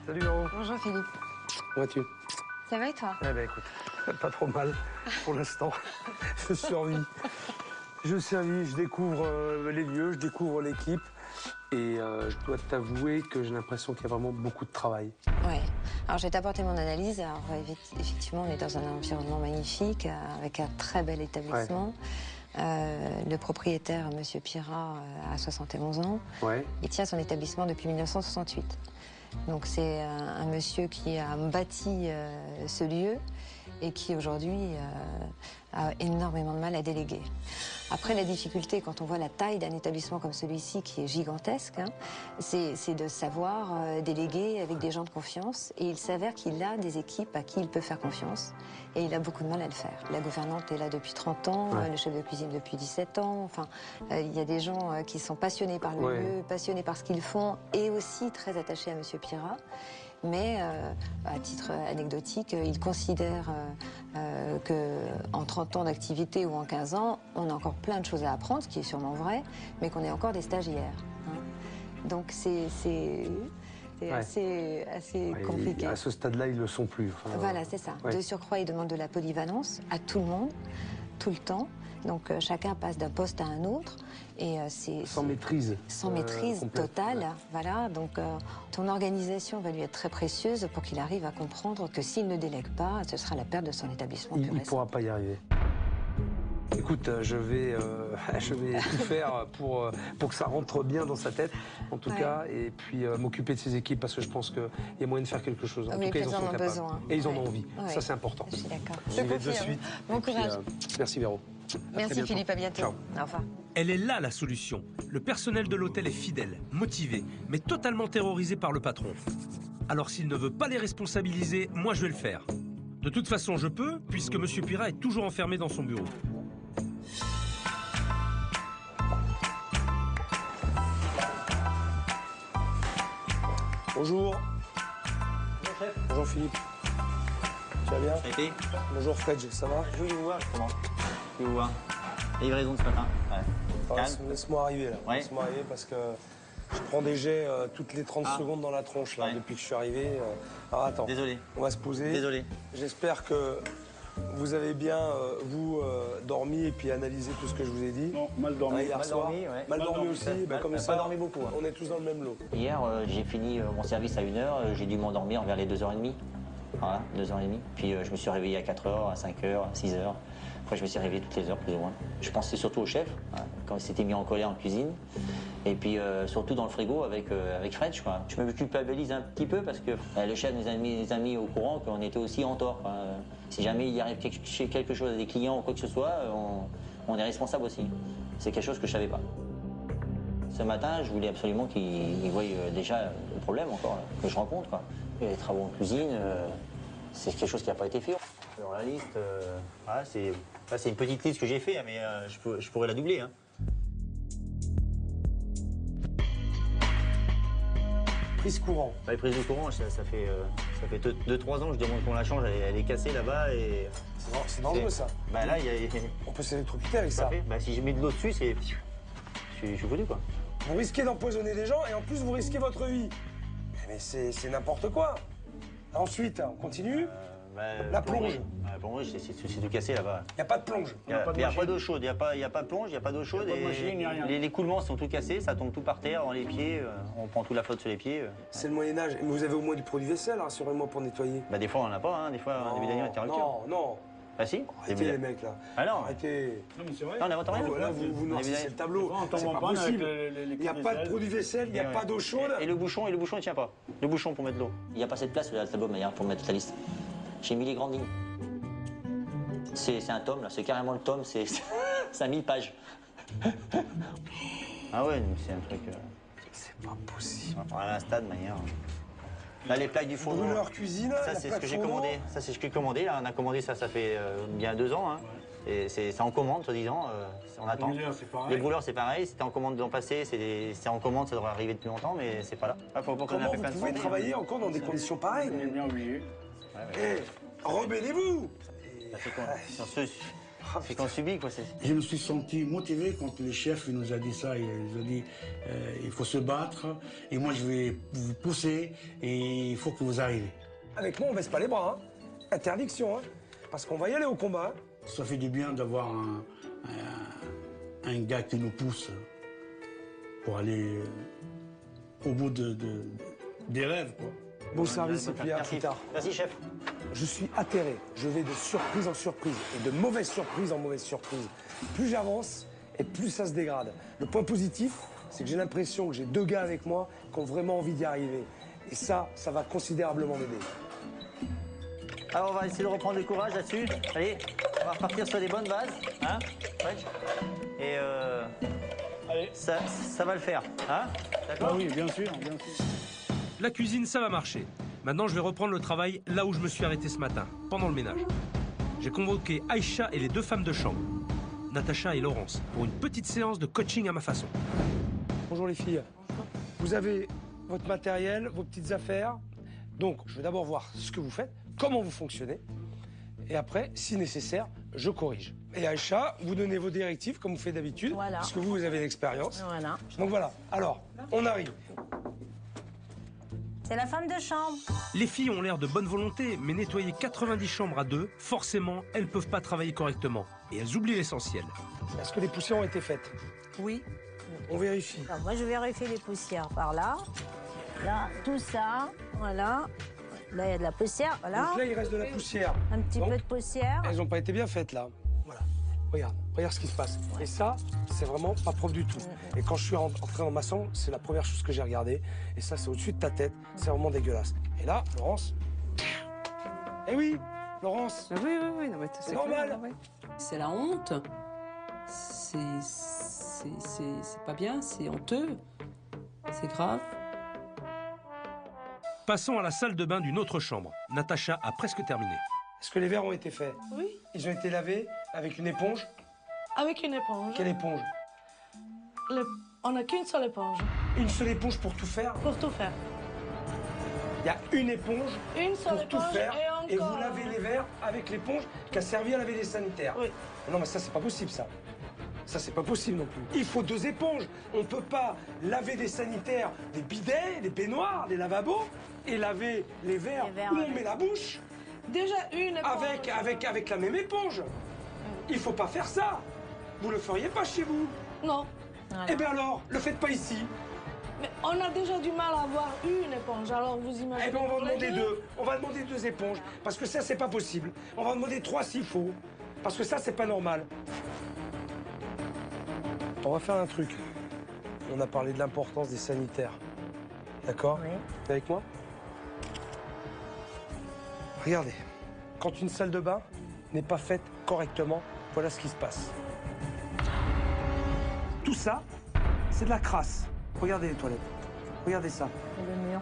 Salut Véro. Bonjour Philippe. Comment vas-tu? Ça va et toi? Eh ben écoute, Pas trop mal pour l'instant. Je survis. Je découvre les lieux, je découvre l'équipe. Et je dois t'avouer que j'ai l'impression qu'il y a vraiment beaucoup de travail. Oui. Alors, je vais t'apporter mon analyse. Alors, effectivement, on est dans un environnement magnifique, avec un très bel établissement. Ouais. Le propriétaire, M. Pirat, a 71 ans. Ouais. Il tient son établissement depuis 1968. Donc, c'est un monsieur qui a bâti ce lieu et qui, aujourd'hui, a énormément de mal à déléguer. Après, la difficulté, quand on voit la taille d'un établissement comme celui-ci, qui est gigantesque, hein, c'est de savoir déléguer avec des gens de confiance. Et il s'avère qu'il a des équipes à qui il peut faire confiance. Et il a beaucoup de mal à le faire. La gouvernante est là depuis 30 ans, ouais. Le chef de cuisine depuis 17 ans. Enfin, il y a des gens qui sont passionnés par le ouais. lieu, passionnés par ce qu'ils font, et aussi très attachés à M. Pirat. Mais, à titre anecdotique, il considère qu'en 30 ans d'activité ou en 15 ans, on a encore plein de choses à apprendre, ce qui est sûrement vrai, mais qu'on est encore des stagiaires. Hein. Donc c'est ouais. assez compliqué. À ce stade-là, ils ne le sont plus. Enfin, voilà, c'est ça. Ouais. De surcroît, il demande de la polyvalence à tout le monde, tout le temps. Donc chacun passe d'un poste à un autre. Et c'est sans maîtrise. Sans maîtrise totale, ouais. Voilà. Donc ton organisation va lui être très précieuse pour qu'il arrive à comprendre que s'il ne délègue pas, ce sera la perte de son établissement. Il ne pourra pas y arriver. Écoute, je vais tout faire pour que ça rentre bien dans sa tête, en tout ouais. cas, et puis m'occuper de ses équipes parce que je pense qu'il y a moyen de faire quelque chose. En oui, tout cas, ils en sont capables. Besoin. Et ils en ont envie. Ouais. Ça, c'est important. Je suis d'accord. J'y vais de suite. Bon courage. Merci, Véro. Merci, Philippe. À bientôt. Ciao. Au revoir. Elle est là, la solution. Le personnel de l'hôtel est fidèle, motivé, mais totalement terrorisé par le patron. Alors, s'il ne veut pas les responsabiliser, moi, je vais le faire. De toute façon, je peux, puisque M. Pirat est toujours enfermé dans son bureau. Bonjour. Bonjour, chef. Bonjour, Philippe. Tu vas bien? Ça a été? Bonjour, Fred, ça va? Je voulais vous voir, justement. Je voulais vous voir. Livraison de ce matin. Ouais. Laisse-moi arriver, là. Ouais. Laisse-moi arriver parce que je prends des jets toutes les 30 secondes dans la tronche, là, ouais. Depuis que je suis arrivé. Alors, attends. Désolé. On va se poser. Désolé. J'espère que vous avez bien, dormi et puis analysé tout ce que je vous ai dit. Non, mal dormi. Hier soir. Dormi, ouais. Mal dormi aussi. Comme ça, pas dormi beaucoup. Hein. On est tous dans le même lot. Hier, j'ai fini mon service à 1h. J'ai dû m'endormir vers les 2h30. Voilà, 2h30. Puis je me suis réveillé à 4h, à 5h, à 6h. Après, je me suis réveillé toutes les heures, plus ou moins. Je pensais surtout au chef, hein, quand il s'était mis en colère en cuisine. Et puis, surtout dans le frigo avec Fred, je crois. Je me culpabilise un petit peu parce que le chef nous a mis au courant qu'on était aussi en tort. Si jamais il arrive quelque chose à des clients ou quoi que ce soit, on est responsable aussi. C'est quelque chose que je ne savais pas. Ce matin, je voulais absolument qu'il voie déjà le problème encore, que je rencontre, quoi. Et les travaux en cuisine, c'est quelque chose qui n'a pas été fait. Dans la liste, voilà, c'est une petite liste que j'ai fait, mais je pourrais la doubler. Hein. Prise courant. Les prises de courant, ça fait 2-3 ans que je demande qu'on la change, elle est cassée là-bas. Et c'est dangereux, ça. Bah là, on peut s'électrocuter avec ça. Bah, si je mets de l'eau dessus, je suis foutu, quoi. Vous risquez d'empoisonner des gens et en plus, vous risquez votre vie. Mais c'est n'importe quoi. Ensuite, on continue. La plonge. La plonge, c'est tout cassé là-bas. Il n'y a pas de plonge. Il n'y a pas d'eau chaude. Il n'y a pas de plonge, il n'y a pas d'eau chaude. Les coulements sont tout cassés, ça tombe tout par terre, dans les pieds. On prend toute la flotte sur les pieds. C'est le Moyen-Âge. Mais vous avez au moins du produit vaisselle, rassurez-moi, pour nettoyer. Bah, des fois, on n'en a pas. Hein. Des fois, on a des début d'année interrupteur. Non. Ah si? Arrêtez les mecs, là. Ah non. Arrêtez. Non, mais c'est vrai. Non, on n'invente rien. Là, vous noircissez le tableau. C'est pas possible. Il n'y a pas de produit vaisselle, il n'y a pas d'eau chaude. Et le bouchon, il ne tient pas. Le bouchon pour mettre l'eau. Il n'y a pas assez de place sur le tableau, Maillard, pour mettre la liste. J'ai mis les grandes lignes. C'est un tome, là. C'est carrément le tome. C'est 1000 pages. Ah ouais, c'est un truc... C'est pas possible. On va prendre un stade, Maillard. Là, les plaques du fourneau. Brûleur cuisine, ça, c'est ce que j'ai commandé. Ça, c'est ce que j'ai commandé. Là, on a commandé ça fait bien 2 ans. Hein. Et c'est en commande, soi-disant. On attend. Les brûleurs, c'est pareil. C'était en commande de l'an passé. C'est en commande, ça devrait arriver depuis longtemps, mais c'est pas là. Comment vous pouvez travailler encore dans des conditions pareilles? J'ai bien oublié. Rebellez-vous. C'est qu'on subit, quoi. Je me suis senti motivé quand le chef nous a dit ça. Il nous a dit il faut se battre et moi je vais vous pousser et il faut que vous arrivez. Avec moi, on ne baisse pas les bras. Hein. Interdiction. Hein. parce qu'on va y aller au combat. Ça fait du bien d'avoir un gars qui nous pousse pour aller au bout des rêves, quoi. Bon service et puis à plus tard. Merci, chef. Je suis atterré. Je vais de surprise en surprise et de mauvaise surprise en mauvaise surprise. Plus j'avance et plus ça se dégrade. Le point positif, c'est que j'ai l'impression que j'ai 2 gars avec moi qui ont vraiment envie d'y arriver. Et ça va considérablement m'aider. Alors, on va essayer de reprendre le courage là-dessus. Allez, on va repartir sur des bonnes bases. Hein, Wedge. Et Allez. Ça va le faire. Hein, d'accord? Ah oui, bien sûr, bien sûr. La cuisine, ça va marcher. Maintenant, je vais reprendre le travail là où je me suis arrêté ce matin, pendant le ménage. J'ai convoqué Aïcha et les 2 femmes de chambre, Natacha et Laurence, pour une petite séance de coaching à ma façon. Bonjour les filles. Vous avez votre matériel, vos petites affaires. Donc, je vais d'abord voir ce que vous faites, comment vous fonctionnez. Et après, si nécessaire, je corrige. Et Aïcha, vous donnez vos directives comme vous faites d'habitude, Voilà. parce que vous avez l'expérience. Voilà. Donc voilà. Alors, on arrive. C'est la femme de chambre. Les filles ont l'air de bonne volonté, mais nettoyer 90 chambres à 2, forcément, elles peuvent pas travailler correctement. Et elles oublient l'essentiel. Est-ce que les poussières ont été faites? Oui. On vérifie. Alors, moi, je vérifie les poussières par là. Là, tout ça, voilà. Là, il y a de la poussière, voilà. Donc là, il reste de la poussière. Un petit Donc, peu de poussière. Elles n'ont pas été bien faites, là. Voilà. Regarde ce qui se passe. Et ça, c'est vraiment pas propre du tout. Et quand je suis entré dans ma chambre, c'est la première chose que j'ai regardée. Et ça, c'est au-dessus de ta tête. C'est vraiment dégueulasse. Et là, Laurence... Eh oui, Laurence. Oui, non, mais c'est normal. Clair, ouais. C'est la honte. C'est pas bien, c'est honteux. C'est grave. Passons à la salle de bain d'une autre chambre. Natacha a presque terminé. Est-ce que les verres ont été faits? Oui. Ils ont été lavés avec une éponge? Avec une éponge. Quelle éponge? On n'a qu'une seule éponge. Une seule éponge pour tout faire? Pour tout faire. Il y a une éponge Une seule pour tout éponge faire et et encore... vous lavez les verres avec l'éponge qui a servi à laver les sanitaires. Oui. Non mais ça c'est pas possible ça. Ça c'est pas possible non plus. Il faut 2 éponges. On peut pas laver des sanitaires, des bidets, des baignoires, des lavabos et laver les verres où on met la bouche. Déjà une éponge. Avec la même éponge. Il faut pas faire ça. Vous le feriez pas chez vous. Non. Voilà. Eh bien alors, le faites pas ici. Mais on a déjà du mal à avoir une éponge, alors vous imaginez... Eh bien, on va en les demander 2. On va demander 2 éponges, parce que ça, c'est pas possible. On va en demander 3 s'il faut, parce que ça, c'est pas normal. On va faire un truc. On a parlé de l'importance des sanitaires. D'accord? Oui. T'es avec moi? Regardez. Quand une salle de bain n'est pas faite correctement, voilà ce qui se passe. Tout ça, c'est de la crasse. Regardez les toilettes. Regardez ça. Et le mur.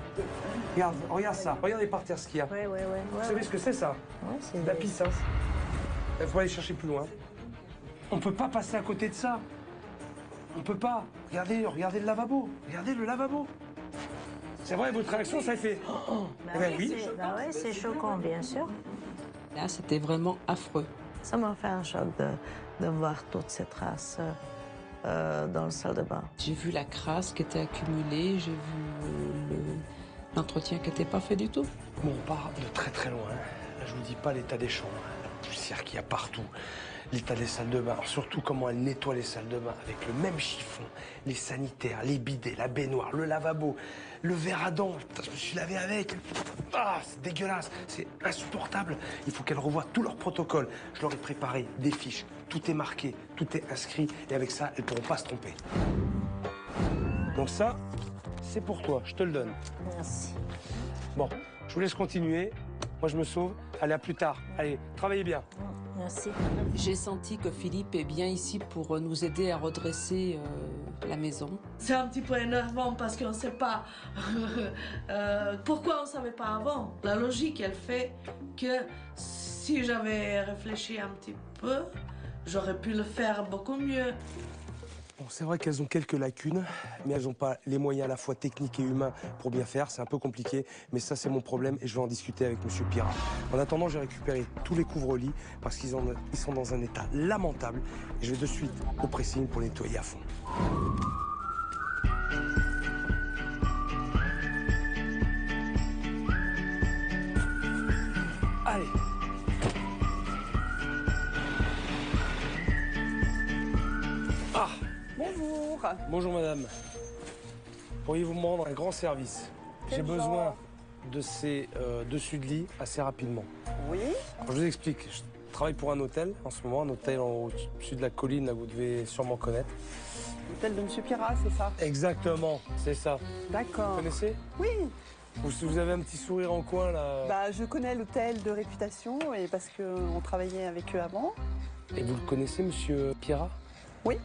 Regarde ça. Regardez par terre ce qu'il y a. Ouais. Vous savez ce que c'est ça? Ouais, c'est de la pisse. Hein. Il faut aller chercher plus loin. On peut pas passer à côté de ça. On peut pas. Regardez le lavabo. Regardez le lavabo. C'est vrai, votre réaction, ça fait... Oh, eh ben oui. C'est choquant, bien sûr. Là, c'était vraiment affreux. Ça m'a fait un choc de voir toutes ces traces dans la salle de bain. J'ai vu la crasse qui était accumulée, j'ai vu l'entretien qui n'était pas fait du tout. Bon, on part de très très loin. Là, je vous dis pas l'état des chambres, la poussière qu'il y a partout, l'état des salles de bain, surtout comment elle nettoie les salles de bain avec le même chiffon, les sanitaires, les bidets, la baignoire, le lavabo, le verre à dents. Putain, je me suis lavé avec. Ah, c'est dégueulasse, c'est insupportable. Il faut qu'elles revoient tout leur protocole. Je leur ai préparé des fiches. Tout est marqué, tout est inscrit, et avec ça, elles ne pourront pas se tromper. Donc ça, c'est pour toi, je te le donne. Merci. Bon, je vous laisse continuer. Moi, je me sauve. Allez, à plus tard. Allez, travaillez bien. Merci. J'ai senti que Philippe est bien ici pour nous aider à redresser la maison. C'est un petit peu énervant parce qu'on ne sait pas pourquoi on ne savait pas avant. La logique, elle fait que si j'avais réfléchi un petit peu, j'aurais pu le faire beaucoup mieux. Bon, c'est vrai qu'elles ont quelques lacunes, mais elles n'ont pas les moyens à la fois techniques et humains pour bien faire. C'est un peu compliqué, mais ça, c'est mon problème et je vais en discuter avec M. Pirat. En attendant, j'ai récupéré tous les couvre-lits parce qu'ils sont dans un état lamentable. Et je vais de suite au pressing pour les nettoyer à fond. Allez. Bonjour. Bonjour madame. Pourriez-vous me rendre un grand service? J'ai besoin de ces dessus de lit assez rapidement. Oui. Alors, je vous explique. Je travaille pour un hôtel en ce moment, un hôtel au-dessus de la colline, là, vous devez sûrement connaître. L'hôtel de Monsieur Pirat, c'est ça? Exactement, c'est ça. D'accord. Vous connaissez? Oui. Vous avez un petit sourire en coin là. Bah, je connais l'hôtel de réputation et parce qu'on travaillait avec eux avant. Et vous le connaissez, Monsieur Pirat? Oui,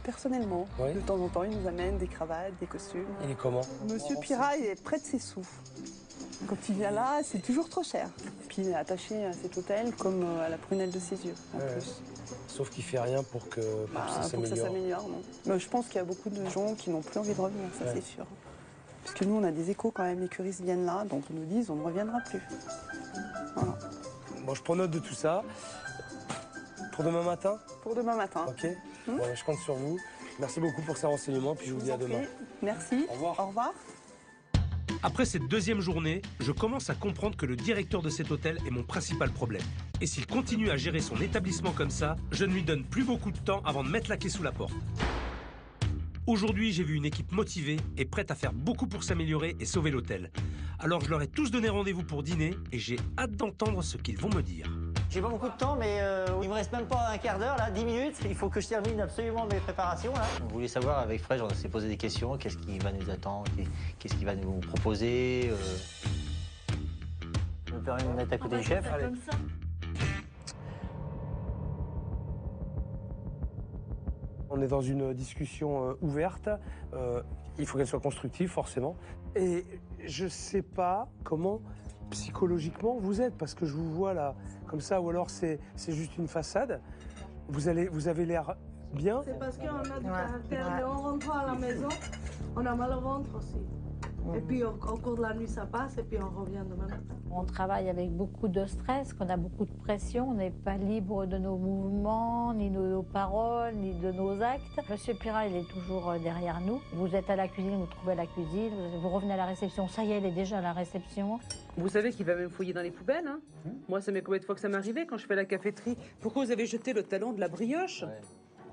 personnellement. Oui. De temps en temps, il nous amène des cravates, des costumes. Il est comment? Monsieur Pirat, il est près de ses sous. Quand il vient là, c'est toujours trop cher. Puis il est attaché à cet hôtel comme à la prunelle de ses yeux, en plus. Sauf qu'il fait rien pour que ça Pour que ça s'améliore. s'améliore, non. Mais je pense qu'il y a beaucoup de gens qui n'ont plus envie de revenir, ça c'est sûr. Parce que nous, on a des échos quand même, les curistes viennent là, donc ils nous disent on ne reviendra plus. Voilà. Bon, je prends note de tout ça. Pour demain matin? Pour demain matin. Ok. Bon, je compte sur vous. Merci beaucoup pour ces renseignements, puis je vous dis à demain. Merci. Au revoir. Au revoir. Après cette deuxième journée, je commence à comprendre que le directeur de cet hôtel est mon principal problème. Et s'il continue à gérer son établissement comme ça, je ne lui donne plus beaucoup de temps avant de mettre la clé sous la porte. Aujourd'hui, j'ai vu une équipe motivée et prête à faire beaucoup pour s'améliorer et sauver l'hôtel. Alors je leur ai tous donné rendez-vous pour dîner et j'ai hâte d'entendre ce qu'ils vont me dire. J'ai pas beaucoup de temps, mais il me reste même pas un quart d'heure, là, 10 minutes. Il faut que je termine absolument mes préparations, là. On voulait savoir avec Fred, on s'est posé des questions. Qu'est-ce qui va nous attendre? Qu'est-ce qu'il va nous proposer? Je me permets de me mettre à côté du chef. Allez. On est dans une discussion ouverte. Il faut qu'elle soit constructive, forcément. Et je sais pas comment psychologiquement vous êtes, parce que je vous vois là comme ça, ou alors c'est juste une façade. Vous avez l'air bien. C'est parce qu'on a du caractère et en rentrant à la maison, on a mal au ventre aussi. Et puis au cours de la nuit, ça passe et puis on revient demain matin. On travaille avec beaucoup de stress, qu'on a beaucoup de pression, on n'est pas libre de nos mouvements, ni de nos paroles, ni de nos actes. Monsieur Pirat, il est toujours derrière nous. Vous êtes à la cuisine, vous trouvez la cuisine, vous revenez à la réception, ça y est, elle est déjà à la réception. Vous savez qu'il va même fouiller dans les poubelles, hein? Moi, ça met combien de fois que ça m'est arrivé quand je fais la caféterie? Pourquoi vous avez jeté le talon de la brioche?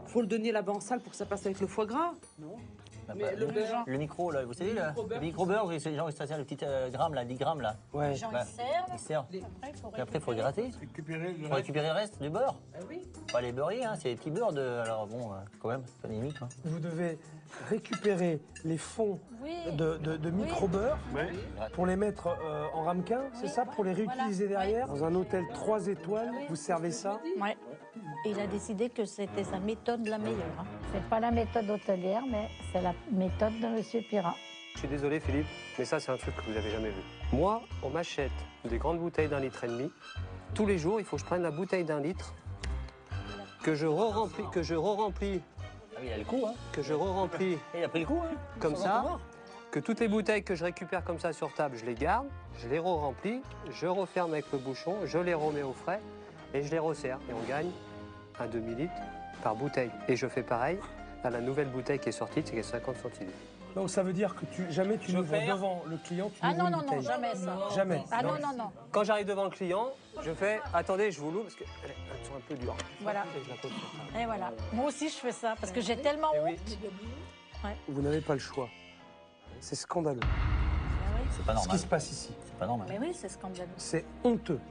Faut le donner là-bas en salle pour que ça passe avec le foie gras. Non. Mais le micro, là, vous savez, le micro-beurre, c'est genre, ça sert le petit gramme, là, 10 grammes, là. Ouais. Les gens, ils servent. Et après, il faut le gratter. Pour récupérer le reste du beurre. Oui. Pas les beurriers, hein, c'est les petits beurres de... Alors bon, quand même, c'est pas limite. Hein. Vous devez récupérer les fonds de micro-beurre pour les mettre en ramequin, c'est ça? Pour les réutiliser derrière? Dans un hôtel 3 étoiles, vous servez ça? Ouais. Et il a décidé que c'était sa méthode la meilleure. Hein. C'est pas la méthode hôtelière, mais c'est la méthode de Monsieur Pirat. Je suis désolé Philippe, mais ça c'est un truc que vous n'avez jamais vu. Moi, on m'achète des grandes bouteilles d'1,5 litre. Tous les jours, il faut que je prenne la bouteille d'1 litre, que je re-remplis, Ah oui, il a le coup, hein. que je re-remplis Il a pris le coup, hein. comme ça, que toutes les bouteilles que je récupère comme ça sur table, je les garde, je les re-remplis, je referme avec le bouchon, je les remets au frais et je les resserre. Et on gagne un demi-litre par bouteille. Et je fais pareil à la nouvelle bouteille qui est sortie, c'est 50 centilitres. Donc ça veut dire que jamais tu n'ouvres devant le client, tu ouvres une bouteille. Jamais ça. Jamais. Ah non, non, non. Quand j'arrive devant le client, je fais « Attendez, je vous l'ouvre parce qu'elles sont un peu dures. » Voilà. Et je la pose sur table. Et voilà. Moi aussi, je fais ça parce que j'ai tellement honte. Ouais. Vous n'avez pas le choix. C'est scandaleux. C'est pas Ce normal. qui se passe ici. C'est pas normal. Mais oui, c'est scandaleux. C'est honteux.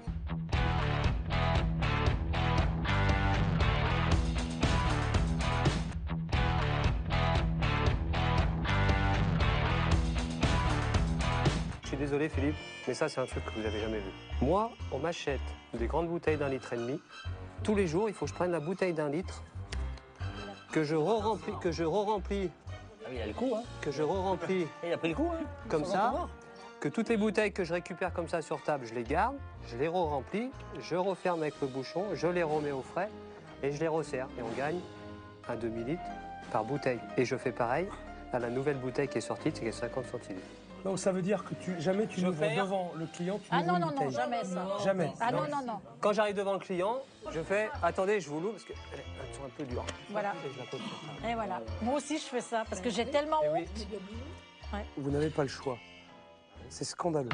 Je suis désolé Philippe, mais ça c'est un truc que vous n'avez jamais vu. Moi, on m'achète des grandes bouteilles d'1,5 litre. Tous les jours, il faut que je prenne la bouteille d'1 litre, que je re-remplis, Ah oui, il a le coup, hein. que je re-remplis Il a pris le coup, hein. comme ça, que toutes les bouteilles que je récupère comme ça sur table, je les garde, je les re-remplis, je referme avec le bouchon, je les remets au frais et je les resserre. Et on gagne un demi-litre par bouteille. Et je fais pareil à la nouvelle bouteille qui est sortie, c'est 50 centilitres. Donc ça veut dire que jamais tu n'ouvres devant le client, tu Ah ouvres non, une non, non, bouteille. jamais ça. Jamais. Ah non, non, non. Quand j'arrive devant le client, je fais « Attendez, je vous l'ouvre parce qu'elles sont un peu dures. » Voilà. Et je la pose sur table. Et voilà. Moi aussi, je fais ça parce que j'ai tellement honte. Ouais. Vous n'avez pas le choix. C'est scandaleux.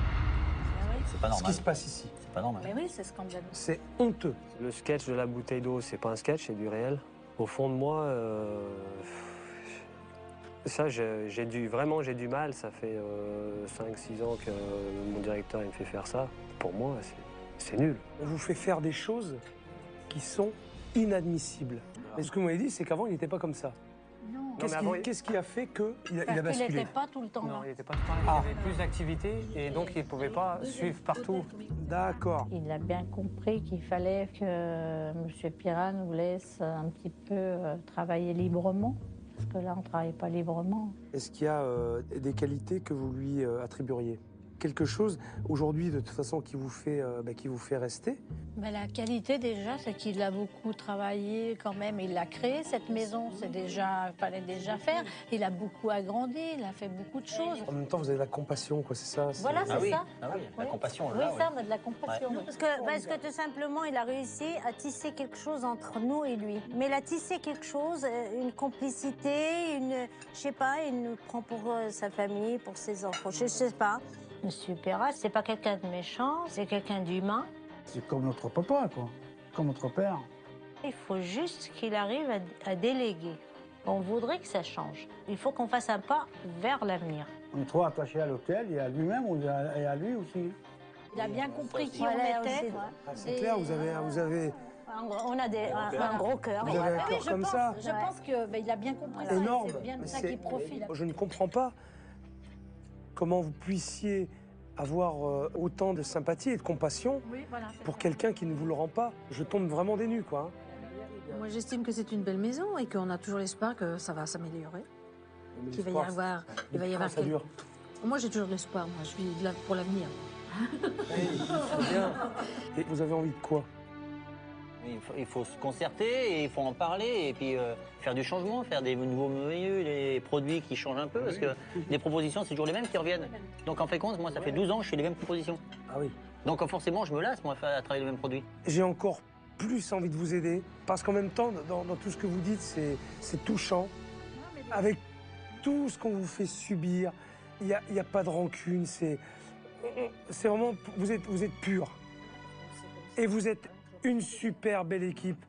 C'est pas Ce normal. qui se passe ici. C'est pas normal. Mais oui, c'est scandaleux. C'est honteux. Le sketch de la bouteille d'eau, c'est pas un sketch, c'est du réel. Au fond de moi, Ça, j'ai du mal. Ça fait 5-6 ans que mon directeur il me fait faire ça. Pour moi, c'est nul. On vous fait faire des choses qui sont inadmissibles. Et ce que vous m'avez dit, c'est qu'avant, il n'était pas comme ça. Non. Qu'est-ce qui a fait qu'il a Parce basculé? qu'il n'était pas tout le temps là. Non, il n'était pas tout le temps. Il avait plus d'activités et donc il ne pouvait pas suivre partout. D'accord. Il a bien compris qu'il fallait que M. Pirat nous laisse un petit peu travailler librement. Parce que là, on ne travaille pas librement. Est-ce qu'il y a des qualités que vous lui attribueriez? Quelque chose, aujourd'hui, de toute façon, qui vous fait rester? Mais la qualité, déjà, c'est qu'il a beaucoup travaillé quand même. Il a créé cette maison, fallait déjà faire. Il a beaucoup agrandi, il a fait beaucoup de choses. En même temps, vous avez de la compassion, quoi, c'est ça? Voilà, c'est ça. Ah oui, la compassion, Oui, là, ça, on a de la compassion. Ouais. Parce que tout simplement, il a réussi à tisser quelque chose entre nous et lui. Mais il a tissé quelque chose, une complicité, je sais pas, il nous prend pour sa famille, pour ses enfants, je sais pas. Monsieur Pirat, c'est pas quelqu'un de méchant, c'est quelqu'un d'humain. C'est comme notre papa, quoi. Comme notre père. Il faut juste qu'il arrive à déléguer. On voudrait que ça change. Il faut qu'on fasse un pas vers l'avenir. On est trop attaché à l'hôtel et à lui-même et à lui aussi. Il a bien compris qui on était. C'est clair, vous avez... On a un gros cœur. Vous avez un cœur comme ça. Je pense qu'il a bien compris ça. Énorme. C'est bien de ça qu'il profite. Je ne comprends pas comment vous puissiez avoir autant de sympathie et de compassion pour quelqu'un qui ne vous le rend pas. Je tombe vraiment des nues, quoi. Moi, j'estime que c'est une belle maison et qu'on a toujours l'espoir que ça va s'améliorer. Qu'il va y avoir... Il va y avoir ça dure. Moi, j'ai toujours l'espoir. Moi, je vis pour l'avenir. C'est bien. Et vous avez envie de quoi? Il faut se concerter et il faut en parler et puis faire du changement, faire des nouveaux menus, des produits qui changent un peu parce que les propositions, c'est toujours les mêmes qui reviennent. Donc en fait compte, moi, ça fait 12 ans que je fais les mêmes propositions. Ah oui. Donc forcément, je me lasse, moi, à travailler les mêmes produits. J'ai encore plus envie de vous aider parce qu'en même temps, dans tout ce que vous dites, c'est touchant. Avec tout ce qu'on vous fait subir, il n'y a pas de rancune, c'est vraiment... Vous êtes pur. Et vous êtes une super belle équipe.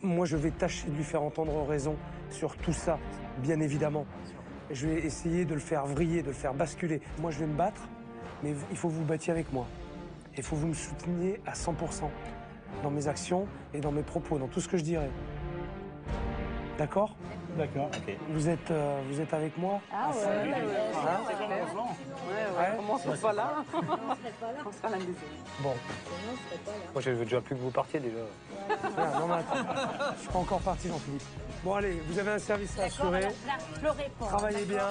Moi, je vais tâcher de lui faire entendre raison sur tout ça, bien évidemment. Je vais essayer de le faire vriller, de le faire basculer. Moi, je vais me battre, mais il faut que vous battiez avec moi. Il faut que vous me souteniez à 100% dans mes actions et dans mes propos, dans tout ce que je dirai. D'accord? D'accord. Okay. Vous êtes avec moi? Ah ouais, Comment on serait pas là? On sera l'un des autres. Bon. Moi, je veux déjà plus que vous partiez, déjà. Non, mais attends. Je suis pas encore parti, Jean-Philippe. Bon, allez, vous avez un service à assurer. Travaillez bien.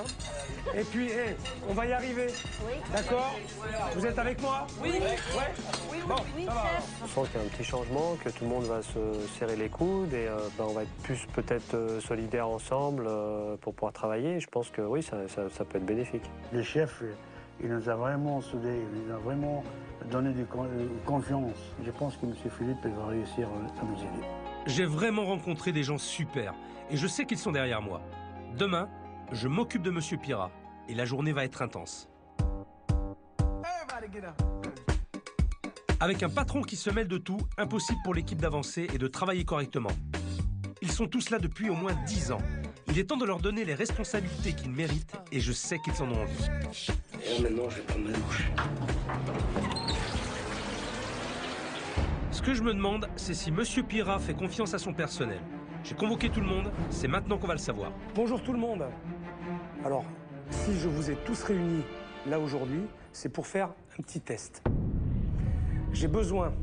Et puis, on va y arriver. Oui. D'accord? Vous êtes avec moi? Oui. Ouais. Bon, ça va. Je sens qu'il y a un petit changement, que tout le monde va se serrer les coudes et on va être plus peut-être solidaires ensemble pour pouvoir travailler. Je pense que oui, ça peut être bénéfique. Le chef, il nous a vraiment soudés, il nous a vraiment donné de confiance. Je pense que M. Philippe va réussir à nous aider. J'ai vraiment rencontré des gens super et je sais qu'ils sont derrière moi. Demain, je m'occupe de Monsieur Pirat et la journée va être intense. Avec un patron qui se mêle de tout, impossible pour l'équipe d'avancer et de travailler correctement. Ils sont tous là depuis au moins 10 ans. Il est temps de leur donner les responsabilités qu'ils méritent et je sais qu'ils en ont envie. Et là, maintenant, je vais prendre ma douche. Ce que je me demande, c'est si Monsieur Pirat fait confiance à son personnel. J'ai convoqué tout le monde, c'est maintenant qu'on va le savoir. Bonjour tout le monde. Alors, si je vous ai tous réunis là aujourd'hui, c'est pour faire un petit test. J'ai besoin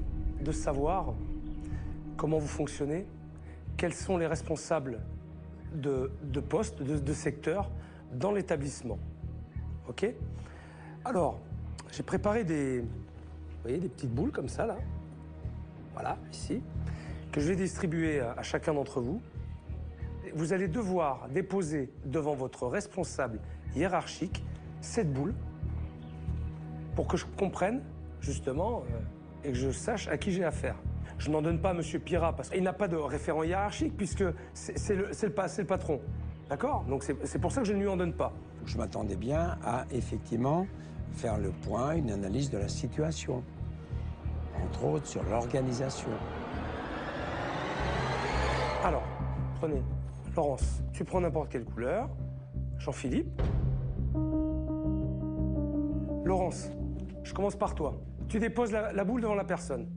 de savoir comment vous fonctionnez, quels sont les responsables de postes, de secteurs dans l'établissement. OK? Alors, j'ai préparé vous voyez, des petites boules comme ça, là. Voilà, ici, que je vais distribuer à chacun d'entre vous. Vous allez devoir déposer devant votre responsable hiérarchique cette boule pour que je comprenne, justement, et que je sache à qui j'ai affaire. Je n'en donne pas à M. Pirat parce qu'il n'a pas de référent hiérarchique puisque c'est le patron. D'accord? Donc c'est pour ça que je ne lui en donne pas. Je m'attendais bien à, effectivement, faire le point, une analyse de la situation. Entre autres, sur l'organisation. Alors, prenez. Laurence, tu prends n'importe quelle couleur. Jean-Philippe. Laurence, je commence par toi. Tu déposes la boule devant la personne.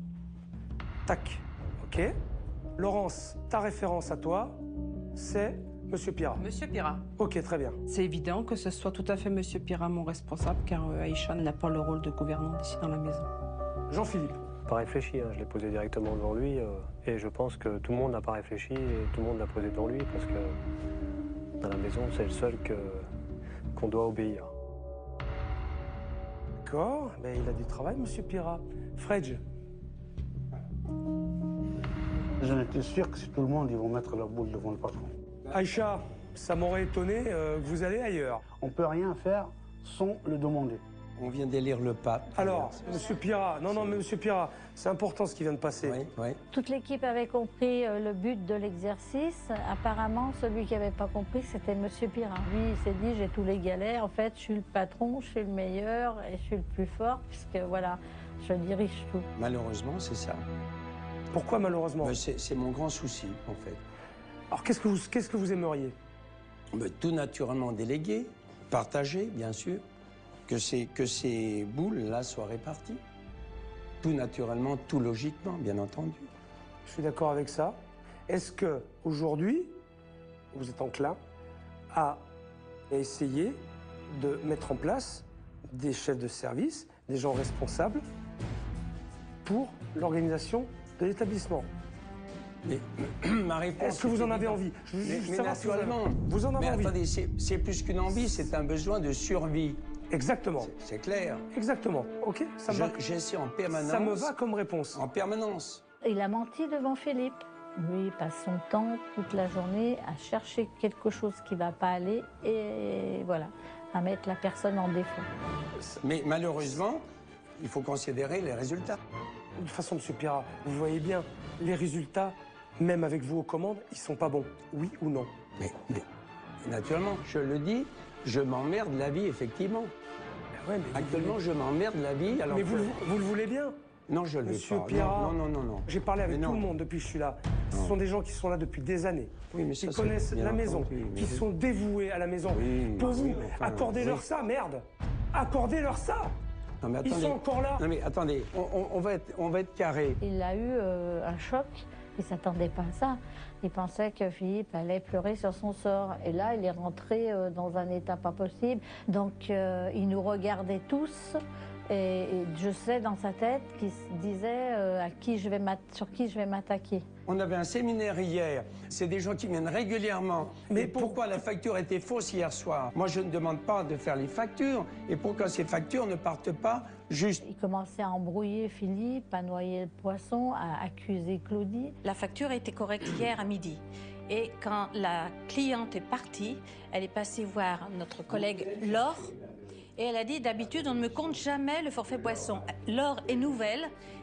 Tac. OK. Laurence, ta référence à toi, c'est Monsieur Pira. Monsieur Pira. OK, très bien. C'est évident que ce soit tout à fait Monsieur Pira mon responsable, car Aïcha n'a pas le rôle de gouvernante ici dans la maison. Jean-Philippe. Pas réfléchi, hein. Je l'ai posé directement devant lui et je pense que tout le monde n'a pas réfléchi et tout le monde l'a posé devant lui parce que dans la maison, c'est le seul qu'on doit obéir. D'accord, mais il a du travail, Monsieur Pira. Fredge. J'en étais sûr que c'est tout le monde, ils vont mettre la boule devant le patron. Aïcha, ça m'aurait étonné que vous allez ailleurs. On ne peut rien faire sans le demander. On vient d'élire le pape. Alors, Monsieur Pira, non, mais Monsieur Pira, c'est important ce qui vient de passer. Oui. Toute l'équipe avait compris le but de l'exercice. Apparemment, celui qui n'avait pas compris, c'était Monsieur Pira. Lui, il s'est dit, j'ai tous les galets. En fait, je suis le patron, je suis le meilleur et je suis le plus fort, puisque voilà, je dirige tout. Malheureusement, c'est ça. Pourquoi malheureusement? C'est mon grand souci, en fait. Alors, qu'est-ce que vous aimeriez? Tout naturellement délégué, partagé, bien sûr. Que ces boules-là soient réparties. Tout naturellement, tout logiquement, bien entendu. Je suis d'accord avec ça. Est-ce que aujourd'hui, vous êtes enclin à essayer de mettre en place des chefs de service, des gens responsables pour l'organisation de l'établissement? Mais ma réponse. Est-ce que vous en avez envie? Mais naturellement. Vous en avez envie? Attendez, c'est plus qu'une envie, c'est un besoin de survie. Exactement. C'est clair. Exactement. OK, ça me va. J'essaie en permanence. Ça me va comme réponse. En permanence. Il a menti devant Philippe. Lui, il passe son temps toute la journée à chercher quelque chose qui ne va pas aller et voilà, à mettre la personne en défaut. Mais malheureusement, il faut considérer les résultats. De toute façon, Monsieur Pira, vous voyez bien, les résultats, même avec vous aux commandes, ils sont pas bons. Oui ou non? Mais naturellement, je le dis, je m'emmerde la vie, effectivement. Ouais, mais actuellement, je m'emmerde la vie. Alors mais vous le voulez bien? Non, je le veux pas. Monsieur Pira, non. J'ai parlé avec tout le monde depuis que je suis là. Ce sont des gens qui sont là depuis des années, oui, mais qui connaissent la maison, qui sont dévoués à la maison. Pour vous, accordez-leur ça, merde. Accordez-leur ça. Non, mais attendez. Ils sont encore là. Non, mais attendez, on va être carré. Il a eu un choc. Il ne s'attendait pas à ça. Il pensait que Philippe allait pleurer sur son sort. Et là, il est rentré dans un état pas possible. Donc, il nous regardait tous. Et je sais dans sa tête qu'il se disait sur qui je vais m'attaquer. On avait un séminaire hier. C'est des gens qui viennent régulièrement. Mais pourquoi la facture était fausse hier soir? Moi, je ne demande pas de faire les factures. Et pourquoi ces factures ne partent pas juste? Il commençait à embrouiller Philippe, à noyer le poisson, à accuser Claudie. La facture a été correcte hier à midi. Et quand la cliente est partie, elle est passée voir notre collègue Laure. Et elle a dit, d'habitude, on ne me compte jamais le forfait boisson. Laure est nouvelle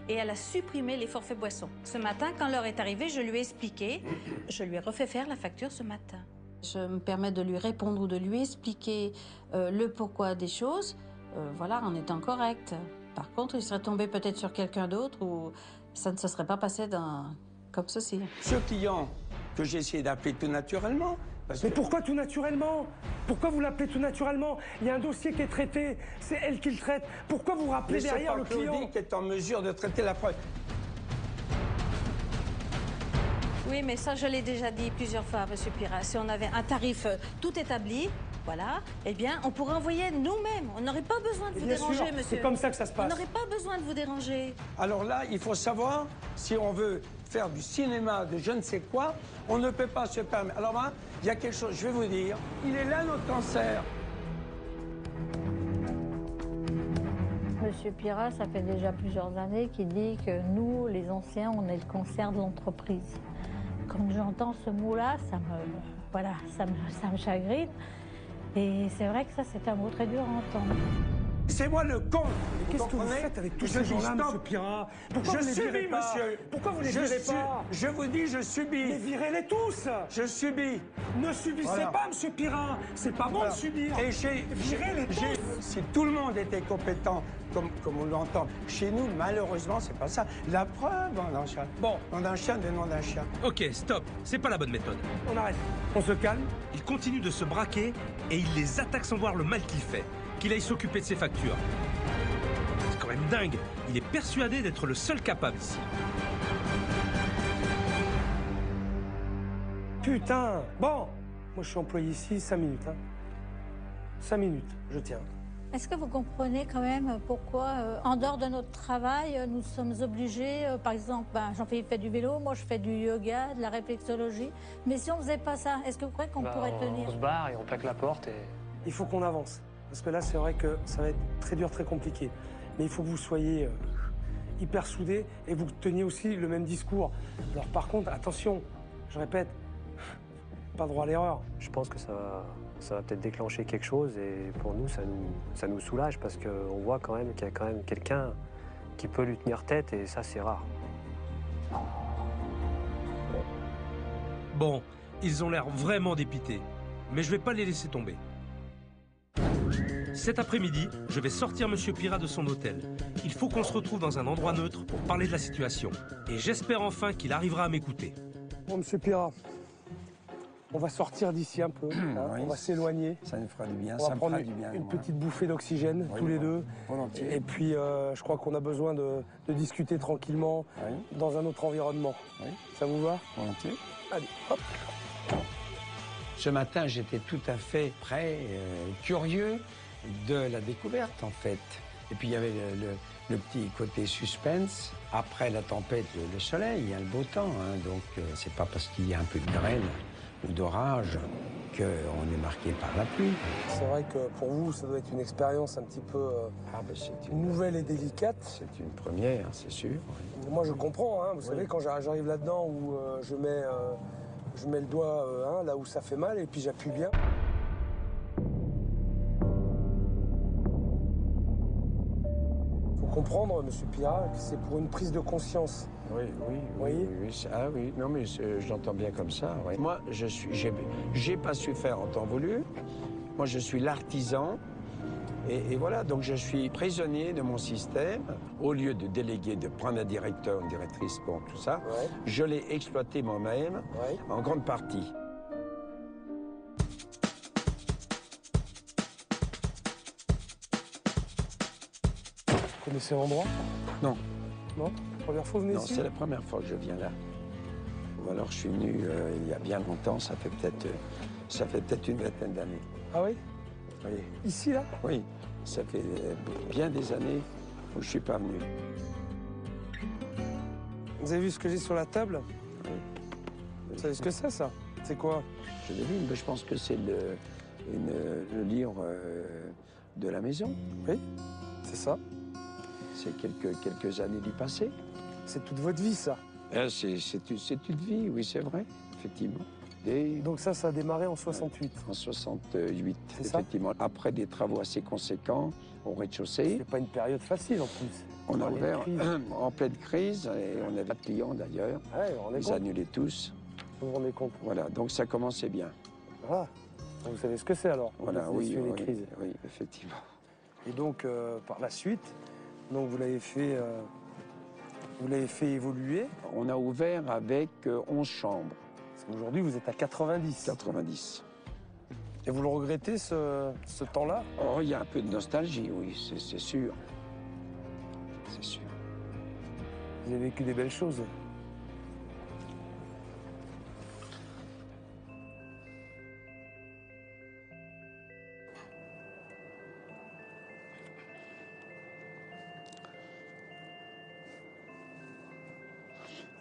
et elle a supprimé les forfaits boissons. Ce matin, quand Laure est arrivée, je lui ai expliqué. Je lui ai refait faire la facture ce matin. Je me permets de lui répondre ou de lui expliquer le pourquoi des choses, voilà, en étant correct. Par contre, il serait tombé peut-être sur quelqu'un d'autre ou ça ne se serait pas passé comme ceci. Ce client que j'ai essayé d'appeler tout naturellement... Mais pourquoi tout naturellement? Pourquoi vous l'appelez tout naturellement? Il y a un dossier qui est traité, c'est elle qui le traite. Pourquoi vous rappelez derrière le client? C'est Claudie qui est en mesure de traiter la preuve. Oui, mais ça, je l'ai déjà dit plusieurs fois, Monsieur Pira. Si on avait un tarif tout établi, voilà, eh bien, on pourrait envoyer nous-mêmes. On n'aurait pas besoin de vous déranger, monsieur. C'est comme ça que ça se passe. On n'aurait pas besoin de vous déranger. Alors là, il faut savoir, si on veut faire du cinéma, de je ne sais quoi, on ne peut pas se permettre. Alors là, il y a quelque chose, je vais vous dire, il est là notre cancer. Monsieur Pira, ça fait déjà plusieurs années qu'il dit que nous, les anciens, on est le cancer de l'entreprise. Quand j'entends ce mot-là, ça me chagrine. Et c'est vrai que ça, c'est un mot très dur à entendre. C'est moi le con. Qu'est-ce que vous faites avec tous ces gens-là, monsieur Pirat? Pourquoi vous les virez pas? Monsieur. Pourquoi vous les virez pas? Je vous dis, je subis. Mais virez-les tous. Je subis. Ne subissez pas, monsieur Pirat. C'est pas bon de subir. Et virez-les tous. Si tout le monde était compétent, comme on l'entend, chez nous, malheureusement, c'est pas ça. La preuve, on en chien. Bon, on a un chien, des noms d'un chien. Ok, stop, c'est pas la bonne méthode. On arrête. On se calme. Il continue de se braquer et il les attaque sans voir le mal qu'il fait. Qu'il aille s'occuper de ses factures. C'est quand même dingue. Il est persuadé d'être le seul capable ici. Putain. Bon. Moi, je suis employé ici 5 minutes. 5 minutes, je tiens. Est-ce que vous comprenez quand même pourquoi, en dehors de notre travail, nous sommes obligés, par exemple, Jean-Philippe fait du vélo, moi je fais du yoga, de la réflexologie, mais si on ne faisait pas ça, est-ce que vous croyez qu'on pourrait tenir? On se barre et on plaque la porte et... Il faut qu'on avance, parce que là c'est vrai que ça va être très dur, très compliqué. Mais il faut que vous soyez hyper soudés et vous teniez aussi le même discours. Alors par contre, attention, je répète, pas droit à l'erreur. Je pense que ça va peut-être déclencher quelque chose et pour nous, ça nous soulage parce qu'on voit quand même qu'il y a quand même quelqu'un qui peut lui tenir tête et ça, c'est rare. Bon, ils ont l'air vraiment dépités, mais je vais pas les laisser tomber. Cet après-midi, je vais sortir Monsieur Pirat de son hôtel. Il faut qu'on se retrouve dans un endroit neutre pour parler de la situation. Et j'espère enfin qu'il arrivera à m'écouter. Bon, Monsieur Pirat, on va sortir d'ici un peu, Oui, on va s'éloigner. Ça nous fera du bien, On ça va me prendre fera du bien. une petite bouffée d'oxygène, tous les deux. Volontiers. Et puis, je crois qu'on a besoin de discuter tranquillement dans un autre environnement. Ça vous va? Volontiers. Allez, hop. Ce matin, j'étais tout à fait prêt, curieux de la découverte, en fait. Et puis, il y avait le petit côté suspense. Après la tempête, le soleil, il y a le beau temps. Donc, c'est pas parce qu'il y a un peu de grêle ou d'orage qu'on est marqué par la pluie. C'est vrai que pour vous, ça doit être une expérience un petit peu nouvelle et délicate. C'est une première, c'est sûr. Moi, je comprends. Vous savez, quand j'arrive là-dedans où je mets le doigt là où ça fait mal et puis j'appuie bien. Faut comprendre, Monsieur Pirat, que c'est pour une prise de conscience. Oui. Non, mais j'entends bien comme ça. Oui. Moi, j'ai pas su faire en temps voulu. Moi, je suis l'artisan. Et voilà, donc je suis prisonnier de mon système. Au lieu de déléguer, de prendre un directeur, une directrice, bon, tout ça, je l'ai exploité moi-même, en grande partie. Vous connaissez l'endroit? Non. Non? Première fois que vous venez Non, ici? c'est la première fois que je viens là. Ou alors je suis venu il y a bien longtemps, ça fait peut-être une vingtaine d'années. Ah oui? Oui. Ici, là? Oui, ça fait bien des années où je suis pas venu. Vous avez vu ce que j'ai sur la table? Oui. Vous savez ce que c'est, ça? C'est quoi? Je l'ai vu, mais je pense que c'est le livre de la maison. Oui, c'est ça. C'est quelques années du passé. C'est toute votre vie, ça? C'est une vie, oui, c'est vrai, effectivement. Donc ça a démarré en 68? En 68, ça? effectivement. Après des travaux assez conséquents au rez-de-chaussée. C'est pas une période facile, en plus. On a ouvert en pleine crise, et on avait pas de clients, d'ailleurs. Ils annulaient tous. Vous vous rendez compte? Voilà, donc ça commençait bien. Ah, vous savez ce que c'est, alors? Voilà, les crises. Oui, effectivement. Et donc, par la suite, donc vous l'avez fait évoluer. On a ouvert avec 11 chambres. Aujourd'hui, vous êtes à 90. 90. Et vous le regrettez, ce temps-là? Oh, il y a un peu de nostalgie, oui, c'est sûr. C'est sûr. Vous avez vécu des belles choses.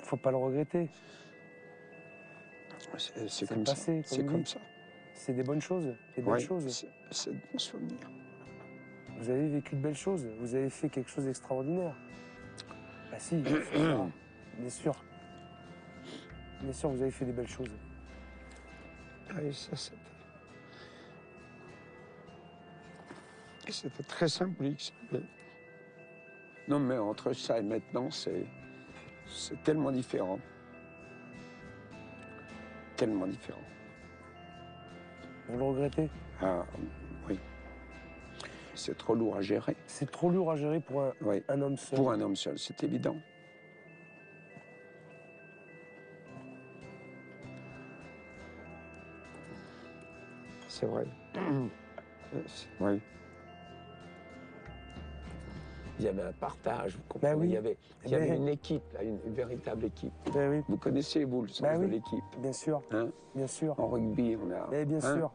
Faut pas le regretter. C'est comme ça. C'est comme ça. C'est des bonnes choses. Des belles choses. C'est de bons souvenirs. Vous avez vécu de belles choses. Vous avez fait quelque chose d'extraordinaire. Ah si, bien sûr. Bien sûr, vous avez fait des belles choses. Ah, et ça, c'était... C'était très symbolique. Non, mais entre ça et maintenant, c'est tellement différent. Tellement différent. Vous le regrettez? Ah, oui. C'est trop lourd à gérer. C'est trop lourd à gérer pour un homme seul. Pour un homme seul, c'est évident. C'est vrai. Oui. Il y avait un partage, vous comprenez? Ben oui. Il y avait une équipe, là, une véritable équipe. Ben oui. Vous connaissez, vous, le sens de l'équipe? Bien sûr. Hein? Bien sûr. En rugby, on a... bien sûr.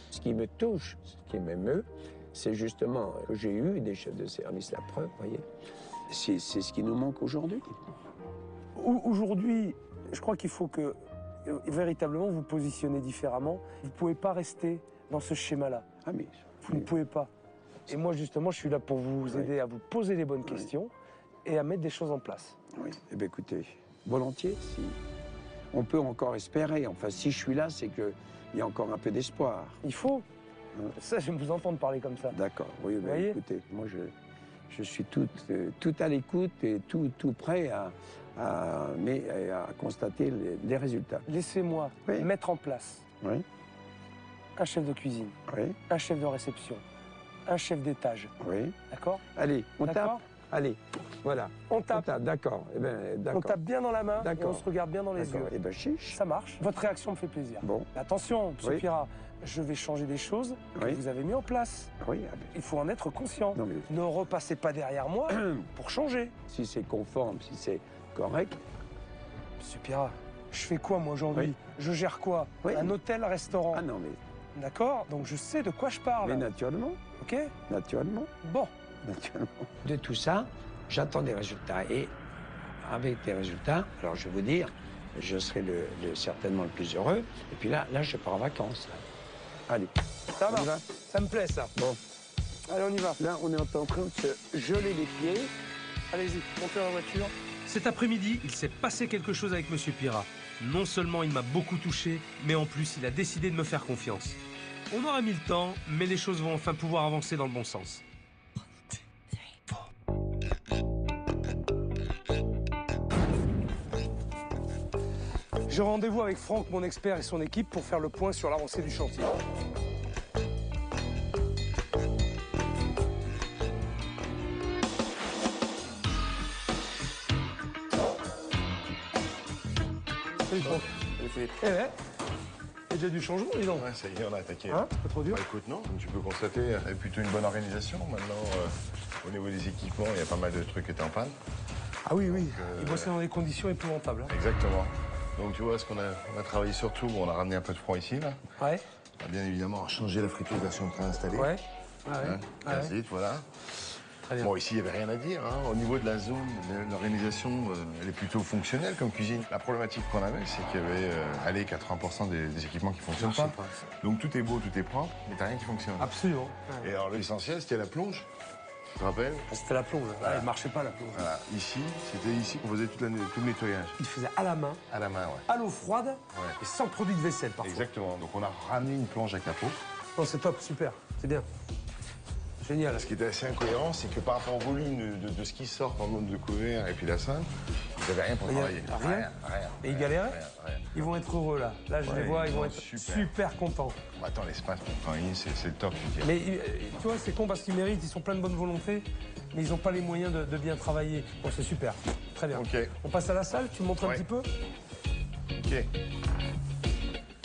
Ce qui me touche, ce qui m'émeut, c'est justement que j'ai eu des chefs de service, la preuve, vous voyez. C'est ce qui nous manque aujourd'hui. Aujourd'hui, je crois qu'il faut que véritablement vous positionnez différemment. Vous ne pouvez pas rester dans ce schéma-là. Ah mais... Vous ne pouvez pas. Et moi, justement, je suis là pour vous aider à vous poser les bonnes questions et à mettre des choses en place. Oui, eh bien écoutez, volontiers, si on peut encore espérer. Enfin, si je suis là, c'est qu'il y a encore un peu d'espoir. Il faut. Ça, j'aime vous entendre parler comme ça. D'accord, oui, Vous ben, voyez écoutez, moi je suis tout à l'écoute et tout prêt à constater les résultats. Laissez-moi mettre en place un chef de cuisine, un chef de réception, un chef d'étage. Oui. D'accord? Allez, on tape. Allez, voilà. On tape. D'accord. Eh ben, on tape bien dans la main et on D'accord. se regarde bien dans les yeux. Eh ben, chiche. Ça marche. Votre réaction me fait plaisir. Bon. Attention, M. Oui. Pirat, je vais changer des choses que vous avez mis en place. Oui, ah ben, Il faut en être conscient. non, mais Ne repassez pas derrière moi pour changer. si c'est conforme, si c'est correct, M. Pirat, je fais quoi moi aujourd'hui? Oui. Je gère quoi? Oui. Un hôtel-restaurant. ah non, mais D'accord? Donc je sais de quoi je parle. Mais naturellement, Ok? naturellement, Bon. naturellement. De tout ça, j'attends des résultats. Et avec des résultats, alors je vais vous dire, je serai certainement le plus heureux. Et puis là, je pars en vacances. Là. Allez. Ça On y va. va Ça me plaît, ça. Bon. Allez, on y va. Là, on est en train de se geler les pieds. Allez-y, montez dans la voiture. Cet après-midi, il s'est passé quelque chose avec Monsieur Pirat. Non seulement il m'a beaucoup touché, mais en plus il a décidé de me faire confiance. On aura mis le temps, mais les choses vont enfin pouvoir avancer dans le bon sens. J'ai rendez-vous avec Franck, mon expert, et son équipe pour faire le point sur l'avancée du chantier. Salut Franck. Salut Philippe. Eh ouais. Il y a déjà du changement, dis donc. Ouais, ça y est, on a attaqué. Hein? Pas trop dur? Bah, écoute, non, comme tu peux constater, il y a plutôt une bonne organisation. Maintenant, au niveau des équipements, il y a pas mal de trucs qui étaient en panne. Ah oui, oui. Ils bossaient dans des conditions épouvantables. Hein. Exactement. Donc tu vois, ce qu'on a travaillé surtout, on a ramené un peu de froid ici, là. Ouais. On a bien évidemment changé la friteuse version préinstallée. Ouais. Ah ouais. Hein, Ah ouais. 15 litres, voilà. Très bien. Bon, ici, il n'y avait rien à dire. Hein. Au niveau de la zone, l'organisation, elle est plutôt fonctionnelle comme cuisine. La problématique qu'on avait, c'est qu'il y avait 80% des équipements qui ne fonctionnent pas. Donc tout est beau, tout est propre, mais t'as rien qui fonctionne. Absolument. Ouais. Et alors l'essentiel, c'était la plonge. Tu te rappelles? C'était la plonge. Voilà. Elle ne marchait pas, la plonge. Voilà. Ici, c'était ici qu'on faisait tout le nettoyage. Il faisait à la main, À la main, ouais. à l'eau froide et sans produit de vaisselle, parfois. Exactement. Donc on a ramené une plonge à capot. Non, c'est top, super. C'est bien. Génial. Ce qui était assez incohérent, c'est que par rapport au volume de ce qui sort en nombre de couverts et puis la salle, ils n'avaient rien pour travailler. Rien. Et ils galéraient? Rien. Ils vont être heureux, là. Là, je les vois, ils vont être super contents. Bon, attends, l'espace pour travailler, c'est le top, je veux dire. Mais tu vois, c'est con parce qu'ils méritent, ils sont pleins de bonne volonté, mais ils n'ont pas les moyens de bien travailler. Bon, c'est super. Très bien. Ok. On passe à la salle, tu me montres un petit peu? Ok.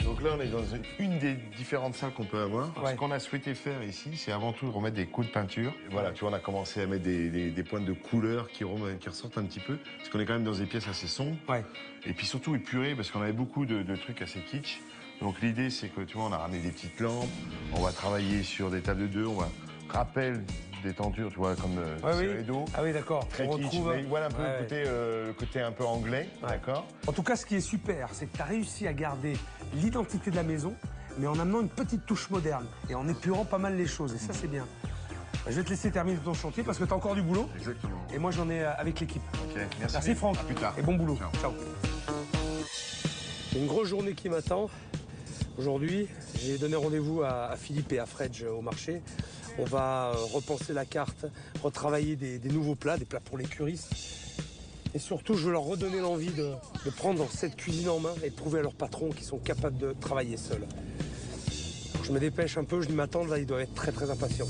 Donc là, on est dans une des différentes salles qu'on peut avoir. Ce qu'on a souhaité faire ici, c'est avant tout remettre des coups de peinture. Et voilà, tu vois, on a commencé à mettre des pointes de couleur qui ressortent un petit peu, parce qu'on est quand même dans des pièces assez sombres. Et puis surtout épurer, parce qu'on avait beaucoup de trucs assez kitsch. Donc l'idée, c'est que, tu vois, on a ramené des petites lampes, on va travailler sur des tables de deux, on va rappel des tentures, tu vois, comme serré d'eau. Ah oui, d'accord. Très kitsch, mais voilà un peu le côté un peu anglais, d'accord. En tout cas, ce qui est super, c'est que tu as réussi à garder l'identité de la maison, mais en amenant une petite touche moderne et en épurant pas mal les choses. Et ça, c'est bien. Je vais te laisser terminer ton chantier parce que tu as encore du boulot. Exactement. Et moi, j'en ai avec l'équipe. Ok, merci. Merci Franck. À plus tard. Et bon boulot. Ciao. J'ai une grosse journée qui m'attend. Aujourd'hui, j'ai donné rendez-vous à Philippe et à Fredge au marché. On va repenser la carte, retravailler des nouveaux plats, des plats pour les curistes. Et surtout, je veux leur redonner l'envie de prendre cette cuisine en main et de prouver à leurs patrons qu'ils sont capables de travailler seuls. Alors, je me dépêche un peu, je dis m'attendre, là, ils doivent être très très impatients.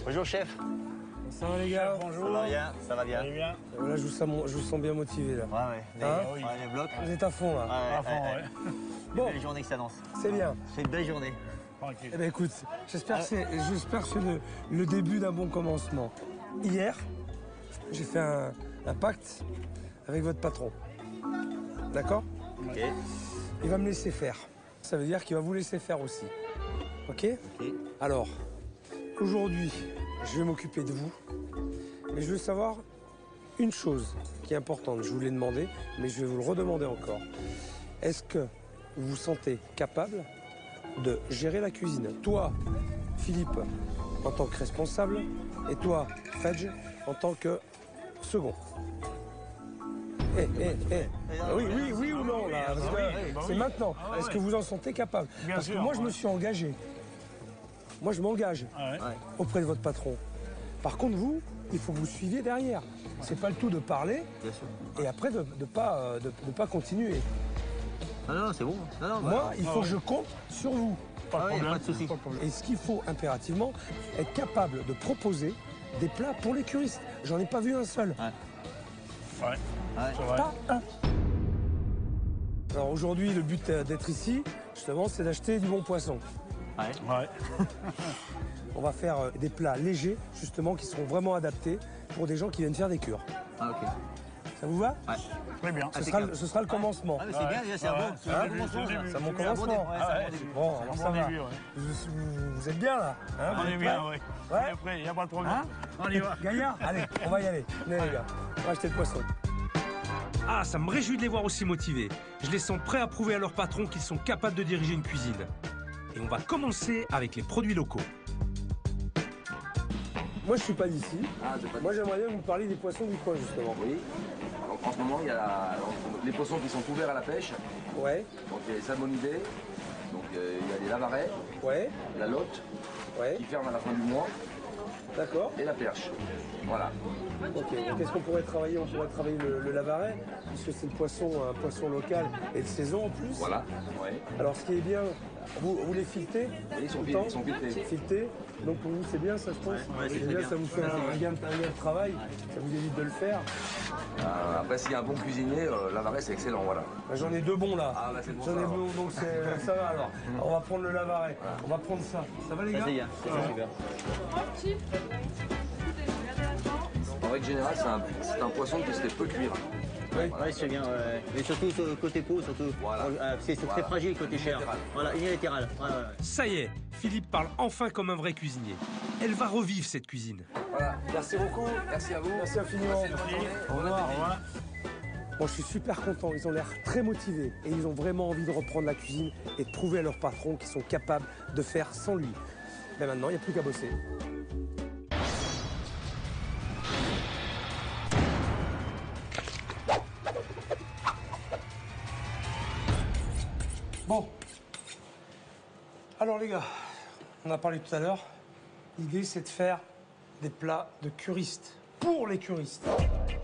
Bonjour chef. Ça va les gars? Bonjour. Ça va bien, ça va bien. Là, je vous sens bien motivé là. Ouais. Les blocs. Vous êtes à fond là. À fond, ouais. Bon. Belle journée qui s'annonce. C'est bien. C'est une belle journée. Eh ben écoute, j'espère que c'est le début d'un bon commencement. Hier, j'ai fait un pacte avec votre patron. D'accord? Ok. Il va me laisser faire. Ça veut dire qu'il va vous laisser faire aussi. Ok? Alors, aujourd'hui, je vais m'occuper de vous. Mais je veux savoir une chose qui est importante. Je vous l'ai demandé, mais je vais vous le redemander encore. Est-ce que vous vous sentez capable de gérer la cuisine? Toi, Philippe, en tant que responsable, et toi, Fedge, en tant que second. Oui ou non, là, parce que c'est maintenant. Est-ce que vous en sentez capable? Parce que moi, je me suis engagé. Moi, je m'engage auprès de votre patron. Par contre, vous, il faut que vous suiviez derrière. C'est pas le tout de parler et après de pas continuer. Non, c'est bon. Moi, il faut que je compte sur vous. Pas de souci. Et ce qu'il faut impérativement, être capable de proposer des plats pour les curistes. J'en ai pas vu un seul. Pas un. Alors aujourd'hui, le but d'être ici, justement, c'est d'acheter du bon poisson. On va faire des plats légers, justement, qui seront vraiment adaptés pour des gens qui viennent faire des cures. Ok. Ça vous va? Très bien. Ce sera le commencement. C'est bien, déjà, c'est un bon commencement. C'est mon commencement. Bon, alors ça va. Vous êtes bien, là? On est bien, oui. On est prêt, il n'y a pas de problème. On y va. Gaillard, allez, on va y aller. Venez, les gars. On va acheter le poisson. Ah, ça me réjouit de les voir aussi motivés. Je les sens prêts à prouver à leur patron qu'ils sont capables de diriger une cuisine. Et on va commencer avec les produits locaux. Moi, je suis pas d'ici. Moi, j'aimerais bien que vous parliez des poissons du coin, justement. Oui. Donc, en ce moment, il y a les poissons qui sont ouverts à la pêche. Ouais. Donc, il y a les salmonidés. Donc, il y a les lavarets. Ouais. La lotte. Ouais. Qui ferme à la fin du mois. D'accord. Et la perche. Voilà. Ok. Qu'est-ce qu'on pourrait travailler? On pourrait travailler le lavaret, puisque c'est un poisson local et de saison en plus. Voilà. Ouais. Alors, ce qui est bien, vous les filetez? Ils sont filetés. Filetés. Donc pour vous, c'est bien ça, je pense. C'est bien, ça vous fait un gain de travail, ça vous évite de le faire. Après, s'il y a un bon cuisinier, lavaret, c'est excellent, voilà. J'en ai deux bons là. Ah, bah, c'est bon. J'en ai deux, donc ça va alors. On va prendre le lavaret. On va prendre ça. Ça va les gars? C'est super. En règle générale, c'est un poisson qui se fait peu cuire. Oui, c'est bien. Mais surtout côté peau, surtout. Voilà. C'est très fragile côté chair. Voilà, unilatéral. Ça y est, Philippe parle enfin comme un vrai cuisinier. Elle va revivre cette cuisine. Voilà. Merci beaucoup. Merci à vous. Merci infiniment. Au revoir. Bon, je suis super content. Ils ont l'air très motivés et ils ont vraiment envie de reprendre la cuisine et de prouver à leur patron qu'ils sont capables de faire sans lui. Mais maintenant, il n'y a plus qu'à bosser. Bon. Alors les gars, on a parlé tout à l'heure. L'idée, c'est de faire des plats de curistes. Pour les curistes.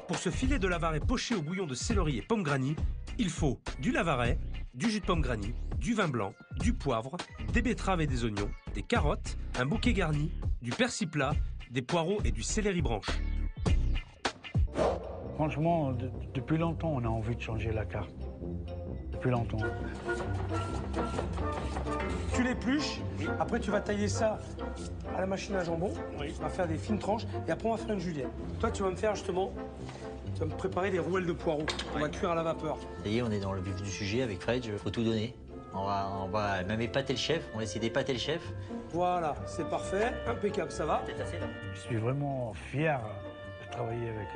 Pour ce filet de lavaret poché au bouillon de céleri et pomme granny, il faut du lavaret, du jus de pomme granny, du vin blanc, du poivre, des betteraves et des oignons, des carottes, un bouquet garni, du persil plat, des poireaux et du céleri branche. Franchement, depuis longtemps, on a envie de changer la carte. Depuis longtemps. Tu l'épluches, après tu vas tailler ça à la machine à jambon. On va faire des fines tranches et après on va faire une julienne. Toi, tu vas me faire justement, tu vas me préparer des rouelles de poireaux. On va cuire à la vapeur. Ça y est, on est dans le vif du sujet avec Fred, il faut tout donner. On va même épater le chef, on va essayer d'épater le chef. Voilà, c'est parfait, impeccable, ça va. Je suis vraiment fier de travailler avec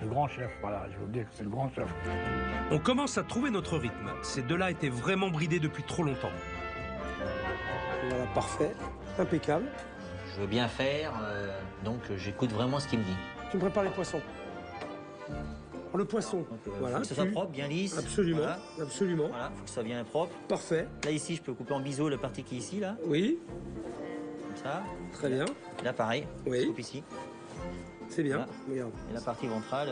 le grand chef. Voilà, je veux dire que c'est le grand chef. On commence à trouver notre rythme. Ces deux-là étaient vraiment bridés depuis trop longtemps. Voilà, parfait, impeccable. Je veux bien faire, donc j'écoute vraiment ce qu'il me dit. Tu me prépares les poissons. Le poisson. Donc, voilà. faut que ça soit propre, bien lisse. Absolument. Voilà. Absolument. Voilà, faut que ça soit bien propre. Parfait. Là, ici, je peux couper en biseau la partie qui est ici, là. Oui. Comme ça. Très bien. Et là, pareil. Oui. Je coupe ici. C'est bien. Voilà. Regarde. Et la partie ventrale,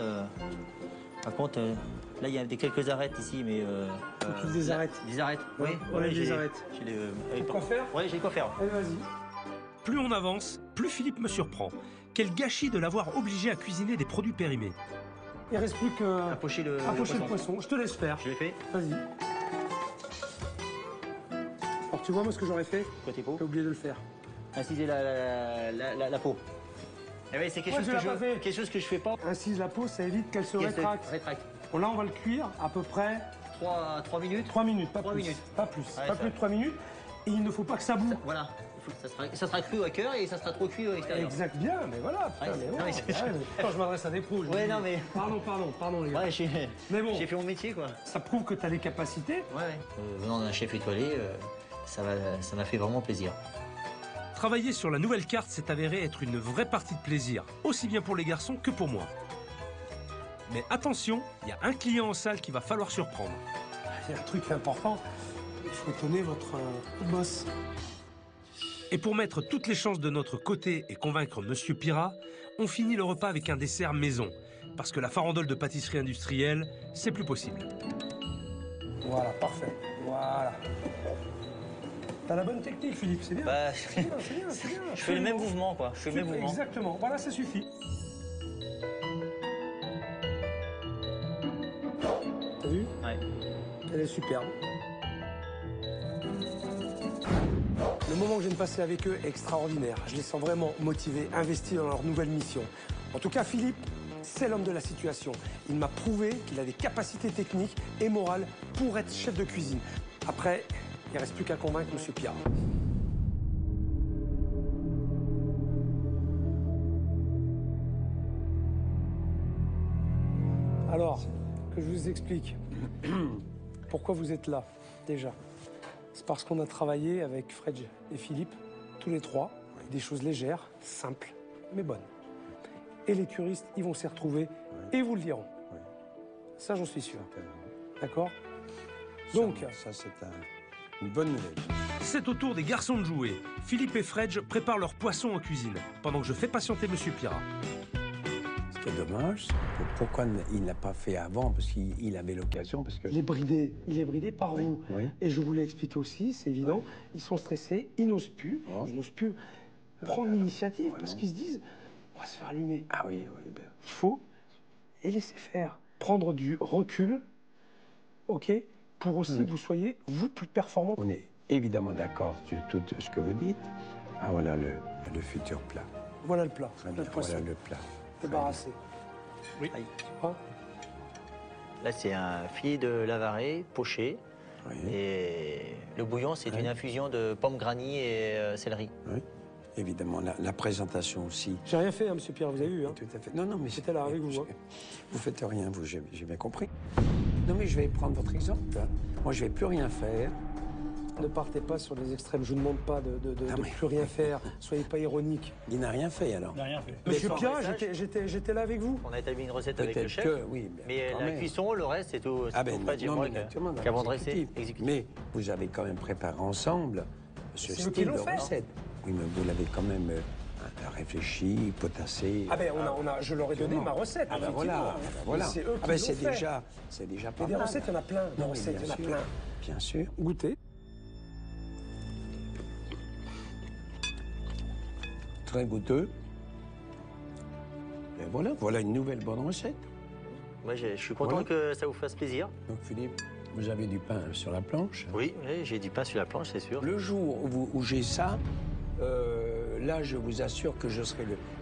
par contre, là, il y a quelques arêtes ici, mais... Des arêtes. Des arêtes, oui. Ouais, des arêtes. J'ai quoi faire? Oui, j'ai quoi faire. Allez, vas-y. Plus on avance, plus Philippe me surprend. Quel gâchis de l'avoir obligé à cuisiner des produits périmés. Il reste plus que... Approcher le poisson. Je te laisse faire. Je l'ai fait. Vas-y. Alors, tu vois, moi, ce que j'aurais fait? Côté peau. J'ai oublié de le faire. Inciser la peau. Eh oui, c'est quelque chose que je fais pas. Incise la peau, ça évite qu'elle se rétracte. Bon, là, on va le cuire à peu près... 3 minutes. 3 minutes, pas 3 plus. minutes. Pas plus. Ouais, pas plus de 3 minutes. Et il ne faut pas que ça boue. Voilà. Ça sera cru au cœur et ça sera trop cuit à l'extérieur. Exact, bien, mais voilà. Putain, mais non, ouais, quand je m'adresse à des pros, je ouais, dis, non, mais... Pardon, les gars. Ouais, mais bon, j'ai fait mon métier, quoi. Ça prouve que tu as les capacités. Ouais. Venant d'un chef étoilé, ça m'a fait vraiment plaisir. Travailler sur la nouvelle carte s'est avéré être une vraie partie de plaisir, aussi bien pour les garçons que pour moi. Mais attention, il y a un client en salle qu'il va falloir surprendre. Il y a un truc important, il faut étonner votre boss. Et pour mettre toutes les chances de notre côté et convaincre Monsieur Pirat, on finit le repas avec un dessert maison. Parce que la farandole de pâtisserie industrielle, c'est plus possible. Voilà, parfait. Voilà. T'as la bonne technique, Philippe, c'est bien. Bah, c'est bien. Je fais le même mouvement, quoi. Je fais le même mouvement. Exactement. Voilà, ça suffit. T'as vu? Ouais. Elle est superbe. Le moment que je viens de passer avec eux est extraordinaire. Je les sens vraiment motivés, investis dans leur nouvelle mission. En tout cas, Philippe, c'est l'homme de la situation. Il m'a prouvé qu'il a des capacités techniques et morales pour être chef de cuisine. Après, il ne reste plus qu'à convaincre M. Pirat. Alors, que je vous explique pourquoi vous êtes là, déjà. C'est parce qu'on a travaillé avec Fred et Philippe, tous les trois, avec des choses légères, simples, mais bonnes. Et les curistes, ils vont s'y retrouver et vous le diront. Ça, j'en suis sûr. D'accord? Donc... Ça, c'est une bonne nouvelle. C'est au tour des garçons de jouer. Philippe et Fred préparent leur poisson en cuisine, pendant que je fais patienter Monsieur Pirat. Ce qui est dommage, pourquoi il ne l'a pas fait avant? Parce qu'il avait l'occasion. Parce que... Il est bridé par vous. Oui. Et je vous l'ai expliqué aussi, c'est évident. Oui. Ils sont stressés, ils n'osent plus. Ils n'osent plus prendre l'initiative parce qu'ils se disent on va se faire allumer. Ah oui. Il faut et laisser faire. Prendre du recul, ok, pour aussi que vous soyez, vous, plus performant. On est évidemment d'accord sur tout ce que vous dites. Ah, voilà le futur plat. Voilà le plat. Très bien, voilà le plat. Débarrassé. Oui. Tu vois? Là, c'est un filet de Lavaret poché. Oui. Et le bouillon, c'est une infusion de pommes granny et céleri. Oui. Évidemment, la présentation aussi. J'ai rien fait, hein, Monsieur Pierre, vous avez vu. Hein. Tout à fait. Non, mais j'étais là avec vous. Vous faites rien, vous, j'ai bien compris. Non, mais je vais prendre votre exemple. Moi, je vais plus rien faire. Ne partez pas sur les extrêmes. Je vous demande pas de plus rien faire. Soyez pas ironique. Il n'a rien fait, alors. Il n'a rien fait. Monsieur Pierre, j'étais là avec vous. On a établi une recette avec le chef. Oui, mais la cuisson, le reste, c'est tout. Qu'avant dresser, exécuter. Mais vous avez quand même préparé ensemble ce style de recette. Oui, mais vous l'avez quand même réfléchi, potassé. Ah ben, je leur ai donné ma recette. Ah ben voilà. C'est eux qui l'ont fait. C'est déjà pas mal. Des recettes, il y en a plein. Des recettes, il y en a plein. Bien sûr. Goûtez. Très goûteux. Et voilà une nouvelle bonne recette. Moi, je suis content que ça vous fasse plaisir. Donc, Philippe, vous avez du pain sur la planche? Oui, j'ai du pain sur la planche, c'est sûr. Le jour où j'ai ça, là, je vous assure que je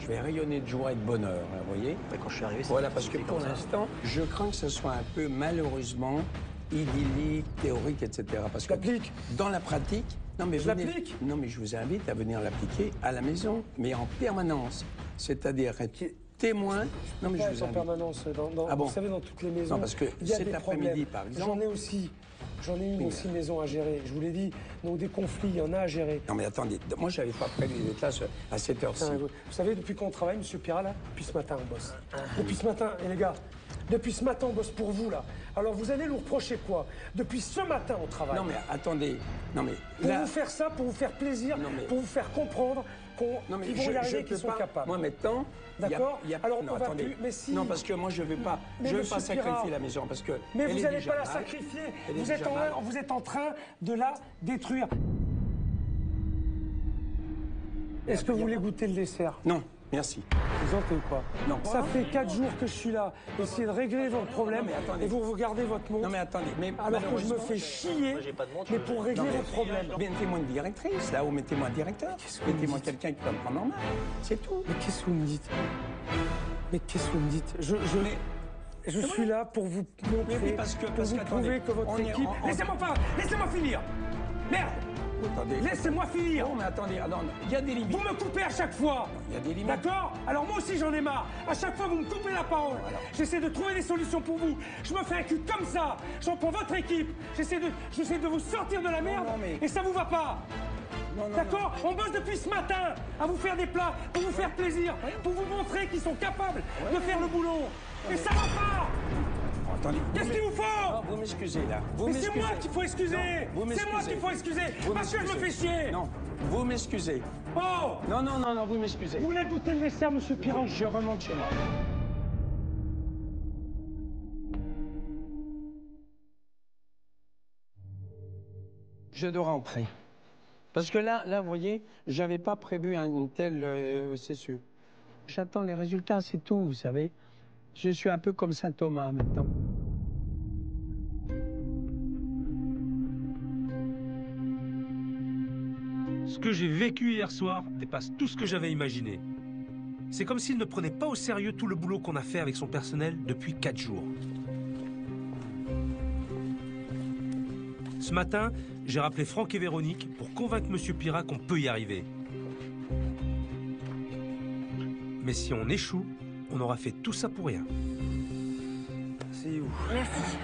vais rayonner de joie et de bonheur, hein, vous voyez? Quand je suis arrivé, voilà, parce que pour l'instant, je crains que ce soit un peu, malheureusement, idyllique, théorique, etc. Parce que dans la pratique, non mais je vous invite à venir l'appliquer à la maison, mais en permanence. C'est-à-dire être témoin. Non mais je vous invite. En permanence, vous savez, dans toutes les maisons. Non, parce que cet après-midi, par exemple. J'en ai une aussi maison à gérer. Je vous l'ai dit, donc des conflits, il y en a à gérer. Non mais attendez, moi j'avais pas prévu d'être là à cette heure-ci. Vous savez, depuis qu'on travaille, Monsieur Pirat, là, depuis ce matin, on bosse. Depuis ce matin, et les gars, Depuis ce matin, on bosse pour vous, là. Alors vous allez nous reprocher quoi? Depuis ce matin, on travaille. Non mais attendez, non mais... Pour vous faire ça, pour vous faire plaisir, pour vous faire comprendre qu'ils vont y arriver, qu'ils sont capables. Moi maintenant... D'accord. Alors on va plus... Mais si... Non, parce que moi je ne veux pas, sacrifier la maison, parce que... Mais vous n'allez pas la sacrifier. Vous êtes en train de la détruire. Est-ce que vous voulez goûter le dessert? Non, merci. Vous entendez ou quoi? Non. Ça fait 4 jours que je suis là. Essayez de régler votre problème et vous regardez votre montre. Non mais attendez, mais alors que je me fais chier, mais pour régler votre problème. Mettez-moi une directrice, là, ou mettez-moi un directeur. Mettez-moi quelqu'un qui va me prendre en main. C'est tout. Mais qu'est-ce que vous me dites? Mais qu'est-ce que vous me dites? Je suis là pour vous montrer, pour vous prouver que votre équipe... Laissez-moi finir. Merde. Attendez. Laissez-moi finir. Non, mais attendez, il y a des limites. Vous me coupez à chaque fois. Il y a des limites. D'accord? Alors moi aussi j'en ai marre. À chaque fois vous me coupez la parole. J'essaie de trouver des solutions pour vous. Je me fais un cul comme ça. J'en prends votre équipe. J'essaie de vous sortir de la merde. Et ça vous va pas. D'accord? On bosse depuis ce matin à vous faire des plats, pour vous faire plaisir, pour vous montrer qu'ils sont capables de faire le boulot. Et ça va pas. Qu'est-ce qu'il vous faut? Non, vous m'excusez là. Mais c'est moi qu'il faut excuser. C'est moi qu'il faut excuser. Parce que je me fais chier. Non, vous m'excusez. Oh! Non, vous m'excusez. Vous voulez goûter le dessert, monsieur Piron? Je remonte chez moi. Je dois rentrer. Parce que là, vous voyez, j'avais pas prévu une telle césure. J'attends les résultats, c'est tout, vous savez. Je suis un peu comme Saint Thomas maintenant. Ce que j'ai vécu hier soir dépasse tout ce que j'avais imaginé. C'est comme s'il ne prenait pas au sérieux tout le boulot qu'on a fait avec son personnel depuis 4 jours. Ce matin, j'ai rappelé Franck et Véronique pour convaincre M. Pirat qu'on peut y arriver. Mais si on échoue, on aura fait tout ça pour rien. C'est où? Merci.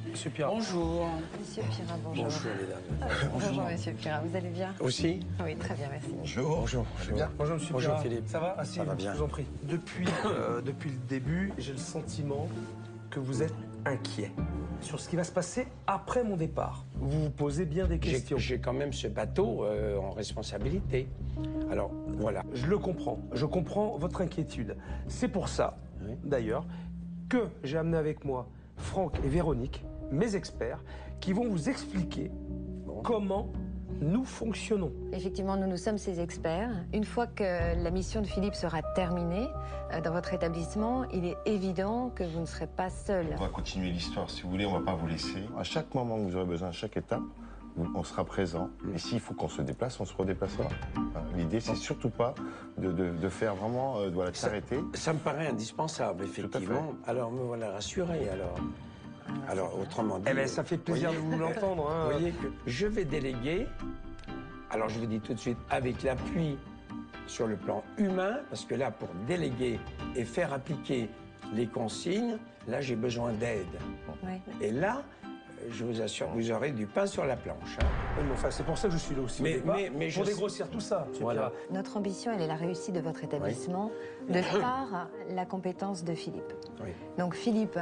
Monsieur Pirat. Bonjour. Monsieur Pirat, bonjour. Bonjour, mesdames. Bonjour, monsieur Pirat. Vous allez bien? Aussi? Oui, très bien, merci. Bonjour. Bien. Bonjour, monsieur Bonjour, Pirat. Philippe. Ça va? Asseyez-vous, Ça va bien. je vous en prie. Depuis le début, j'ai le sentiment que vous êtes inquiet sur ce qui va se passer après mon départ. Vous vous posez bien des questions. J'ai quand même ce bateau en responsabilité. Alors, voilà. Je le comprends. Je comprends votre inquiétude. C'est pour ça, d'ailleurs, que j'ai amené avec moi Franck et Véronique, mes experts, qui vont vous expliquer comment nous fonctionnons. Effectivement, nous sommes ces experts. Une fois que la mission de Philippe sera terminée dans votre établissement, il est évident que vous ne serez pas seul. On va continuer l'histoire, si vous voulez, on ne va pas vous laisser. À chaque moment que vous aurez besoin, à chaque étape, on sera présent. Et s'il faut qu'on se déplace, on se redéplacera. L'idée, c'est surtout pas de faire vraiment, voilà, de s'arrêter. Ça me paraît indispensable, effectivement. Alors, me voilà rassuré, alors. Alors, autrement dit... Eh bien, ça fait plaisir de vous l'entendre. Vous voyez que je vais déléguer, alors je vous dis tout de suite, avec l'appui sur le plan humain, parce que là, pour déléguer et faire appliquer les consignes, là, j'ai besoin d'aide. Ouais. Et là, je vous assure, vous aurez du pain sur la planche. Hein. Oui, mais enfin, c'est pour ça que je suis là aussi. Mais pour dégrossir tout ça, monsieur voilà. Pirat. Notre ambition, elle est la réussite de votre établissement, de par la compétence de Philippe. Oui. Donc, Philippe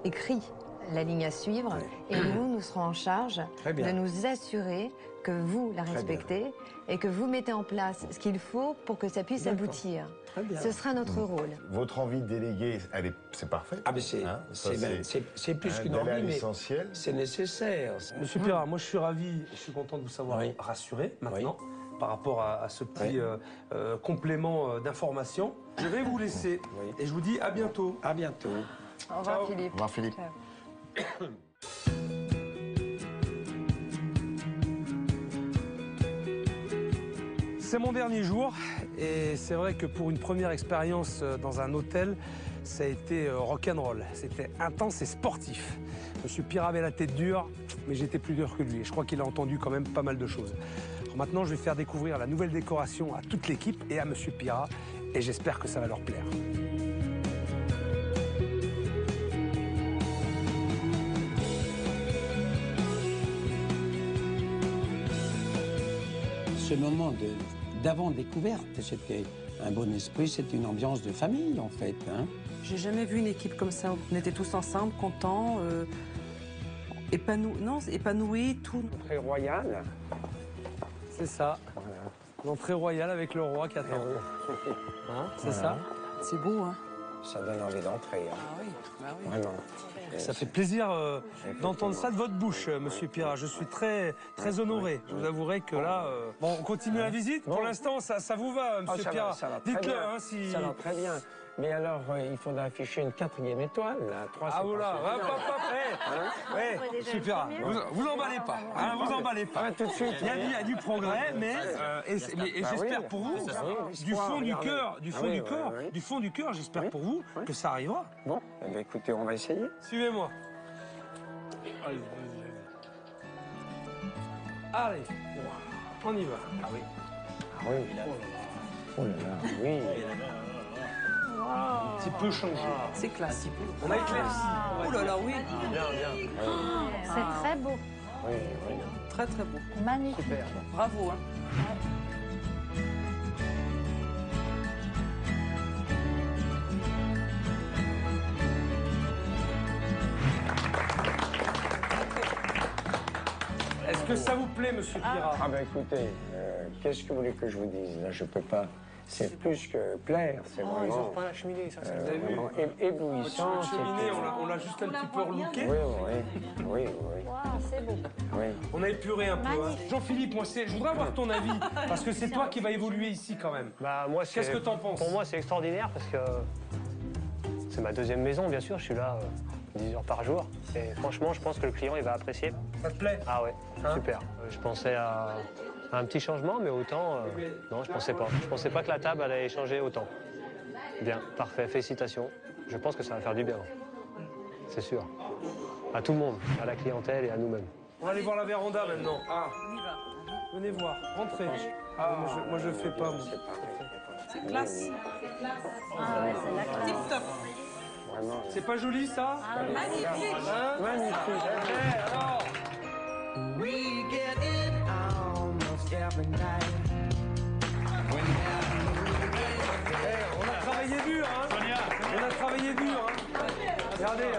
écrit la ligne à suivre et nous serons en charge de nous assurer que vous la respectez et que vous mettez en place ce qu'il faut pour que ça puisse aboutir. Ce sera notre rôle. Votre envie de déléguer, c'est parfait. Ah, mais c'est plus qu'une envie, mais c'est nécessaire. Monsieur Pirat, moi je suis ravi, je suis content de vous savoir rassuré maintenant par rapport à ce petit complément d'information. Je vais vous laisser et je vous dis à bientôt. À bientôt. Au revoir, Philippe. Au revoir, Philippe. C'est mon dernier jour et c'est vrai que pour une première expérience dans un hôtel, ça a été rock'n'roll. C'était intense et sportif. Monsieur Pirat avait la tête dure, mais j'étais plus dur que lui. Et je crois qu'il a entendu quand même pas mal de choses. Alors maintenant, je vais faire découvrir la nouvelle décoration à toute l'équipe et à Monsieur Pirat. Et j'espère que ça va leur plaire. Ce moment d'avant-découverte, c'était Un bon esprit, c'est une ambiance de famille, en fait. Hein. J'ai jamais vu une équipe comme ça. On était tous ensemble, contents, épanouis, tout. Très royal. C'est ça. L'entrée royale avec le roi qui attend. Hein, c'est ça. C'est beau, hein. Ça donne envie d'entrer. Hein. Ah oui, bah oui. Vraiment. Ça fait plaisir d'entendre ça de votre bouche, Monsieur Pirat. Je suis très honoré. Je vous avouerai que là... Bon, on continue la visite. Pour l'instant, ça vous va, Monsieur Pirat. Dites-le, hein, si... Ça va très bien. Mais alors, il faudra afficher une 4e étoile, là. 3, ah, voilà. Super. Vous emballez pas. Hein, vous emballez pas. Tout de suite. Il y a du progrès, mais j'espère pour vous, du fond du cœur, j'espère pour vous que ça arrivera. Bon, eh bien, écoutez, on va essayer. Suivez-moi. Allez, on y va. Ah oui. Ah oui. Oh là là, oui. Un petit peu changé. C'est classe. On a éclairci. Oh là là, oui. Bien. C'est très beau. Oui, oui. Très, très beau. Magnifique. Super. Bravo, hein. Est-ce que ça vous plaît, Monsieur Pirat? Ah ben écoutez, qu'est-ce que vous voulez que je vous dise? Là, je peux pas... C'est plus que plaire, c'est vraiment... Ils ont pas la cheminée, ça, vous avez vu? Éblouissant. La cheminée, on l'a juste un petit peu relooké. Oui. Wow, c'est beau. Oui. On a épuré un peu. Hein. Jean-Philippe, moi, je voudrais avoir ton avis, parce que c'est toi qui vas évoluer ici, quand même. Bah, moi, qu'est-ce que t'en penses? Pour moi, c'est extraordinaire, parce que c'est ma deuxième maison, bien sûr. Je suis là 10 heures par jour. Et franchement, je pense que le client, il va apprécier. Ça te plaît? Ah ouais, super. Je pensais à un petit changement, mais autant... non, je pensais pas. Je pensais pas que la table allait changer autant. Bien, parfait, félicitations. Je pense que ça va faire du bien. C'est sûr. À tout le monde, à la clientèle et à nous-mêmes. On va aller voir la véranda maintenant. Ah, on y va. Venez voir, rentrez. Ah, moi je fais pas. C'est classe. Ah ouais, c'est la classe. Tip top. C'est pas joli ça? Magnifique. Hein? Magnifique. Alors. On a travaillé dur, hein? On a travaillé dur, hein?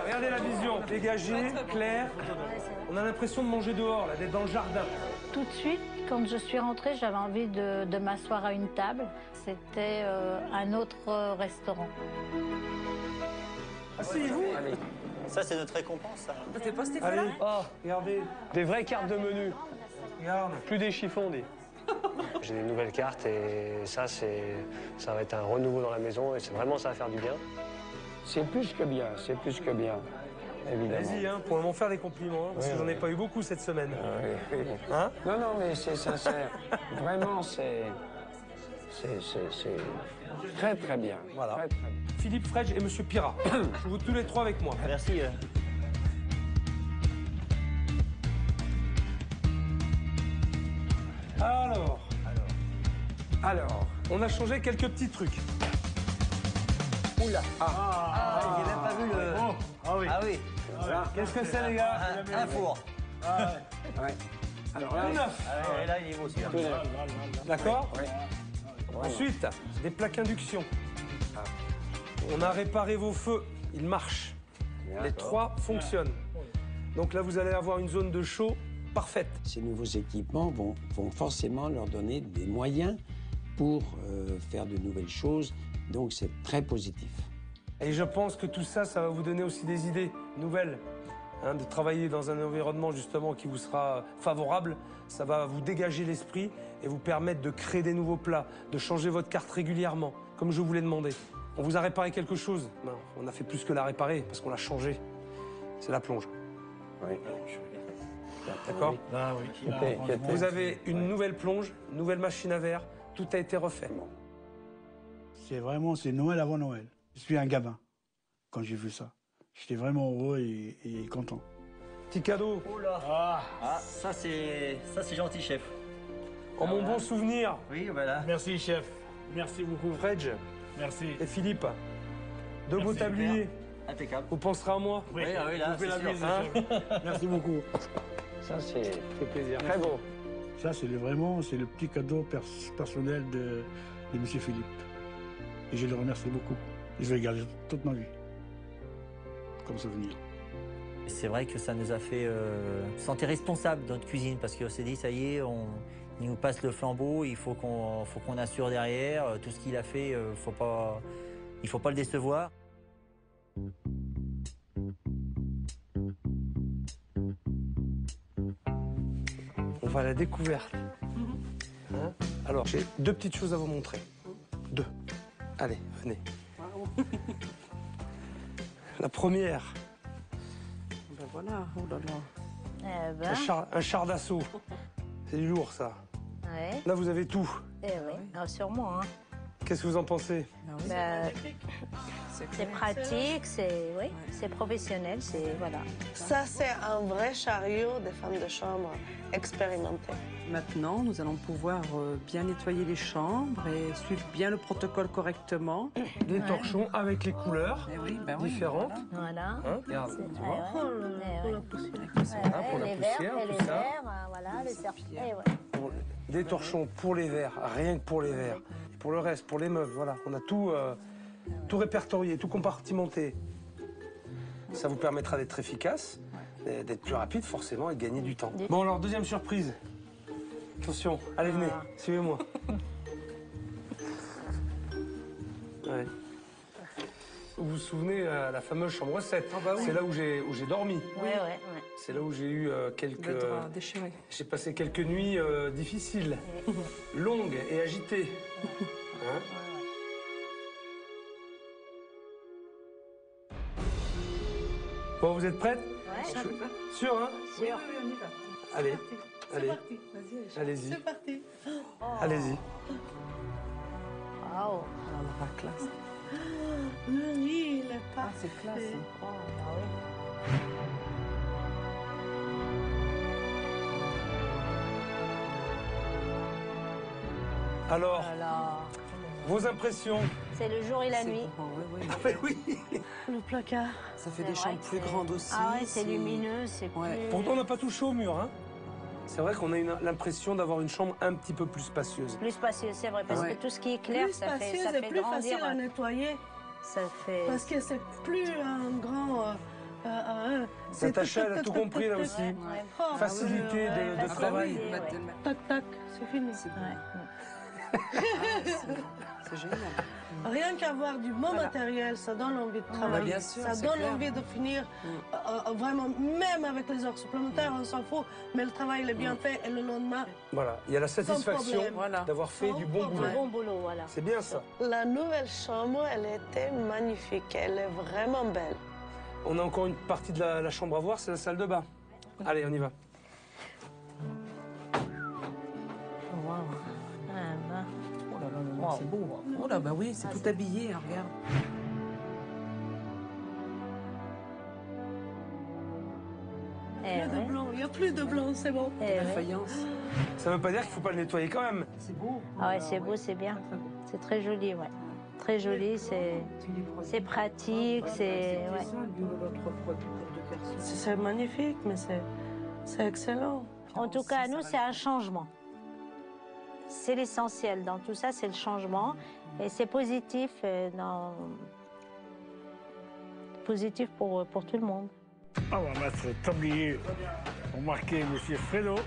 Regardez la vision. Dégagée, claire. On a l'impression de manger dehors, là, d'être dans le jardin. Tout de suite, quand je suis rentrée, j'avais envie de m'asseoir à une table. C'était un autre restaurant. Asseyez-vous. Ça, c'est notre récompense, ça. T'es pas Allez, oh, regardez. Des vraies cartes de menu. Regarde. Plus des chiffons, dit. J'ai des nouvelles cartes et ça va être un renouveau dans la maison et vraiment, ça va faire du bien. C'est plus que bien, évidemment. Vas-y, hein, pour m'en faire des compliments, hein, parce que j'en ai pas eu beaucoup cette semaine. Oui. Hein? Non, mais c'est sincère. Vraiment, c'est très, très bien. Voilà. Très, très bien. Philippe Fredge et Monsieur Pirat. Je vous tous les trois avec moi. Merci. Alors, on a changé quelques petits trucs. Oula. J'ai même pas vu le... Ah oui. Qu'est-ce que c'est, les gars? Un four. Ouais. Alors là, tout neuf. Là, il est beau aussi. D'accord? Oui. Ensuite, des plaques induction. On a réparé vos feux. Ils marchent. Les trois fonctionnent. Donc là, vous allez avoir une zone de chaud parfaite. Ces nouveaux équipements vont forcément leur donner des moyens pour faire de nouvelles choses. Donc, c'est très positif. Et je pense que tout ça, ça va vous donner aussi des idées nouvelles. Hein, de travailler dans un environnement, justement, qui vous sera favorable. Ça va vous dégager l'esprit et vous permettre de créer des nouveaux plats, de changer votre carte régulièrement, comme je vous l'ai demandé. On vous a réparé quelque chose. Ben, on a fait plus que la réparer, parce qu'on l'a changé. C'est la plonge. Oui. D'accord? Ah oui. Vous avez une nouvelle plonge, une nouvelle machine à verre. Tout a été refait. C'est Noël avant Noël. Je suis un gamin quand j'ai vu ça. J'étais vraiment heureux et content. Petit cadeau. Oh là. Ah, ça c'est gentil, chef. En mon bon souvenir. Oui, voilà. Merci, chef. Merci beaucoup. Fredge. Merci. Et Philippe. De beaux tabliers. Impeccable. Vous penserez à moi? Oui, là, c'est sûr. Merci beaucoup. Ça, c'est plaisir. Très beau. Ça, c'est vraiment le petit cadeau personnel de M. Philippe. Et je le remercie beaucoup. Je vais le garder toute ma vie, comme souvenir. C'est vrai que ça nous a fait sentir responsables dans notre cuisine, parce qu'on s'est dit, ça y est, il nous passe le flambeau, il faut qu'on assure derrière. Tout ce qu'il a fait, il ne faut pas le décevoir. On va à la découverte. Hein? Alors, j'ai 2 petites choses à vous montrer. 2. Allez, venez. La première. Ben voilà, oh là là. Eh ben. Un char d'assaut. C'est du lourd, ça. Ouais. Là, vous avez tout. Eh oui, ah, sûrement. Hein. Qu'est-ce que vous en pensez? C'est pratique, c'est professionnel, c'est voilà. Ça, c'est un vrai chariot des femmes de chambre expérimentées. Maintenant, nous allons pouvoir bien nettoyer les chambres et suivre bien le protocole correctement. Des torchons avec les couleurs différentes. Voilà. Hein, regarde, tu vois. Pour la poussière, tout ça. Voilà, les serpillères. Des torchons pour les verres, rien que pour les verres. Et pour le reste, pour les meubles, voilà. On a tout, tout répertorié, tout compartimenté. Ça vous permettra d'être efficace, d'être plus rapide forcément et de gagner du temps. Bon alors, deuxième surprise. Attention, allez, venez, suivez-moi. Ouais. Vous vous souvenez, la fameuse chambre 7, c'est là où j'ai dormi. Ouais. C'est là où j'ai eu quelques... Le drap déchiré. J'ai passé quelques nuits difficiles, longues et agitées. Hein? Bon, vous êtes prêtes? Ouais. Sûr, hein? Sûr. Oui, on y va. Allez, allez. C'est parti. Vas-y, allez-y. C'est parti. Allez-y. Waouh. La classe. Le lit, il est parfait. C'est classe. Oh, bah oui. Alors, vos impressions? C'est le jour et la nuit. Oui. Le placard. Ça fait des chambres plus grandes aussi. Ah ouais, c'est lumineux, c'est plus... Pourtant, on n'a pas touché au mur, hein? C'est vrai qu'on a l'impression d'avoir une chambre un petit peu plus spacieuse. Plus spacieux, c'est vrai, parce que tout ce qui est clair, Plus ça fait spacieuse et plus grandir. facile à nettoyer. Ça fait... Parce que c'est plus un grand... Natacha, elle a tout compris là aussi. Facilité de travail. Tac, tac, c'est fini. C'est génial. Rien qu'avoir du bon matériel, ça donne envie de travailler. Bien sûr, ça donne envie de finir vraiment, même avec les heures supplémentaires, on s'en fout, mais le travail il est bien fait et le lendemain. Voilà, il y a la satisfaction problème. d'avoir fait du bon boulot. Du bon boulot, voilà. C'est bien ça. La nouvelle chambre, elle était magnifique, elle est vraiment belle. On a encore une partie de la chambre à voir, c'est la salle de bain. Allez, on y va. C'est beau. Oh là, bah oui, c'est tout habillé, hein, regarde. Plus de blanc, il n'y a plus de blanc, c'est bon. La faïence. Ça ne veut pas dire qu'il ne faut pas le nettoyer quand même. C'est beau. Ah ouais, c'est beau, c'est bien. C'est très joli, ouais. Très joli, c'est pratique, c'est... Ouais. C'est magnifique, mais c'est excellent. En tout cas, nous, c'est un changement. C'est l'essentiel dans tout ça, c'est le changement. Et c'est positif, positif pour tout le monde. On va mettre le tablier pour marquer M. Fredo.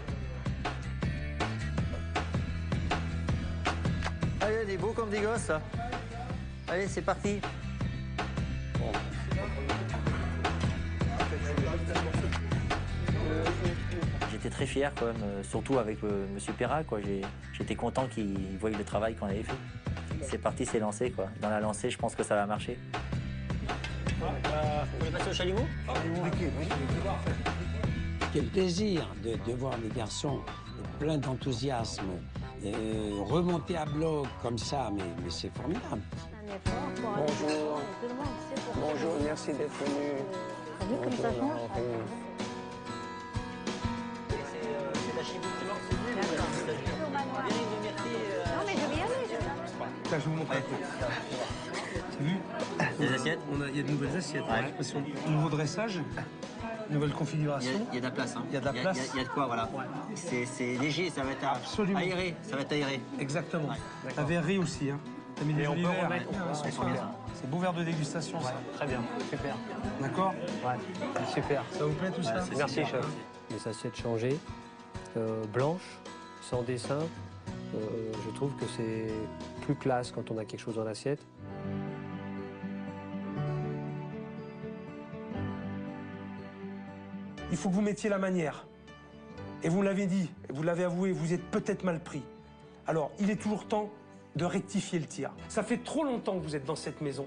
Allez, il est beau comme des gosses, là. Allez, c'est parti. J'étais très fier, quand même, surtout avec M. Perra, quoi. J'étais content qu'il voie le travail qu'on avait fait. C'est parti, c'est lancé, quoi. Dans la lancée, je pense que ça va marcher. Vous voulez passer au chalumeau? Quel plaisir de voir les garçons pleins d'enthousiasme remonter à bloc comme ça, mais c'est formidable. Bonjour. Bonjour, merci d'être venu. T'as vu comme ça change? Non, mais je vais y aller. Là, je vous montre un peu. T'as vu? Des assiettes? Il y a de nouvelles assiettes. Nouveau dressage, nouvelle configuration. Il y a de la place. Hein. Il y a de la place. Il y a de quoi, voilà. C'est léger, ça va être absolument aéré. Ça va être aéré. Exactement. Ouais, la verrerie aussi. Hein. T'as mis des Et on peut olives verts, remettre. ouais, Ouais, super. C'est beau verre de dégustation, ça. Très bien, super. D'accord? Ouais, super. Ça vous plaît tout ça? Merci, chef. Les assiettes changées, blanches, sans dessin. Je trouve que c'est plus classe quand on a quelque chose dans l'assiette. Il faut que vous mettiez la manière. Et vous l'avez dit, et vous l'avez avoué, vous êtes peut-être mal pris. Alors, il est toujours temps de rectifier le tir. Ça fait trop longtemps que vous êtes dans cette maison,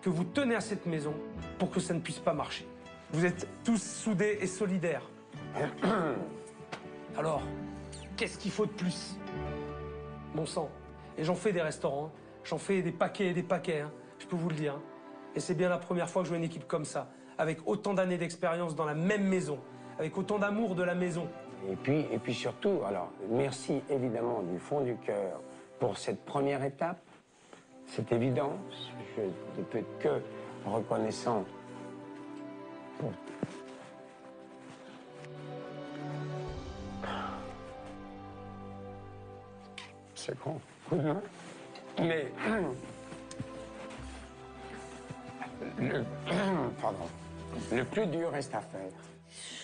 que vous tenez à cette maison pour que ça ne puisse pas marcher. Vous êtes tous soudés et solidaires. Alors, qu'est-ce qu'il faut de plus? Bon sang. Et j'en fais des restaurants, j'en fais des paquets et des paquets, hein, je peux vous le dire. Hein. Et c'est bien la première fois que je vois une équipe comme ça, avec autant d'années d'expérience dans la même maison, avec autant d'amour de la maison. Et puis surtout, alors, merci évidemment du fond du cœur pour cette première étape. C'est évident, je ne peux être que reconnaissant pour... C'est con. Mais... Pardon. Le plus dur reste à faire.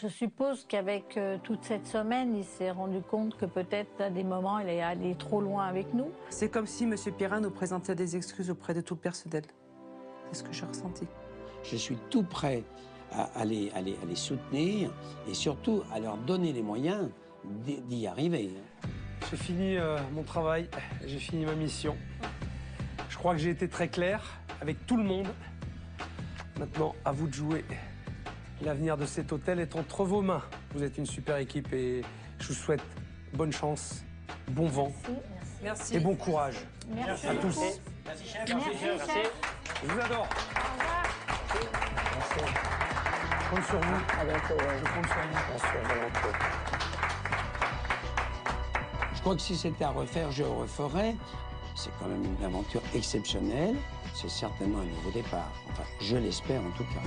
Je suppose qu'avec toute cette semaine, il s'est rendu compte que peut-être à des moments, il est allé trop loin avec nous. C'est comme si M. Pirra nous présentait des excuses auprès de tout le personnel. C'est ce que j'ai ressenti. Je suis tout prêt à les soutenir et surtout à leur donner les moyens d'y arriver. J'ai fini mon travail, j'ai fini ma mission. Je crois que j'ai été très clair avec tout le monde. Maintenant, à vous de jouer. L'avenir de cet hôtel est entre vos mains. Vous êtes une super équipe et je vous souhaite bonne chance, bon vent Merci. et bon courage. Merci à tous. Merci, chef. Merci, chef. Je vous adore. Merci. Je compte sur vous. À bientôt. Je compte sur vous. Je crois que si c'était à refaire, je referais. C'est quand même une aventure exceptionnelle. C'est certainement un nouveau départ. Enfin, je l'espère en tout cas.